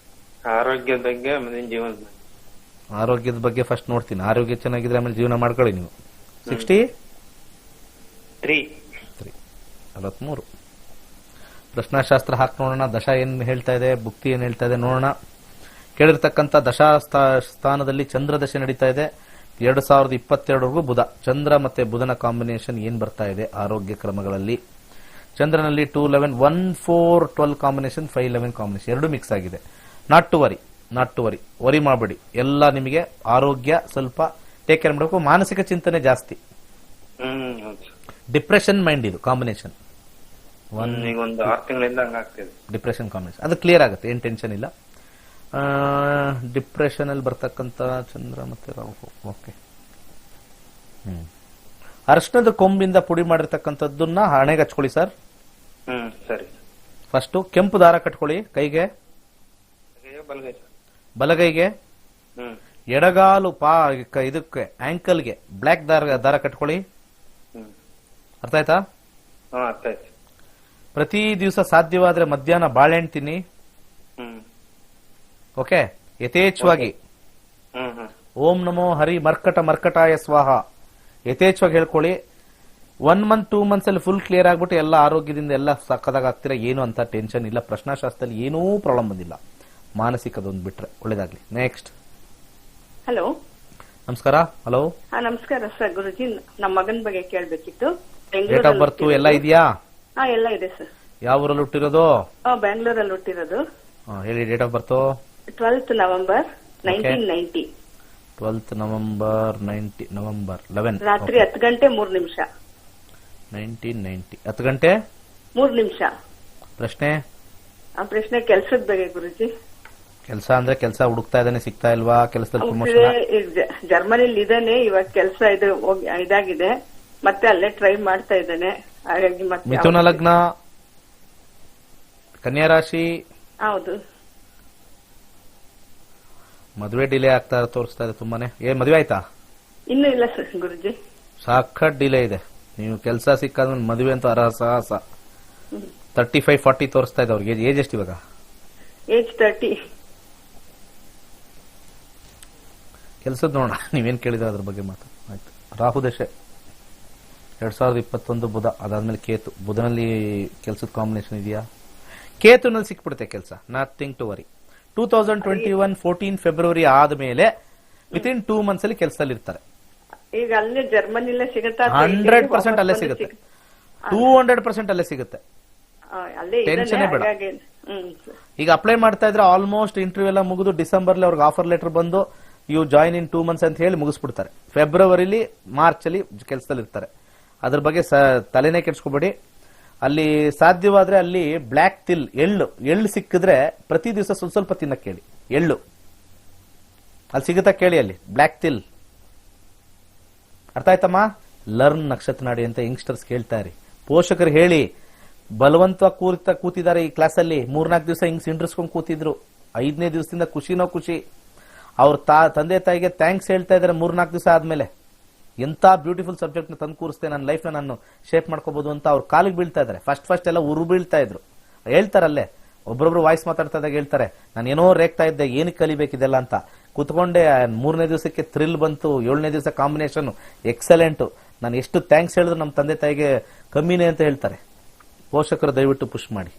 ಆರೋಗ್ಯದ ಬಗ್ಗೆ, ಮುಂದಿನ ಜೀವನದ ಬಗ್ಗೆ. ಆರೋಗ್ಯದ ಬಗ್ಗೆ ಫಸ್ಟ್ ನೋಡ್ತೀನಿ. ಆರೋಗ್ಯ ಚೆನ್ನಾಗಿದ್ರೆ ಆಮೇಲೆ ಜೀವನ ಮಾಡ್ಕೊಳ್ಳಿ ನೀವು. 63. ಪ್ರಶ್ನಾಶಾಸ್ತ್ರ ಹಾಕಿ ನೋಡೋಣ. ದಶಾ ಏನ್ ಹೇಳ್ತಾ ಇದೆ, ಭುಕ್ತಿ ಏನ್ ಹೇಳ್ತಾ ಇದೆ ನೋಡೋಣ. ಕೇಳಿರ್ತಕ್ಕಂಥ ದಶಾ ಸ್ಥಾನದಲ್ಲಿ ಚಂದ್ರ ದಶೆ ನಡೀತಾ ಇದೆ. 2022ವರೆಗೂ ಬುಧ. ಚಂದ್ರ ಮತ್ತೆ ಬುಧನ ಕಾಂಬಿನೇಷನ್ ಏನ್ ಬರ್ತಾ ಇದೆ ಆರೋಗ್ಯ ಕ್ರಮಗಳಲ್ಲಿ? ಚಂದ್ರನಲ್ಲಿ 2-11, 1-4-12 ಕಾಂಬಿನೇಷನ್, 5-11 ಕಾಂಬಿನೇಷನ್ ಎರಡು ಮಿಕ್ಸ್ ಆಗಿದೆ. ನಾಟ್ ಟು ವರಿ, ವರಿ ಮಾಡಬೇಡಿ. ಎಲ್ಲ ನಿಮಗೆ ಆರೋಗ್ಯ ಸ್ವಲ್ಪ ಟೇಕ್ ಕೇರ್ ಮಾಡಬೇಕು. ಮಾನಸಿಕ ಚಿಂತನೆ ಜಾಸ್ತಿ, ಡಿಪ್ರೆಷನ್ ಮೈಂಡ್ ಇದು ಕಾಂಬಿನೇಷನ್. ಒಂದು 6 ತಿಂಗಳಿಂದ ಹಂಗಾಗ್ತಿದೆ ಡಿಪ್ರೆಷನ್ ಕಾಂಬಿನೇಷನ್. ಅದು ಕ್ಲಿಯರ್ ಆಗುತ್ತೆ, ಏನ್ ಟೆನ್ಷನ್ ಇಲ್ಲ. ಡಿಪ್ರೆಷನ್ ಅಲ್ಲಿ ಬರ್ತಕ್ಕಂತ ಚಂದ್ರ ಮತ್ತೆ ರಾಹು. ಓಕೆ. ಅರ್ಶನದ ಕೊಂಬಿಂದ ಪುಡಿ ಮಾಡಿರ್ತಕ್ಕಂಥದ್ದನ್ನ ಹಣೆಗೆ ಹಚ್ಕೊಳ್ಳಿ ಸರ್. ಸರಿ. ಫಸ್ಟ್ ಕೆಂಪು ದಾರ ಕಟ್ಕೊಳ್ಳಿ ಕೈಗೆ, ಬಲಗೈಗೆ. ಎಡಗಾಲು ಇದಕ್ಕೆ ಆಂಕಲ್ಗೆ ಬ್ಲಾಕ್ ದಾರ ಕಟ್ಕೊಳ್ಳಿ. ಅರ್ಥ ಆಯ್ತಾ? ಪ್ರತಿ ದಿವಸ ಸಾಧ್ಯವಾದ್ರೆ ಮಧ್ಯಾಹ್ನ ಬಾಳೆಹಣ್ಣು ತಿನ್ನಿ. ಓಕೆ. ಯಥೇಚ್ಛವಾಗಿ ಓಂ ನಮೋ ಹರಿ ಮರ್ಕಟಾಯ ಸ್ವಾಹ ಯಥೇಚ್ಛವಾಗಿ ಹೇಳ್ಕೊಳ್ಳಿ. 1 month 2 months ಅಲ್ಲಿ ಫುಲ್ ಕ್ಲಿಯರ್ ಆಗ್ಬಿಟ್ಟು ಎಲ್ಲ ಆರೋಗ್ಯದಿಂದ ಎಲ್ಲ ಸಕ್ಕದಾಗ ಆಗ್ತೀರಾ. ಏನು ಅಂತ ಟೆನ್ಷನ್ ಇಲ್ಲ. ಪ್ರಶ್ನಾಶಾಸ್ತ್ರದಲ್ಲಿ ಏನೂ ಪ್ರಾಬ್ಲಮ್ ಬಂದಿಲ್ಲ. ಮಾನಸಿಕದೊಂದು ಬಿಟ್ರೆ ಒಳ್ಳೇದಾಗ್ಲಿ. ನೆಕ್ಸ್ಟ್. ಹಲೋ, ನಮಸ್ಕಾರ. ಹಲೋ, ನಮಸ್ಕಾರ ಸರ್. ಗುರುಜಿ, ನಮ್ಮ ಮಗನ ಬಗ್ಗೆ ಕೇಳ್ಬೇಕಿತ್ತು. ಡೇಟ್ ಆಫ್ ಬರ್ತ್ ಎಲ್ಲ ಇದೆಯಾ? ಎಲ್ಲ ಇದೆ ಸರ್. ಯಾವ ಊರಲ್ಲಿ ಹುಟ್ಟಿರೋದು? ಬೆಂಗಳೂರಲ್ಲಿ ಹುಟ್ಟಿರೋದು. ಹೇಳಿ date of birth. 12th November 1990. 12th November 11 ರಾತ್ರಿ 10 ಗಂಟೆ 3 ನಿಮಿಷ. 1990 10 ಗಂಟೆ 3 ನಿಮಿಷ. ಪ್ರಶ್ನೆ ಕೆಲ್ಸದ ಬಗ್ಗೆ ಗುರುಜಿ. ಕೆಲಸ ಅಂದ್ರೆ ಕೆಲಸ ಹುಡುಕ್ತಾ ಇದ್ದಾನೆ, ಸಿಗ್ತಾ ಇಲ್ವಾ? ಕೆಲಸದಲ್ಲಿ ಪ್ರಮೋಷನ್? ಜರ್ಮನಿಲಿ ಇದ್ದಾನೆ ಇವಾಗ. ಕೆಲಸ ಇದಾಗಿದೆ, ಮತ್ತೆ ಅಲ್ಲೇ ಟ್ರೈ ಮಾಡ್ತಾ ಇದ್ದಾನೆ. ಹಾಗಾಗಿ ಮತ್ತೆ ಮಿಥುನ ಲಗ್ನ, ಕನ್ಯಾ ರಾಶಿ. ಹೌದು. ಮದುವೆ ಡಿಲೇ ಆಗ್ತಾ ತೋರಿಸ್ತಾ ಇದೆ ತುಂಬಾನೇ. ಮದುವೆ ಆಯ್ತಾ? ಇನ್ನೂ ಇಲ್ಲ ಸರ್ ಗುರುಜಿ. ಸಾಕಷ್ಟು ಡಿಲೇ ಇದೆ. ನೀವು ಕೆಲಸ ಸಿಕ್ಕಾದ್ಮೇಲೆ ಮದುವೆ ಅಂತ ಅರಸಾಹಸ. 35-40 ತೋರಿಸ್ತಾ ಇದೆ ಅವ್ರಿಗೆ. ಏಜ್ ಎಷ್ಟು ಇವಾಗ? ಏಜ್ 30. ಕೆಲಸದ ನೋಡೋಣ, ನೀವೇನು ಕೇಳಿದ್ರೆ ಅದ್ರ ಬಗ್ಗೆ ಮಾತು. ಆಯ್ತು. ರಾಹು ದಶೆ 2021 ಬುಧ, ಅದಾದ್ಮೇಲೆ ಕೇತು. ಬುಧನಲ್ಲಿ ಕೆಲಸದ ಕಾಂಬಿನೇಷನ್ ಇದೆಯಾ? ಕೇತುನಲ್ಲಿ ಸಿಕ್ಬಿಡುತ್ತೆ ಕೆಲಸ, ನಥಿಂಗ್ ಟು ವರಿ. 2021 14 ಫೆಬ್ರವರಿ ಆದ್ಮೇಲೆ ವಿತಿನ್ 2 ಮಂತ್ಸ್ ಅಲ್ಲಿ ಕೆಲಸದಲ್ಲಿ ಇರ್ತಾರೆ. ಈಗ ಅಲ್ಲೇ ಜರ್ಮನಿಲೇ ಸಿಗುತ್ತಾ? 100% ಅಲ್ಲೇ ಸಿಗುತ್ತೆ, 200% ಅಲ್ಲೇ ಸಿಗುತ್ತೆ. ಅಲ್ಲೇ ಟೆನ್ಷನ್ ಬೇಡ. ಈಗ ಅಪ್ಲೈ ಮಾಡ್ತಾ ಇದ್ರೆ ಆಲ್ಮೋಸ್ಟ್ ಇಂಟರ್ವ್ಯೂ ಎಲ್ಲ ಮುಗಿದು ಡಿಸೆಂಬರ್ ಅವ್ರಿಗೆ ಆಫರ್ ಲೆಟರ್ ಬಂದು ಯು ಜಾಯಿನ್ ಇನ್ 2 ಮಂತ್ಸ್ ಅಂತ ಹೇಳಿ ಮುಗಿಸ್ಬಿಡ್ತಾರೆ. ಫೆಬ್ರವರಿಲಿ ಮಾರ್ಚ್ ಅಲ್ಲಿ ಕೆಲಸದಲ್ಲಿ ಇರ್ತಾರೆ. ಅದ್ರ ಬಗ್ಗೆ ತಲೆನೇ ಕೆಡ್ಸ್ಕೊಬೇಡಿ. ಅಲ್ಲಿ ಸಾಧ್ಯವಾದ್ರೆ ಅಲ್ಲಿ ಬ್ಲ್ಯಾಕ್ ತಿಲ್ ಎಳ್ಳು ಸಿಕ್ಕಿದ್ರೆ ಪ್ರತಿ ದಿವಸ ಸ್ವಲ್ಪ ತಿನ್ನಕ್ ಕೇಳಿ. ಎಳ್ಳು ಅಲ್ಲಿ ಸಿಗುತ್ತಾ ಕೇಳಿ, ಅಲ್ಲಿ ಬ್ಲ್ಯಾಕ್ ತಿಲ್. ಅರ್ಥ ಆಯ್ತಮ್ಮ? ಲರ್ನ್ ನಕ್ಷತ್ರ ನಾಡಿ ಅಂತ ಯಂಗ್ಸ್ಟರ್ಸ್ ಕೇಳ್ತಾ ಇರಿ. ಪೋಷಕರು ಹೇಳಿ, ಬಲವಂತ ಕೂತಿದ್ದಾರೆ ಈ ಕ್ಲಾಸಲ್ಲಿ. 3-4 ದಿವಸ ಹಿಂಗ್ ಸಿಂಡ್ರಿಸ್ಕೊಂಡ್ ಕೂತಿದ್ರು. 5ನೇ ದಿವಸದಿಂದ ಖುಷಿನೋ ಖುಷಿ. ಅವ್ರ ತಂದೆ ತಾಯಿಗೆ ಥ್ಯಾಂಕ್ಸ್ ಹೇಳ್ತಾ ಇದಾರೆ 3-4 ದಿವಸ ಆದ್ಮೇಲೆ. ಎಂತ ಬ್ಯೂಟಿಫುಲ್ ಸಬ್ಜೆಕ್ಟ್ ನ ತಂದು ಕೂರಿಸ್ತೆ, ನನ್ನ ಲೈಫ್ ನಾನು ಶೇಪ್ ಮಾಡ್ಕೋಬಹುದು ಅಂತ ಅವ್ರ ಕಾಲಿಗೆ ಬೀಳ್ತಾ ಇದಾರೆ. ಫಸ್ಟ್ ಎಲ್ಲ ಉರು ಬೀಳ್ತಾ ಇದ್ರು. ಹೇಳ್ತಾರಲ್ಲೇ, ಒಬ್ಬೊಬ್ರು ವಾಯ್ಸ್ ಮಾತಾಡ್ತಾ ಇದ್ದಾಗ ಹೇಳ್ತಾರೆ, ನಾನು ಏನೋ ರೇಗ್ತಾ ಇದ್ದೆ, ಏನಕ್ಕೆ ಕಲಿಬೇಕಿದೆಲ್ಲ ಅಂತ. ಕುತ್ಕೊಂಡೆ 3ನೇ ದಿವಸಕ್ಕೆ ಥ್ರಿಲ್ ಬಂತು, 7ನೇ ದಿವಸ ಕಾಂಬಿನೇಷನ್ ಎಕ್ಸಲೆಂಟ್. ನಾನು ಎಷ್ಟು ಥ್ಯಾಂಕ್ಸ್ ಹೇಳಿದ್ರು ನಮ್ಮ ತಂದೆ ತಾಯಿಗೆ ಕಮ್ಮಿನೇ ಅಂತ ಹೇಳ್ತಾರೆ. ಪೋಷಕರು ದಯವಿಟ್ಟು ಪುಷ್ ಮಾಡಿ.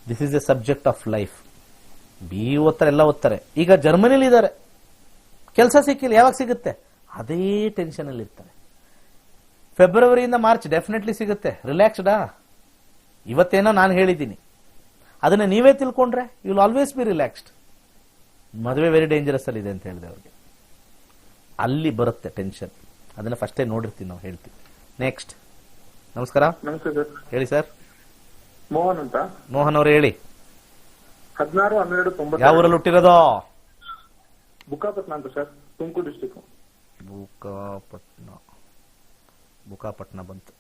This is A subject of life. B ಓದ್ತಾರೆ, ಎಲ್ಲ ಓದ್ತಾರೆ. ಈಗ ಜರ್ಮನಿಲಿ ಇದ್ದಾರೆ, ಕೆಲಸ ಸಿಕ್ಕಿಲ್ಲ, ಯಾವಾಗ ಸಿಗುತ್ತೆ ಅದೇ ಟೆನ್ಷನ್ ಅಲ್ಲಿ ಇರ್ತಾರೆ. ಫೆಬ್ರವರಿಯಿಂದ ಮಾರ್ಚ್ ಡೆಫಿನೆಟ್ಲಿ ಸಿಗುತ್ತೆ. ರಿಲ್ಯಾಕ್ಸ್ಡಾ? ಇವತ್ತೇನೋ ನಾನು ಹೇಳಿದ್ದೀನಿ, ಅದನ್ನ ನೀವೇ ತಿಳ್ಕೊಂಡ್ರೆ you will always be relaxed. ಮದುವೆ ವೆರಿ ಡೇಂಜರಸ್ ಅಲ್ಲಿ ಇದೆ ಅಂತ ಹೇಳಿದೆ ಅವ್ರಿಗೆ. ಅಲ್ಲಿ ಬರುತ್ತೆ ಟೆನ್ಷನ್. ಅದನ್ನ ಫಸ್ಟೇ ನೋಡಿರ್ತೀವಿ ನಾವು, ಹೇಳ್ತೀವಿ. ನೆಕ್ಸ್ಟ್. ನಮಸ್ಕಾರ. ನಮಸ್ತೆ ಸರ್. ಹೇಳಿ ಸರ್. ಮೋಹನ್ ಅಂತ. ಮೋಹನ್ ಅವ್ರು ಹೇಳಿ. 16-12-90. ಯಾವ ಊರಲ್ಲಿ ಹುಟ್ಟಿರೋದು? ಬುಕ್ಕಾಪಟ್ನ ಅಂತ ಸರ್, ತುಮಕೂರು ಡಿಸ್ಟಿಕ್. ಬುಕ್ಕಾಪಟ್ನ ಬಂತು.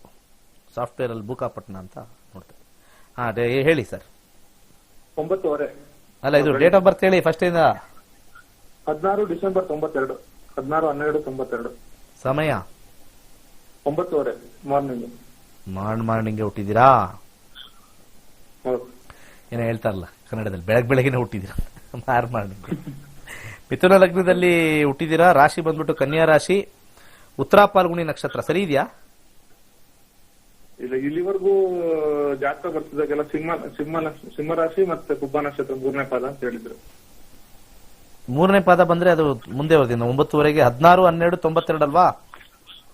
ಸಾಫ್ಟ್ವೇರ್ ಅಲ್ಲಿ ಬುಕ್ಕಾಪಟ್ನ ಅಂತ ನೋಡ್ತೇವೆ. ಹೇಳಿ ಸರ್. 9:30. ಅಲ್ಲ, ಇದು ಡೇಟ್ ಆಫ್ ಬರ್ತ್ ಹೇಳಿ ಫಸ್ಟ್ ಇಂದ. 16 ಡಿಸೆಂಬರ್ 92. 16-12-92. ಸಮಯ 9:30 ಮಾರ್ನಿಂಗ್. ಮಾರ್ನಿಂಗ್ ಹುಟ್ಟಿದ್ದೀರಾ? ಹೌದು. ಏನೋ ಹೇಳ್ತಾರಲ್ಲ ಕನ್ನಡದಲ್ಲಿ, ಬೆಳಗ್ಗೆನೆ ಹುಟ್ಟಿದ್ದೀರಾ. ಮಾರ್ನಿಂಗ್. ಮಿಥುನ ಲಗ್ನದಲ್ಲಿ ಹುಟ್ಟಿದ್ದೀರಾ. ರಾಶಿ ಬಂದ್ಬಿಟ್ಟು ಕನ್ಯಾ ರಾಶಿ, ಉತ್ತರ ಪಾಲ್ಗುಣಿ ನಕ್ಷತ್ರ. ಸರಿ ಇದೆಯಾ? ಇಲ್ಲ, ಇಲ್ಲಿವರೆಗೂ ಜಾತಕ ಬರ್ತಿದ್ದಾಗೆಲ್ಲ ಸಿಂಹ ರಾಶಿ ಮತ್ತೆ ಕುಂಭ ನಕ್ಷತ್ರ 3ನೇ ಪಾದ ಅಂತ ಹೇಳಿದ್ರು. 3ನೇ ಪಾದ ಬಂದ್ರೆ ಅದು ಮುಂದೆ ಬರ್ತೀನಿ 9:30ಗೆ. 16-12-92 ಅಲ್ವಾ?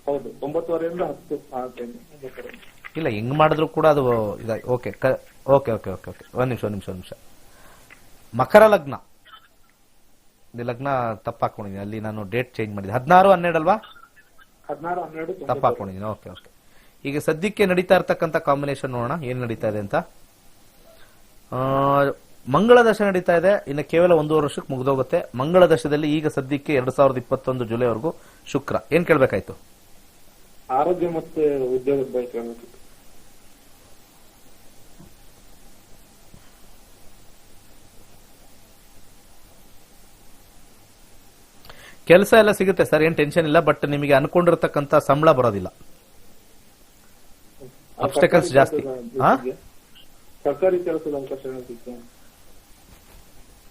ಹೌದು, 9:30 ಇಲ್ಲ, ಹೆಂಗ್ ಮಾಡಿದ್ರು ಕೂಡ ಅದು ಇದಾಗಿ. Okay okay okay okay okay ಒಂದ್ ನಿಮಿಷ. ಮಕರ ಲಗ್ನ. ಲಗ್ನ ತಪ್ಪಾಕೊಂಡಿದ್ದೀನಿ, ಅಲ್ಲಿ ನಾನು ಡೇಟ್ ಚೇಂಜ್ ಮಾಡಿದ್ದೆ. 16-12 ಅಲ್ವಾ? 16-12 ತಪ್ಪಾಕೊಂಡಿದ್ದೀನಿ. Okay okay. ಈಗ ಸದ್ಯಕ್ಕೆ ನಡೀತಾ ಇರ್ತಕ್ಕಂಥ ಕಾಂಬಿನೇಷನ್ ನೋಡೋಣ ಏನ್ ನಡೀತಾ ಇದೆ ಅಂತ. ಮಂಗಳ ದಶ ನಡೀತಾ ಇದೆ. ಇನ್ನು ಕೇವಲ 1.5 ವರ್ಷಕ್ಕೆ ಮುಗಿದೋಗುತ್ತೆ. ಮಂಗಳ ದಶದಲ್ಲಿ ಈಗ ಸದ್ಯಕ್ಕೆ 2021 ಜುಲೈವರೆಗೂ ಶುಕ್ರ. ಏನ್ ಕೇಳ್ಬೇಕಾಯ್ತು? ಆರೋಗ್ಯ ಮತ್ತೆ ಉದ್ಯೋಗದ ಬಗ್ಗೆ ಕೇಳಬೇಕಿತ್ತು. ಕೆಲಸ ಎಲ್ಲ ಸಿಗುತ್ತೆ ಸರ್, ಏನ್ ಟೆನ್ಷನ್ ಇಲ್ಲ. ಬಟ್ ನಿಮಗೆ ಅನ್ಕೊಂಡಿರ್ತಕ್ಕಂಥ ಸಂಬಳ ಬರೋದಿಲ್ಲ. ಅಬ್ಸ್ಟಕಲ್ಸ್ ಜಾಸ್ತಿ. ಸರ್ಕಾರಿ ಕೆಲಸದ ಅವಕಾಶ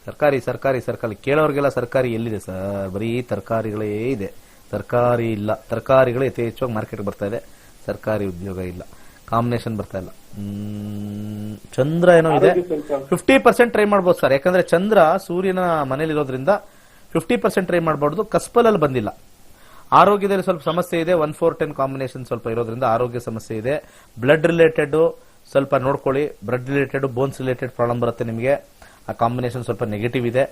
ಸರ್ಕಾರಿ ಕೇಳೋರ್ಗೆಲ್ಲ ಸರ್ಕಾರಿ ಎಲ್ಲಿದೆ ಸರ್? ಬರೀ ತರಕಾರಿಗಳೇ ಇದೆ. ಸರ್ಕಾರಿ ಇಲ್ಲ. ತರಕಾರಿಗಳು ಯಥೇಚ್ಛವಾಗಿ ಮಾರ್ಕೆಟ್ ಬರ್ತಾ ಇದೆ, ಸರ್ಕಾರಿ ಉದ್ಯೋಗ ಇಲ್ಲ. ಕಾಂಬಿನೇಷನ್ ಬರ್ತಾ ಇಲ್ಲ. ಚಂದ್ರ ಏನೋ ಇದೆ, 50% ಟ್ರೈ ಮಾಡ್ಬೋದು ಸರ್. ಯಾಕಂದ್ರೆ ಚಂದ್ರ ಸೂರ್ಯನ ಮನೇಲಿರೋದ್ರಿಂದ 50% ಟ್ರೈ ಮಾಡಬಹುದು. ಕಸ್ಪಲಲ್ಲಿ ಬಂದಿಲ್ಲ. ಆರೋಗ್ಯದಲ್ಲಿ ಸ್ವಲ್ಪ ಸಮಸ್ಯೆ ಇದೆ. 1-4-10 ಕಾಂಬಿನೇಷನ್ ಸ್ವಲ್ಪ ಇರೋದ್ರಿಂದ ಆರೋಗ್ಯ ಸಮಸ್ಯೆ ಇದೆ. ಬ್ಲಡ್ ರಿಲೇಟೆಡ್ ಸ್ವಲ್ಪ ನೋಡ್ಕೊಳ್ಳಿ. Blood related, bones related problem ಬರುತ್ತೆ ನಿಮಗೆ. ಆ ಕಾಂಬಿನೇಷನ್ ಸ್ವಲ್ಪ ನೆಗೆಟಿವ್ ಇದೆ.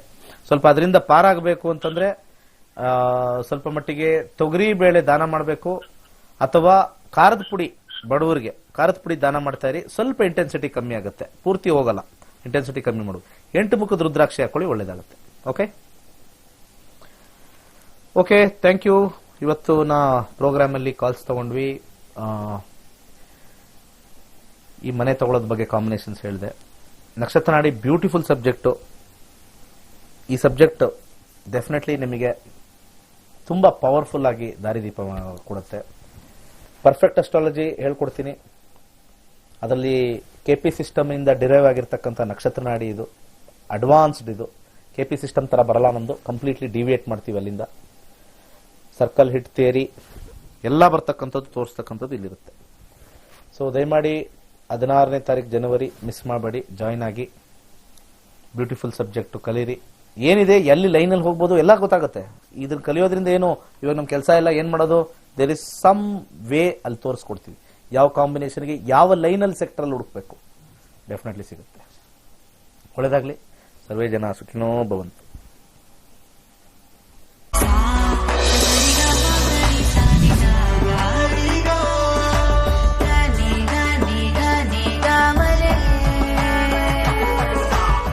ಸ್ವಲ್ಪ ಅದರಿಂದ ಪಾರಾಗಬೇಕು ಅಂತಂದ್ರೆ ಸ್ವಲ್ಪ ಮಟ್ಟಿಗೆ ತೊಗರಿ ಬೇಳೆ ದಾನ ಮಾಡಬೇಕು, ಅಥವಾ ಖಾರದ ಪುಡಿ. ಬಡವರಿಗೆ ಖಾರದ ಪುಡಿ ದಾನ ಮಾಡ್ತಾ ಇರಿ. ಸ್ವಲ್ಪ ಇಂಟೆನ್ಸಿಟಿ ಕಮ್ಮಿ ಆಗುತ್ತೆ, ಪೂರ್ತಿ ಹೋಗಲ್ಲ. ಇಂಟೆನ್ಸಿಟಿ ಕಮ್ಮಿ ಮಾಡು. 8 ಮುಖದ ರುದ್ರಾಕ್ಷಿ ಹಾಕೊಳ್ಳಿ, ಒಳ್ಳೇದಾಗುತ್ತೆ. Okay, thank you. ಇವತ್ತು ನಾ ಪ್ರೋಗ್ರಾಮ್ ಅಲ್ಲಿ ಕಾಲ್ಸ್ ತಗೊಂಡ್ವಿ. ಈ ಮನೆ ತಗೊಳ್ಳೋದ್ ಬಗ್ಗೆ ಕಾಂಬಿನೇಷನ್ಸ್ ಹೇಳಿದೆ. ನಕ್ಷತ್ರ ನಾಡಿ ಬ್ಯೂಟಿಫುಲ್ ಸಬ್ಜೆಕ್ಟು. ಈ ಸಬ್ಜೆಕ್ಟ್ ಡೆಫಿನೆಟ್ಲಿ ನಿಮಗೆ ತುಂಬಾ ಪವರ್ಫುಲ್ ಆಗಿ ದಾರಿದೀಪ ಕೊಡುತ್ತೆ. ಪರ್ಫೆಕ್ಟ್ ಅಸ್ಟ್ರಾಲಜಿ ಹೇಳ್ಕೊಡ್ತೀನಿ. ಅದರಲ್ಲಿ KP ಸಿಸ್ಟಮ್ ಇಂದ ಡಿರೈವ್ ಆಗಿರ್ತಕ್ಕಂಥ ನಕ್ಷತ್ರ ನಾಡಿ ಇದು ಅಡ್ವಾನ್ಸ್ಡ್. ಇದು KP ಸಿಸ್ಟಮ್ ತರ ಬರಲ್ಲ, ನಮ್ದು ಕಂಪ್ಲೀಟ್ಲಿ ಡಿವಿಯೇಟ್ ಮಾಡ್ತೀವಿ ಅಲ್ಲಿಂದ. ಸರ್ಕಲ್ ಹಿಟ್ ಥಿಯರಿ ಎಲ್ಲ ಬರ್ತಕ್ಕಂಥದ್ದು ತೋರಿಸ್ತಕ್ಕಂಥದ್ದು ಇಲ್ಲಿರುತ್ತೆ. ಸೊ ದಯಮಾಡಿ 16ನೇ ತಾರೀಕು ಜನವರಿ ಮಿಸ್ ಮಾಡಬೇಡಿ, ಜಾಯಿನ್ ಆಗಿ. ಬ್ಯೂಟಿಫುಲ್ ಸಬ್ಜೆಕ್ಟ್ ಕಲೀರಿ. ಏನಿದೆ, ಎಲ್ಲಿ ಲೈನಲ್ಲಿ ಹೋಗ್ಬೋದು ಎಲ್ಲ ಗೊತ್ತಾಗುತ್ತೆ. ಇದನ್ನ ಕಲಿಯೋದ್ರಿಂದ ಏನು, ಇವಾಗ ನಮ್ಮ ಕೆಲಸ ಇಲ್ಲ, ಏನ್ ಮಾಡೋದು, ದೇರ್ ಇಸ್ ಸಮ್ ವೇ ಅಲ್ಲಿ ತೋರಿಸ್ಕೊಡ್ತೀವಿ. ಯಾವ ಕಾಂಬಿನೇಷನ್ಗೆ ಯಾವ ಲೈನಲ್ಲಿ ಸೆಕ್ಟರ್ ಅಲ್ಲಿ ಹುಡುಕ್ಬೇಕು, ಡೆಫಿನೆಟ್ಲಿ ಸಿಗುತ್ತೆ. ಒಳ್ಳೆದಾಗ್ಲಿ. ಸರ್ವೇ ಜನ ಸುಖಿನೋ ಭವಂತು.